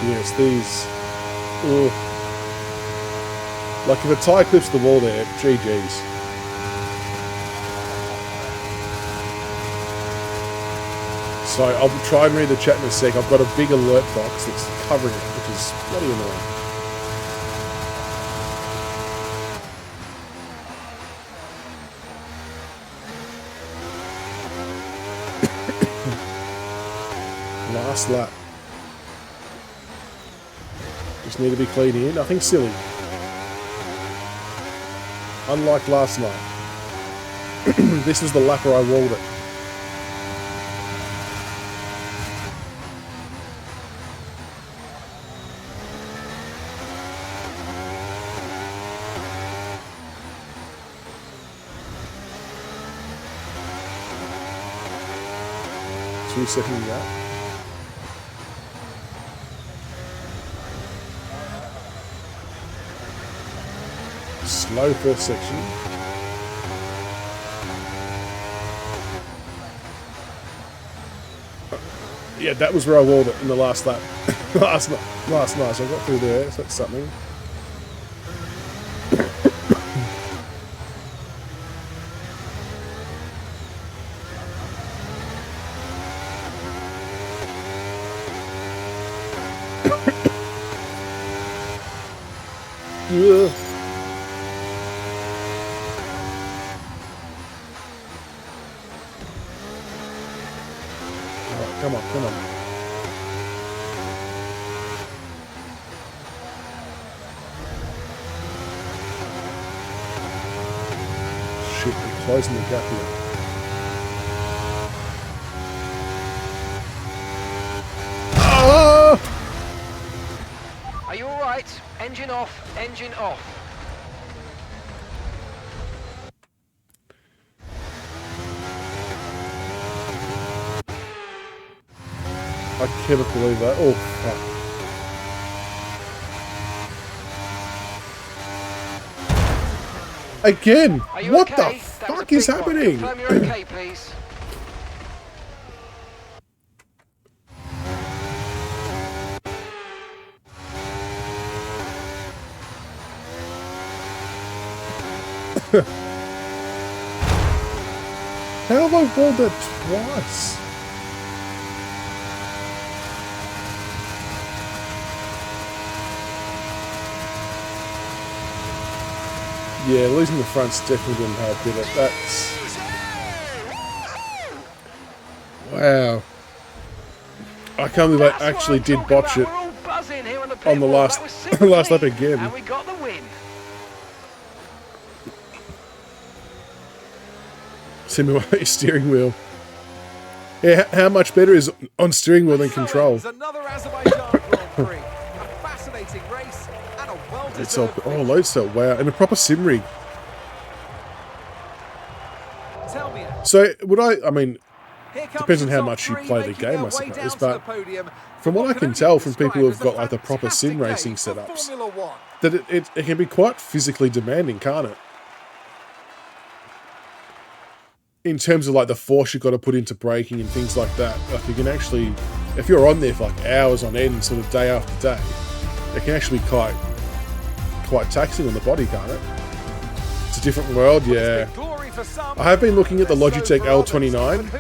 Yes, these. Ugh. Like if a tyre clips the wall there, GG's. So I'll try and read the chat in a sec. I've got a big alert box that's covering it, which is bloody annoying. Last lap. Just need to be clean here. Nothing silly. Unlike last night. This was the lap where I walled it. Second that. Slow first section. Yeah, that was where I walled it in the last lap. last night, so I got through there, so that's something. Yeah. Oh, come on, come on. Shit, we're closing the gap here. Oh! Are you all right? Engine off, engine off. I cannot believe that. Oh, fuck. Again! What okay? the fuck is happening? Confirm you're okay, please. How have I rolled that twice? Yeah, losing the front's definitely didn't help, did it? That's... Wow. I can't believe I actually did botch it on the last last lap again. And we got the win. Simulate steering wheel. Yeah, how much better is on steering wheel than control? Another Azerbaijan Grand Prix. A fascinating race and a It's all, well-deserved oh, load cell, wow, and a proper sim rig. Tell me, So would I mean, here comes depends on the how top much you three play the making game, their I way suppose, down to but the podium from what I can can tell only from be people who've described got like the as a proper sim fantastic racing day for setups, Formula One. that it can be quite physically demanding, can't it? In terms of like the force you've got to put into braking and things like that. Like you can actually, if you're on there for like hours on end, sort of day after day, it can actually be quite taxing on the body, can't it? It's a different world, yeah. I have been looking at the Logitech L29,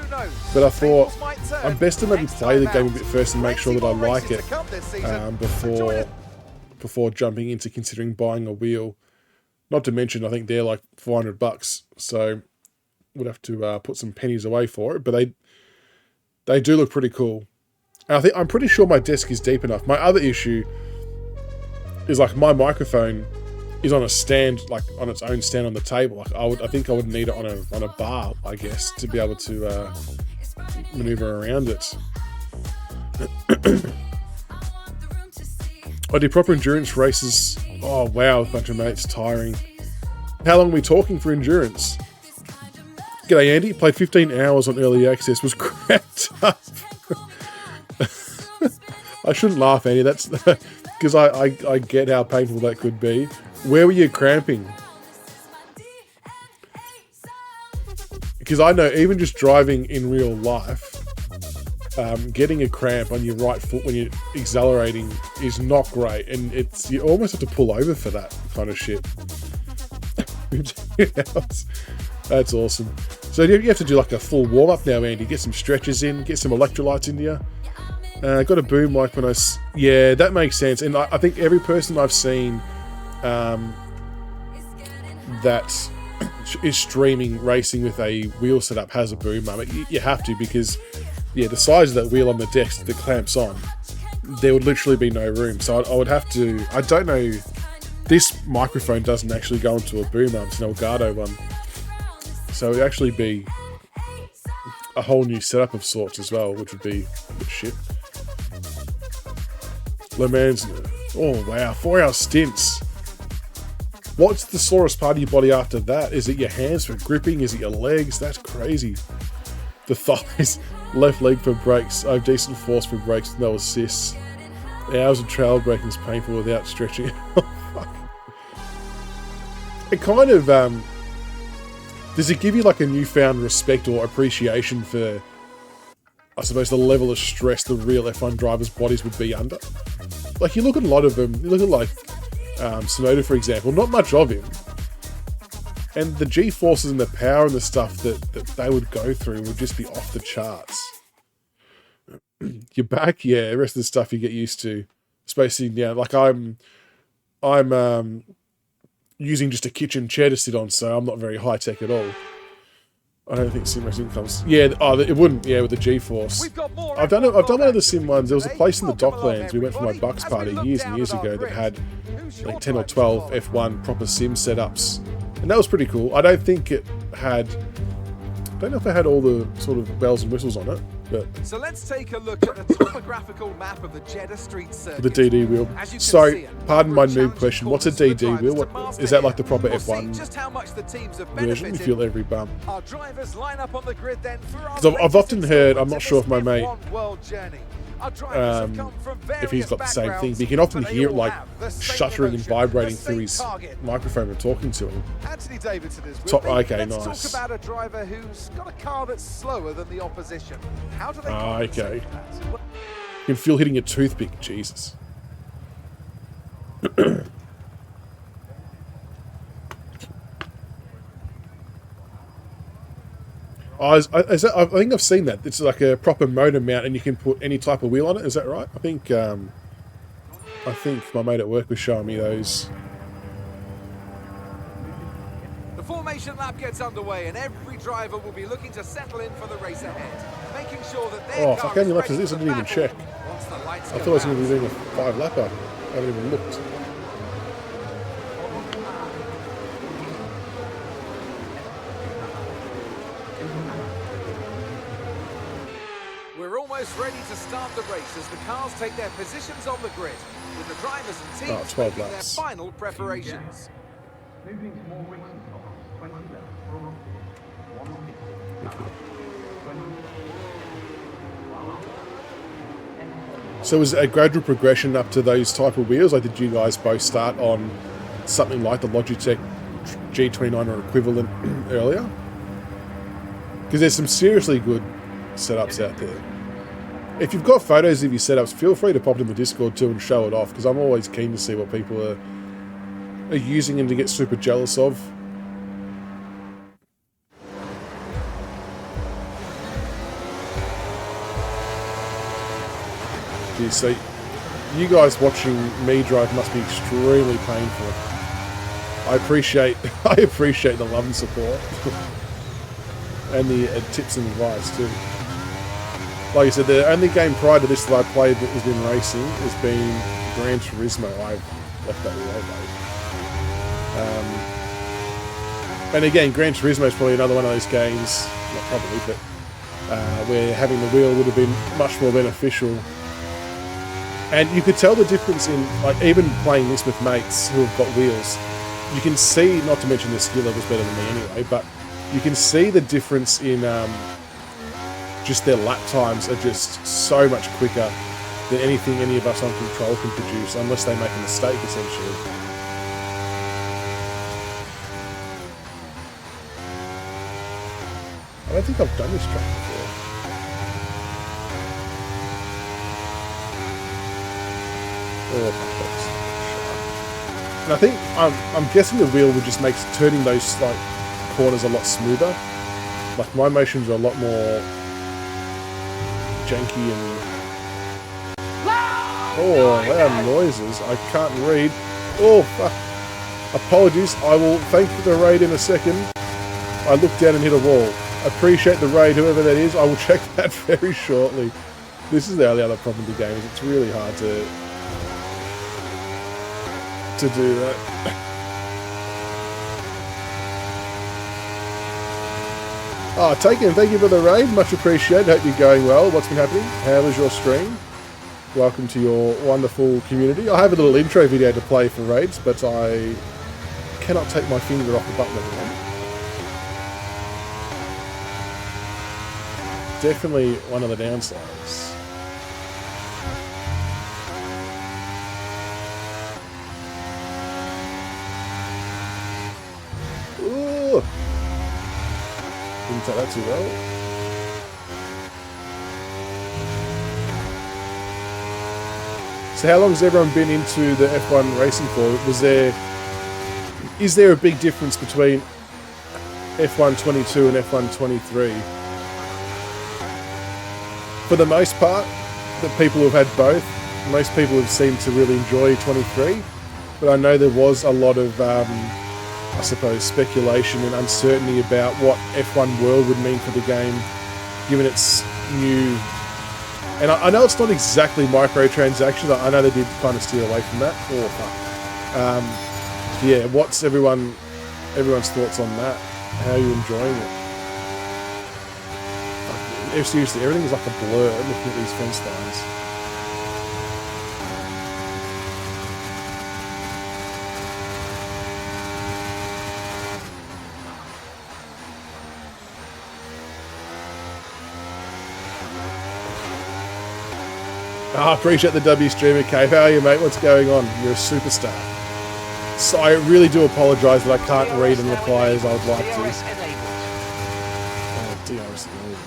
but I thought I'm best to maybe play the game a bit first and make sure that I like it before jumping into considering buying a wheel. Not to mention, I think they're like $400, so would have to put some pennies away for it. But they do look pretty cool. And I'm pretty sure my desk is deep enough. My other issue is like my microphone is on a stand, like on its own stand on the table. Like I think I would need it on a bar, I guess, to be able to maneuver around it. I did proper endurance races. Oh wow, with a bunch of mates, tiring. How long are we talking for endurance? G'day Andy, played 15 hours on early access, was cracked up. I shouldn't laugh, Andy, that's because I get how painful that could be. Where were you cramping? Because I know even just driving in real life, getting a cramp on your right foot when you're accelerating is not great, and you almost have to pull over for that kind of shit. That's awesome. So you have to do like a full warm up now, Andy. Get some stretches in, get some electrolytes into you. Got a boom mic when yeah, that makes sense. And I think every person I've seen that is streaming racing with a wheel setup has a boom mic. You have to, because yeah, the size of that wheel on the desk that clamps on, there would literally be no room. So I would have to, I don't know, this microphone doesn't actually go into a boomer, it's an Elgato one. So it would actually be a whole new setup of sorts as well, which would be a bit shit. Le Mans, oh wow, 4-hour stints. What's the sorest part of your body after that? Is it your hands for gripping? Is it your legs? That's crazy. The thighs, left leg for brakes. I have decent force for brakes with no assists. Hours of trail braking is painful without stretching. It kind of, does it give you like a newfound respect or appreciation for, I suppose, the level of stress the real F1 drivers' bodies would be under? Like, you look at a lot of them, you look at like Tsunoda, for example, not much of him. And the G-forces and the power and the stuff that they would go through would just be off the charts. Your back, yeah, the rest of the stuff you get used to. Spacing down, like I'm using just a kitchen chair to sit on, so I'm not very high-tech at all. I don't think sim racing comes. Yeah, it wouldn't. Yeah, with the G-force. I've done one of the sim ones. There was a place in the Docklands. We went for my Bucks party years and years ago that had like 10 or 12 F1 proper sim setups, and that was pretty cool. I don't think it had. I don't know if it had all the sort of bells and whistles on it, but. So let's take a look at the topographical map of the Jeddah Street circuit. The DD wheel. So, pardon my noob question. What's a DD wheel? What is that, like the proper F1 version? You feel every bump. Our drivers line up on the grid then for our I've often heard. I'm not sure if my mate, if he's got the same thing, but you can often hear it like shuddering and vibrating through his microphone when talking to him. Anthony Davidson is with me. Okay, Let's nice. talk about a driver who's got a car that's slower than the opposition. How do they Okay. compensate that? You can feel hitting a toothpick. Jesus. I think I've seen that. It's like a proper motor mount, and you can put any type of wheel on it. Is that right? I think my mate at work was showing me those. The formation lap gets underway, and every driver will be looking to settle in for the race ahead, making sure that their car Fuck, how many is laps is ready this? I for didn't even battle. check. Once the lights I go thought I was going to out. be doing a 5-lapper. I haven't even looked. We're almost ready to start the race as the cars take their positions on the grid, with the drivers and teams 12 making laps. their final preparations. So was it a gradual progression up to those type of wheels? Like, did you guys both start on something like the Logitech G29 or equivalent earlier? Because there's some seriously good setups out there. If you've got photos of your setups, feel free to pop it in the Discord too and show it off, because I'm always keen to see what people are using and to get super jealous of. Geez, so you guys watching me drive must be extremely painful. I appreciate the love and support. And the tips and advice too. Like I said, the only game prior to this that I played that has been racing has been Gran Turismo. I've left that way, though. And again, Gran Turismo is probably another one of those games, not probably, but where having the wheel would have been much more beneficial. And you could tell the difference in, like, even playing this with mates who have got wheels. You can see, not to mention their skill level's better than me anyway, but you can see the difference in just their lap times are just so much quicker than anything any of us on control can produce, unless they make a mistake, essentially. I don't think I've done this track before. Oh, and I think I'm guessing the wheel would just make turning those like corners a lot smoother. Like, my motions are a lot more janky and loud noises. I can't read. Oh fuck! Apologies. I will thank the raid in a second. I looked down and hit a wall. Appreciate the raid, whoever that is. I will check that very shortly. This is the only other problem with the game, is it's really hard to do that. Oh, Taken, thank you for the raid. Much appreciated. Hope you're going well. What's been happening? How was your stream? Welcome to your wonderful community. I have a little intro video to play for raids, but I cannot take my finger off the button at the moment. Definitely one of the downsides. Ooh. Didn't take that too well. So how long has everyone been into the F1 racing for? Is there a big difference between F122 and F123? For the most part, the people who've had both, most people have seemed to really enjoy 23, but I know there was a lot of, I suppose, speculation and uncertainty about what F1 World would mean for the game, given its new... And I know it's not exactly microtransactions. I know they did kind of steer away from that. Oh, fuck. Yeah, what's everyone's thoughts on that? How are you enjoying it? Seriously, everything is like a blur looking at these fence lines. I appreciate the W streamer, Cave. How are you, mate? What's going on? You're a superstar. So I really do apologise that I can't read and reply as I would like to. Oh, DRS enabled.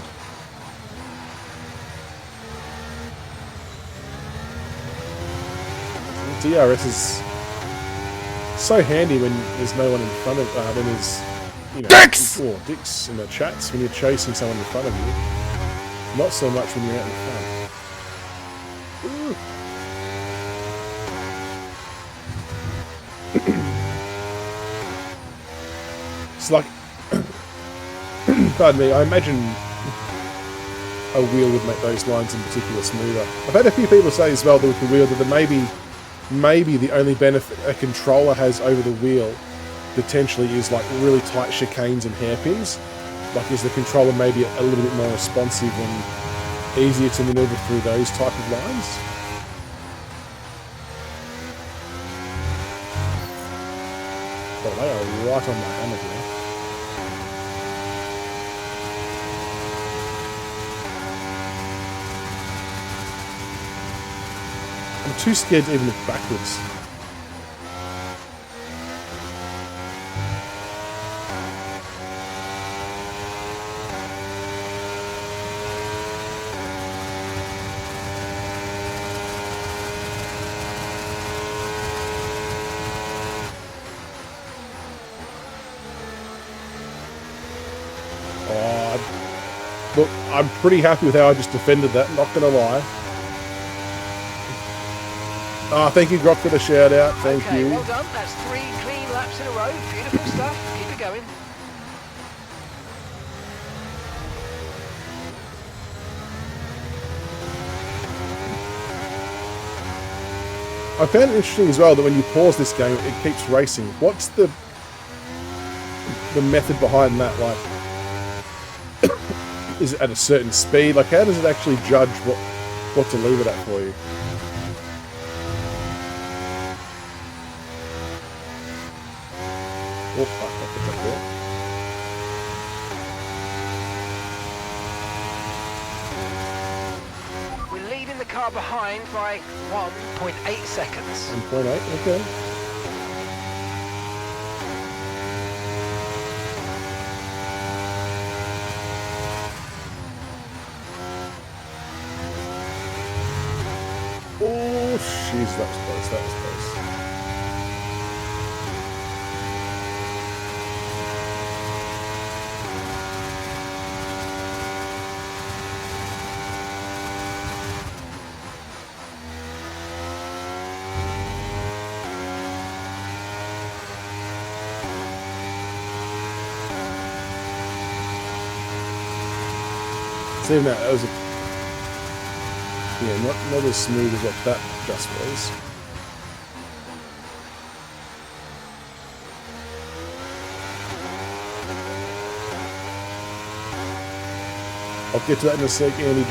DRS is so handy when there's no one in front of when there's, you know, dicks in the chats when you're chasing someone in front of you. Not so much when you're out in front. Ooh. It's like, pardon me, I imagine a wheel would make those lines in particular smoother. I've had a few people say as well that with the wheel that maybe the only benefit a controller has over the wheel potentially is like really tight chicanes and hairpins. Like, is the controller maybe a little bit more responsive and easier to maneuver through those type of lines? Oh, they are right on my hammer here. I'm too scared to even look backwards. Look, I'm pretty happy with how I just defended that, not gonna lie. Oh, thank you, Grok, for the shout out. Thank you. Well done. That's 3 clean laps in a row. Beautiful stuff. Keep it going. I found it interesting as well that when you pause this game, it keeps racing. What's the method behind that? Like, is it at a certain speed? Like, how does it actually judge what to leave it at for you? Oh, fuck, I picked up there. We're leading the car behind by 1.8 seconds. 1.8, okay. Oh, jeez, that was close, that was close. So even that was Yeah, not as smooth as what that just was. I'll get to that in a sec, Andy G.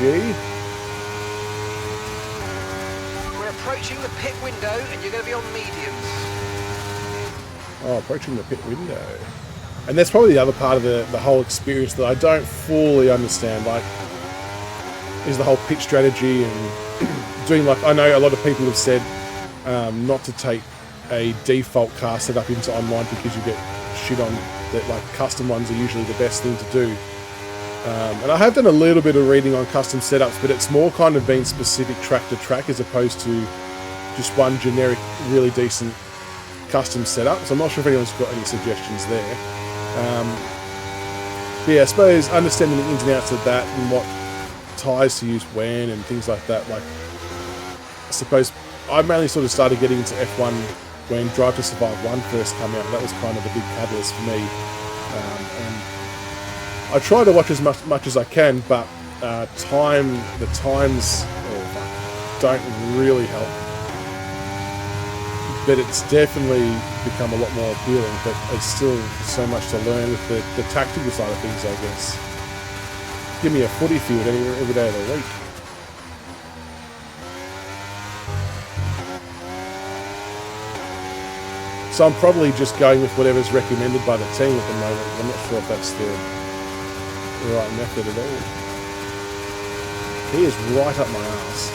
We're approaching the pit window and you're going to be on mediums. Oh, approaching the pit window. And that's probably the other part of the whole experience that I don't fully understand, like, is the whole pit strategy and doing, like, I know a lot of people have said not to take a default car setup into online because you get shit on that, like, custom ones are usually the best thing to do. And I have done a little bit of reading on custom setups, but it's more kind of been specific track to track as opposed to just one generic, really decent custom setup. So I'm not sure if anyone's got any suggestions there. But yeah, I suppose understanding the ins and outs of that and what tyres to use when and things like that. Like, I suppose I mainly sort of started getting into F1 when Drive to Survive 1 first came out. That was kind of a big catalyst for me. And I try to watch as much as I can, but the times don't really help. But it's definitely become a lot more appealing, but there's still so much to learn with the tactical side of things, I guess. Give me a footy field every day of the week. So I'm probably just going with whatever's recommended by the team at the moment. I'm not sure if that's the right method at all. He is right up my ass.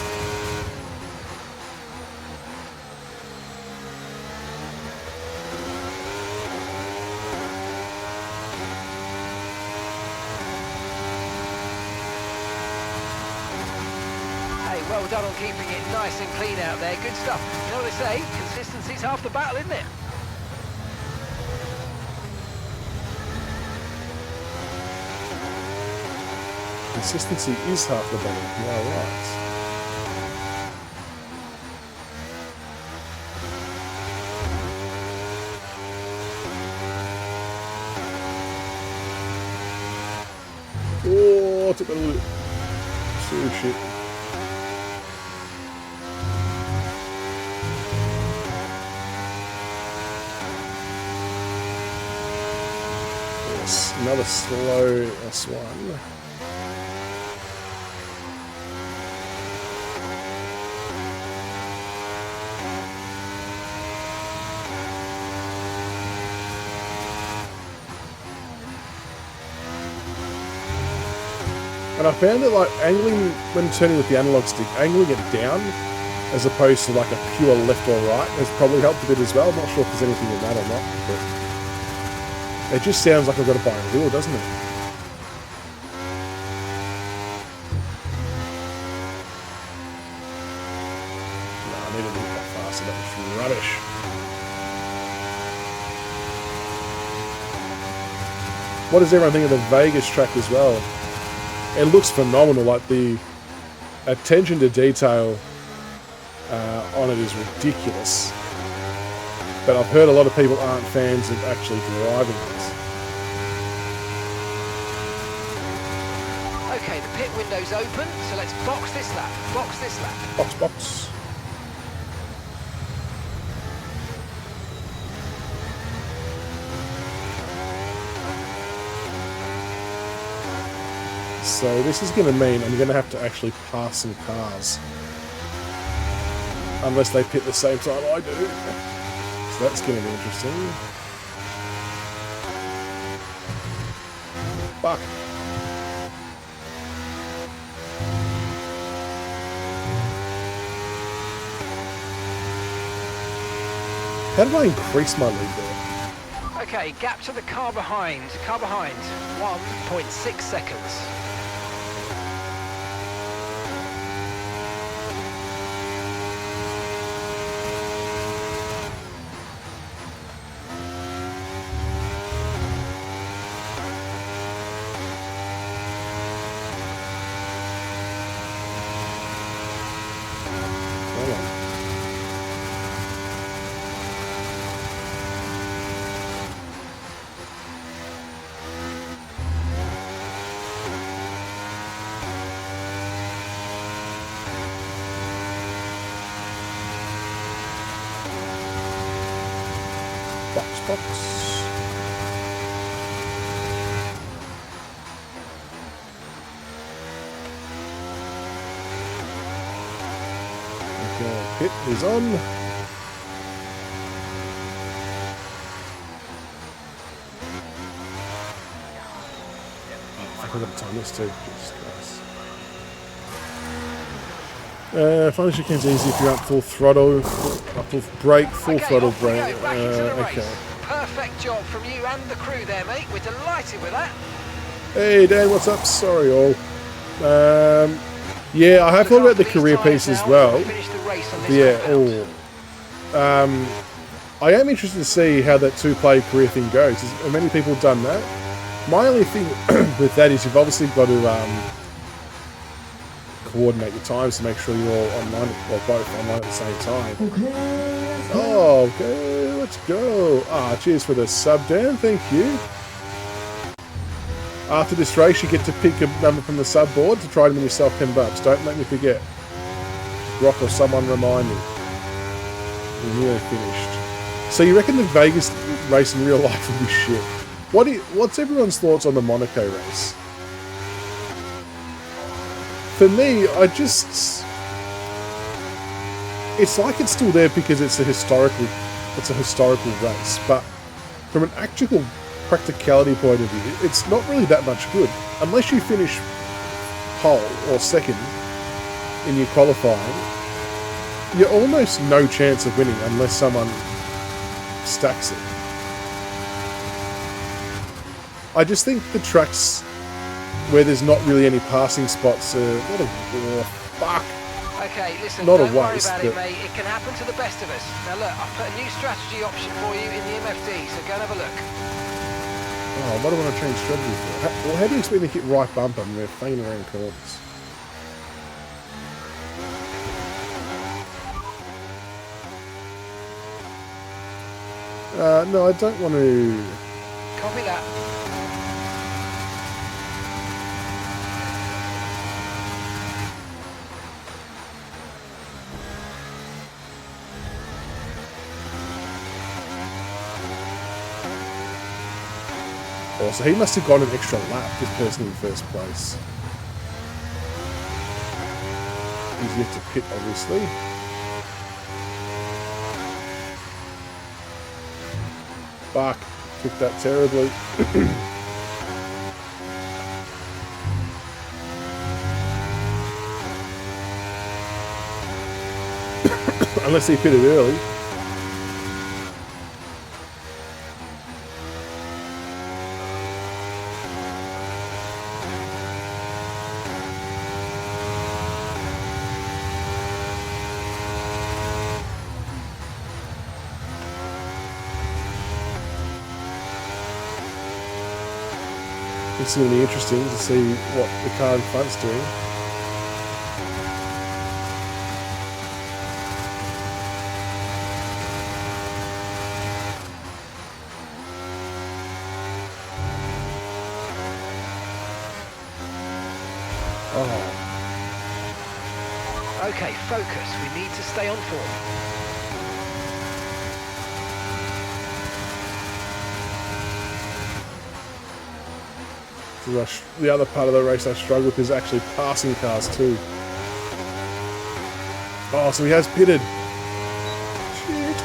Well done on keeping it nice and clean out there. Good stuff. You know what they say? Consistency's half the battle, isn't it? Consistency is half the battle. You are right. Oh, took a little serious shit. Another slow S1. And I found that, like, angling when turning with the analog stick, angling it down as opposed to like a pure left or right has probably helped a bit as well. I'm not sure if there's anything in that or not, but it just sounds like I've got to buy a wheel, doesn't it? No, I need to move that faster. That was rubbish. What does everyone think of the Vegas track as well? It looks phenomenal. Like, the attention to detail on it is ridiculous. But I've heard a lot of people aren't fans of actually driving it. Okay, the pit window's open, so let's box this lap. Box this lap. Box, box. So this is going to mean I'm going to have to actually pass some cars. Unless they pit the same time I do. So that's going to be interesting. Fuck. How do I increase my lead there? Okay, gap to the car behind. Car behind. 1.6 seconds. Box. Okay, pit is on. I forgot to time this too. Jesus Christ. Final chicane's easy if you're up full throttle, full brake, full throttle off we brake. go, back into the race. Okay. Perfect job from you and the crew there, mate. We're delighted with that. Hey Dan, what's up? Sorry all. Yeah, I have thought about the career piece as well. Yeah, I am interested to see how that two-player career thing goes. Have many people done that? My only thing with that is you've obviously got to coordinate your times to make sure you're all online, or both online at the same time. Oh, okay, let's go. Cheers for the sub, Dan. Thank you. After this race, you get to pick a number from the sub board to try to win yourself $10. Don't make me forget. Brock or someone remind me. We're nearly finished. So you reckon the Vegas race in real life will be shit? What's everyone's thoughts on the Monaco race? For me, it's like it's still there because it's a historical race, but from an actual practicality point of view, it's not really that much good. Unless you finish pole or second in your qualifying, you're almost no chance of winning unless someone stacks it. I just think the tracks where there's not really any passing spots are fuck. Okay, listen, not don't a worry waste, about but it, mate. It can happen to the best of us. Now look, I've put a new strategy option for you in the MFD, so go and have a look. Oh, what do I want to change strategy for? How do you expect me to hit right bumper when we're fanging around corners? No, I don't want to... Copy that. Oh, so he must have gone an extra lap, this person in first place. He's yet to pit, obviously. Fuck. Took that terribly. Unless he pitted early. It's going to be interesting to see what the car in front's doing. Oh. Okay, focus. We need to stay on form. The other part of the race I struggle with is actually passing cars too. Oh, so he has pitted. Shit.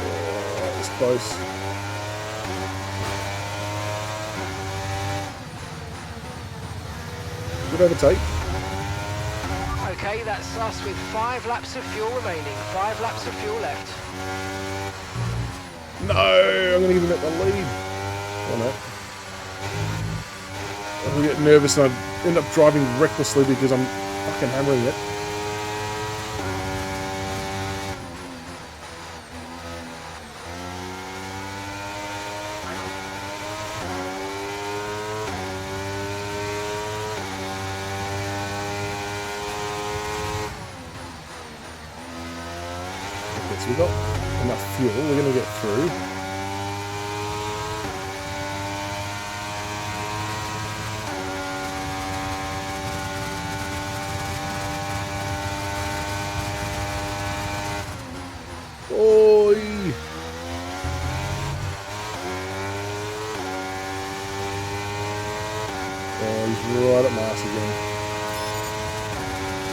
Oh, it's close. Good overtake. Okay, that's us with 5 laps of fuel remaining. 5 laps of fuel left. No, I'm going to give him the lead. Oh no. I get nervous and I end up driving recklessly because I'm fucking hammering it. We've got enough fuel, we're going to get through.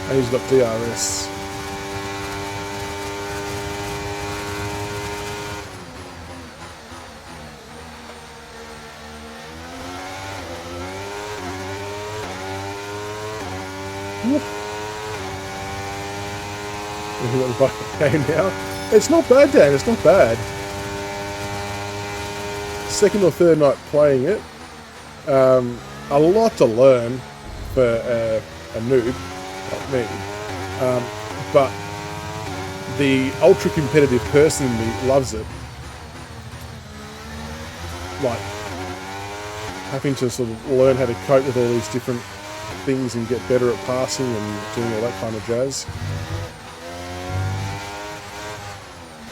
And he's got DRS. Game now. It's not bad, Dan. It's not bad. Second or third night playing it. A lot to learn for a noob like me. But the ultra competitive person in me loves it. Like having to sort of learn how to cope with all these different things and get better at passing and doing all that kind of jazz.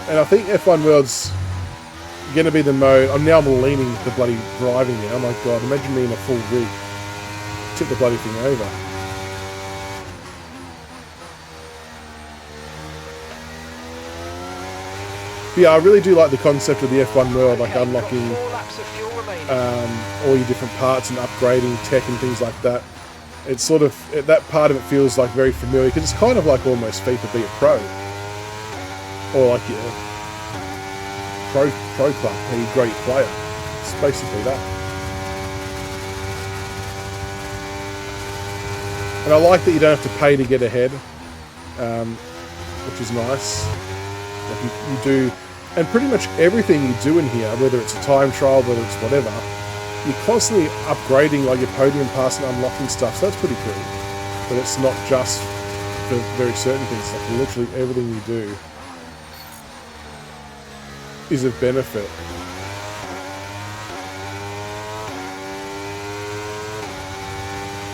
And I think F1 World's going to be the mode. I'm leaning the bloody driving now. Oh my god, imagine me in a full rig. Tip the bloody thing over. But yeah, I really do like the concept of the F1 World, like unlocking all your different parts and upgrading tech and things like that. It's sort of, that part of it feels like very familiar, because it's kind of like almost FIFA Be a Pro. Or like your pro club, how you grow your player. It's basically that. And I like that you don't have to pay to get ahead, which is nice. Like you do, and pretty much everything you do in here, whether it's a time trial, whether it's whatever, you're constantly upgrading like your podium pass and unlocking stuff, so that's pretty cool. But it's not just for very certain things, like literally everything you do is of benefit.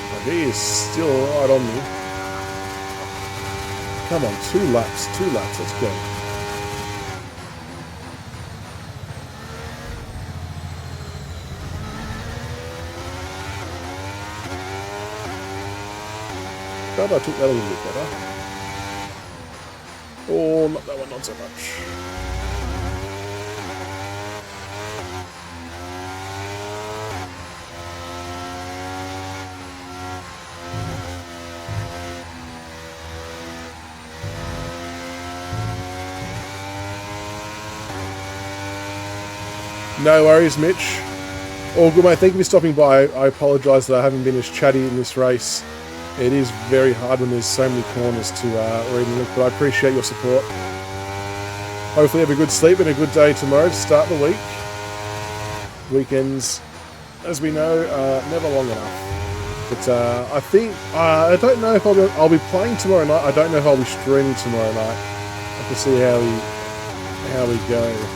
But he is still right on me. Come on, 2 laps, let's go. Glad I took that a little bit better. Oh, not that one, not so much. No worries, Mitch. All good, mate. Thank you for stopping by. I apologise that I haven't been as chatty in this race. It is very hard when there's so many corners to read and look, but I appreciate your support. Hopefully you have a good sleep and a good day tomorrow to start the week. Weekends, as we know, are never long enough. But I think, I don't know if I'll be playing tomorrow night. I don't know if I'll be streaming tomorrow night. I have to see how we go.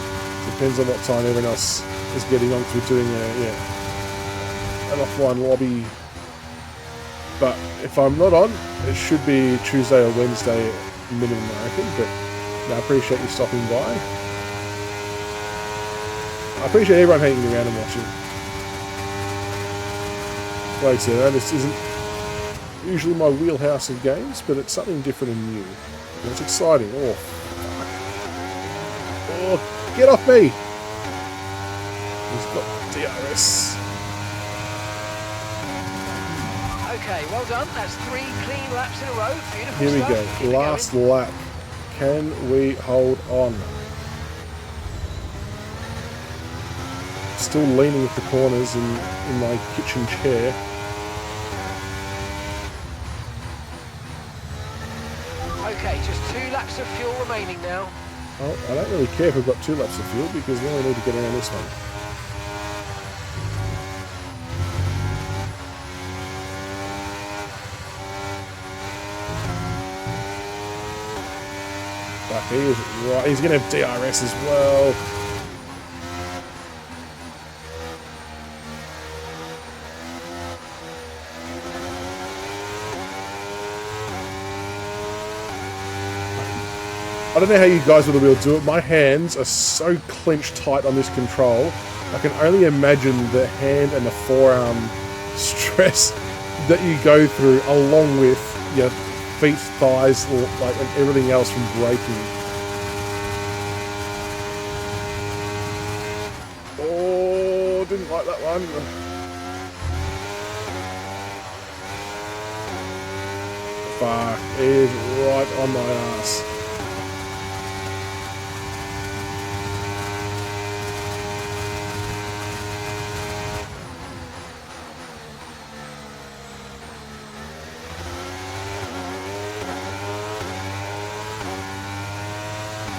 Depends on what time everyone else is getting on to doing an offline lobby. But if I'm not on, it should be Tuesday or Wednesday minimum, I reckon. But no, I appreciate you stopping by. I appreciate everyone hanging around and watching. Like I said, this isn't usually my wheelhouse of games, but it's something different and new. And it's exciting. Oh, fuck. Oh, get off me! He's got DRS. Okay, well done. That's 3 clean laps in a row. Beautiful Here we stuff. go. Keep it Last going. lap. Can we hold on? Still leaning with the corners in my kitchen chair. Okay, just 2 laps of fuel remaining now. Oh, I don't really care if we've got 2 laps of fuel because we only need to get around this one. But he is right. He's going to have DRS as well. I don't know how you guys will be able to do it. My hands are so clenched tight on this control. I can only imagine the hand and the forearm stress that you go through along with your feet, thighs, like, and everything else from braking. Oh, didn't like that one. fuck. It is right on my ass.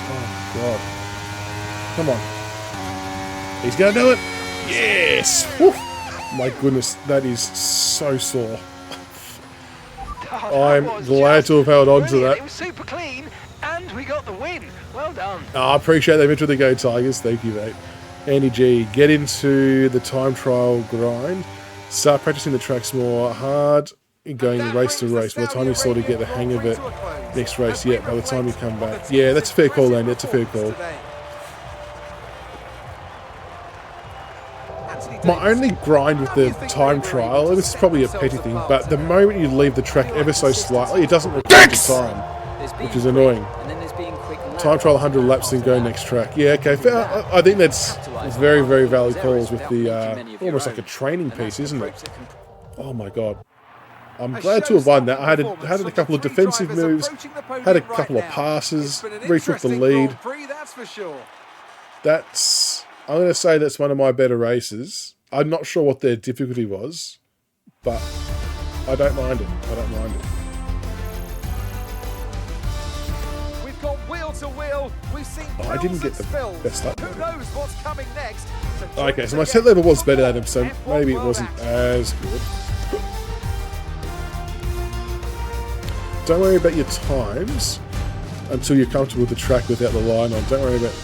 Oh, God. Come on. He's going to do it. Yes. Woo. My goodness, that is so sore. I'm glad to have held on to that. It was super clean, and we got the win. Well done. I appreciate that. Into the Go Tigers. Thank you, mate. Andy G, get into the time trial grind. Start practicing the tracks more hard, going race to race. By the time you sort of get the hang of it, next race, yeah, by the time you come back. Yeah, that's a fair call, Andy. That's a fair call. My only grind with the time trial, and this is probably a petty thing, but the moment you leave the track ever so slightly, it doesn't record the time, which is annoying. Time trial 100 laps and go next track. Yeah, okay. I think that's very, very valid calls with the, almost like a training piece, isn't it? Oh my God. I'm glad to have won that. I had a couple of defensive moves, had a couple of passes, retook the lead. I'm going to say that's one of my better races. I'm not sure what their difficulty was, but I don't mind it. I don't mind it. We've got wheel to wheel. We've seen I didn't get the best up. Who knows what's coming next? Okay, so my set level was better than him, so maybe it wasn't as good. Don't worry about your times until you're comfortable with the track without the line on. Don't worry about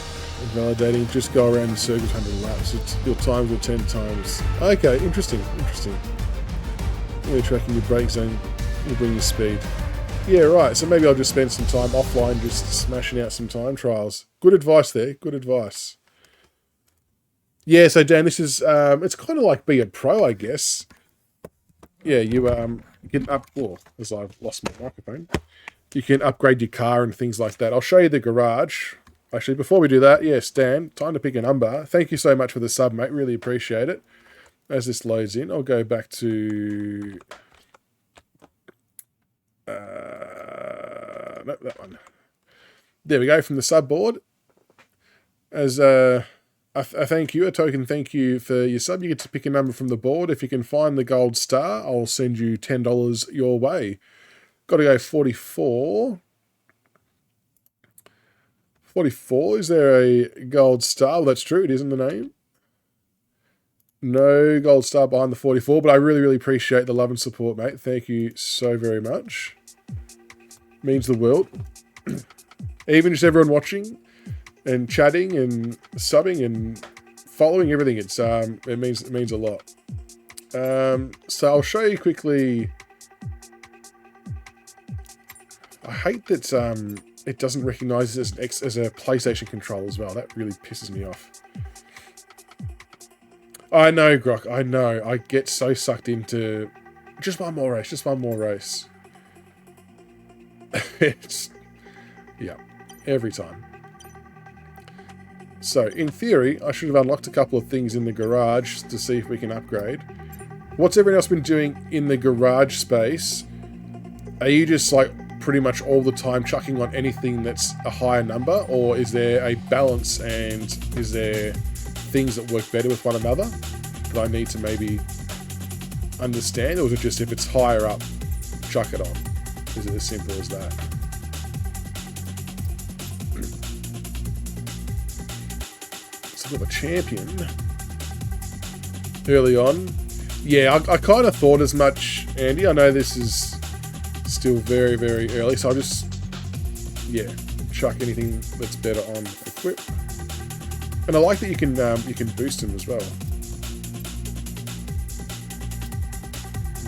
validating, just go around in circles 100 laps. Your times will 10 times. Okay, interesting. When you're tracking your brake zone, you bring your speed. Yeah, right, so maybe I'll just spend some time offline just smashing out some time trials. Good advice there, good advice. Yeah, so Dan, this is, it's kind of like be a pro, I guess. Yeah, you can as I've lost my microphone, you can upgrade your car and things like that. I'll show you the garage. Actually, before we do that, yes, Dan, time to pick a number. Thank you so much for the sub, mate. Really appreciate it. As this loads in, I'll go back to... nope, that one. There we go, from the sub board. As a thank you, a token thank you for your sub, you get to pick a number from the board. If you can find the gold star, I'll send you $10 your way. Got to go 44. 44, is there a gold star? Well, that's true, it is in the name. No gold star behind the 44, but I really, really appreciate the love and support, mate. Thank you so very much. Means the world. Even just everyone watching and chatting and subbing and following everything, it means a lot. So I'll show you quickly. I hate that it doesn't recognise it as a PlayStation controller as well. That really pisses me off. I know, Grok. I know. I get so sucked into just one more race. Yeah, every time. So, in theory, I should have unlocked a couple of things in the garage to see if we can upgrade. What's everyone else been doing in the garage space? Are you just like pretty much all the time chucking on anything that's a higher number, or is there a balance and is there things that work better with one another that I need to maybe understand, or is it just if it's higher up, chuck it on? Is it as simple as that? So we've got a champion early on. Yeah, I kind of thought as much, Andy. I know this is still very, very early, so I'll just, yeah, chuck anything that's better on equip. And I like that you can boost them as well.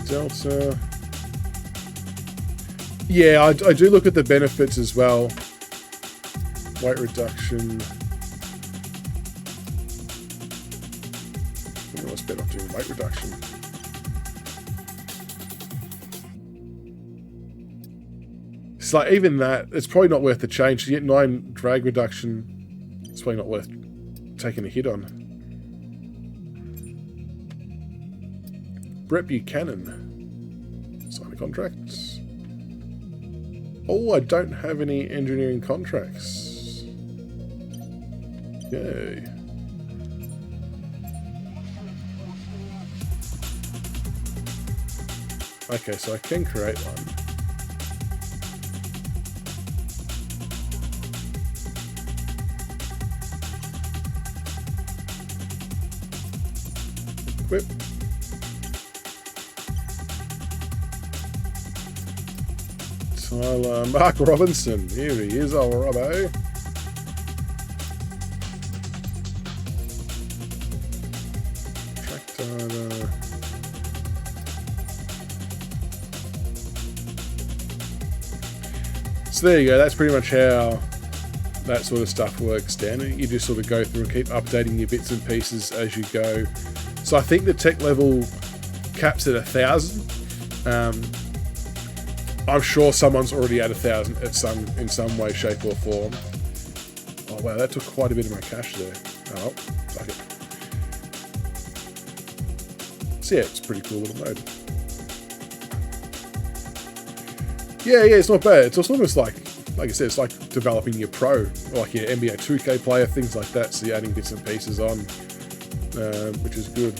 Delta. Yeah, I do look at the benefits as well. Weight reduction. What's better off doing weight reduction? It's like, even that, it's probably not worth the change. To get 9 drag reduction, it's probably not worth taking a hit on. Brett Buchanan. Sign a contract. Oh, I don't have any engineering contracts. Yay. Okay, so I can create one. Equip. Tyler Mark Robinson. Here he is, old Robbo. Tractor. So there you go. That's pretty much how that sort of stuff works, Dan. You just sort of go through and keep updating your bits and pieces as you go. So I think the tech level caps at 1,000. I'm sure someone's already at 1,000 in some way, shape, or form. Oh wow, that took quite a bit of my cash there. Oh, fuck it. So yeah, it's a pretty cool little mode. Yeah, it's not bad. It's almost like I said, it's like developing your pro, like your NBA 2K player, things like that. So you're adding bits and pieces on, which is good.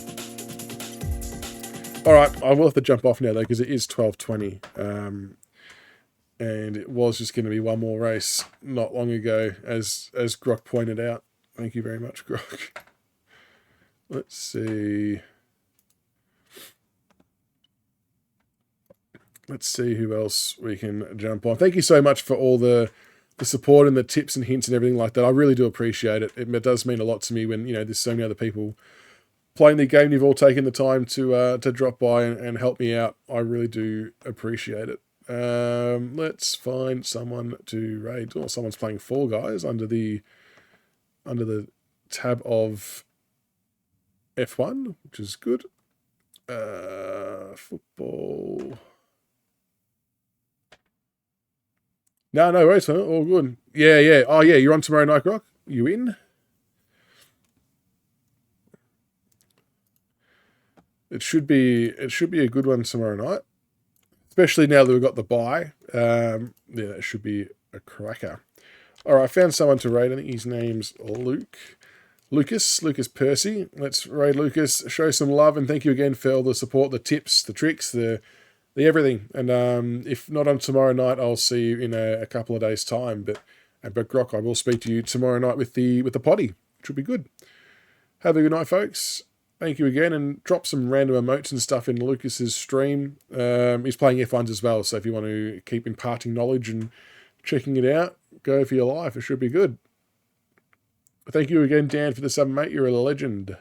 All right, I will have to jump off now though because it is 12:20, and it was just going to be one more race not long ago, as Grok pointed out. Thank you very much, Grok. Let's see. Let's see who else we can jump on. Thank you so much for all the support and the tips and hints and everything like that. I really do appreciate it. It does mean a lot to me when, you know, there's so many other people playing the game. You've all taken the time to drop by and help me out. I really do appreciate it. Let's find someone to raid. Oh, someone's playing Fall Guys under the tab of F1, which is good. Football. No worries, huh? All good. Yeah. Oh, yeah, you're on tomorrow night, Grok? You in? It should be a good one tomorrow night. Especially now that we've got the bye. Yeah, it should be a cracker. All right, I found someone to raid. I think his name's Lucas Percy. Let's raid Lucas. Show some love, and thank you again for all the support, the tips, the tricks, the everything. And if not on tomorrow night, I'll see you in a couple of days' time. But Grok, I will speak to you tomorrow night with the potty, which will be good. Have a good night, folks. Thank you again, and drop some random emotes and stuff in Lucas's stream. He's playing F1s as well, so if you want to keep imparting knowledge and checking it out, go for your life. It should be good. Thank you again, Dan, for the sub, mate. You're a legend.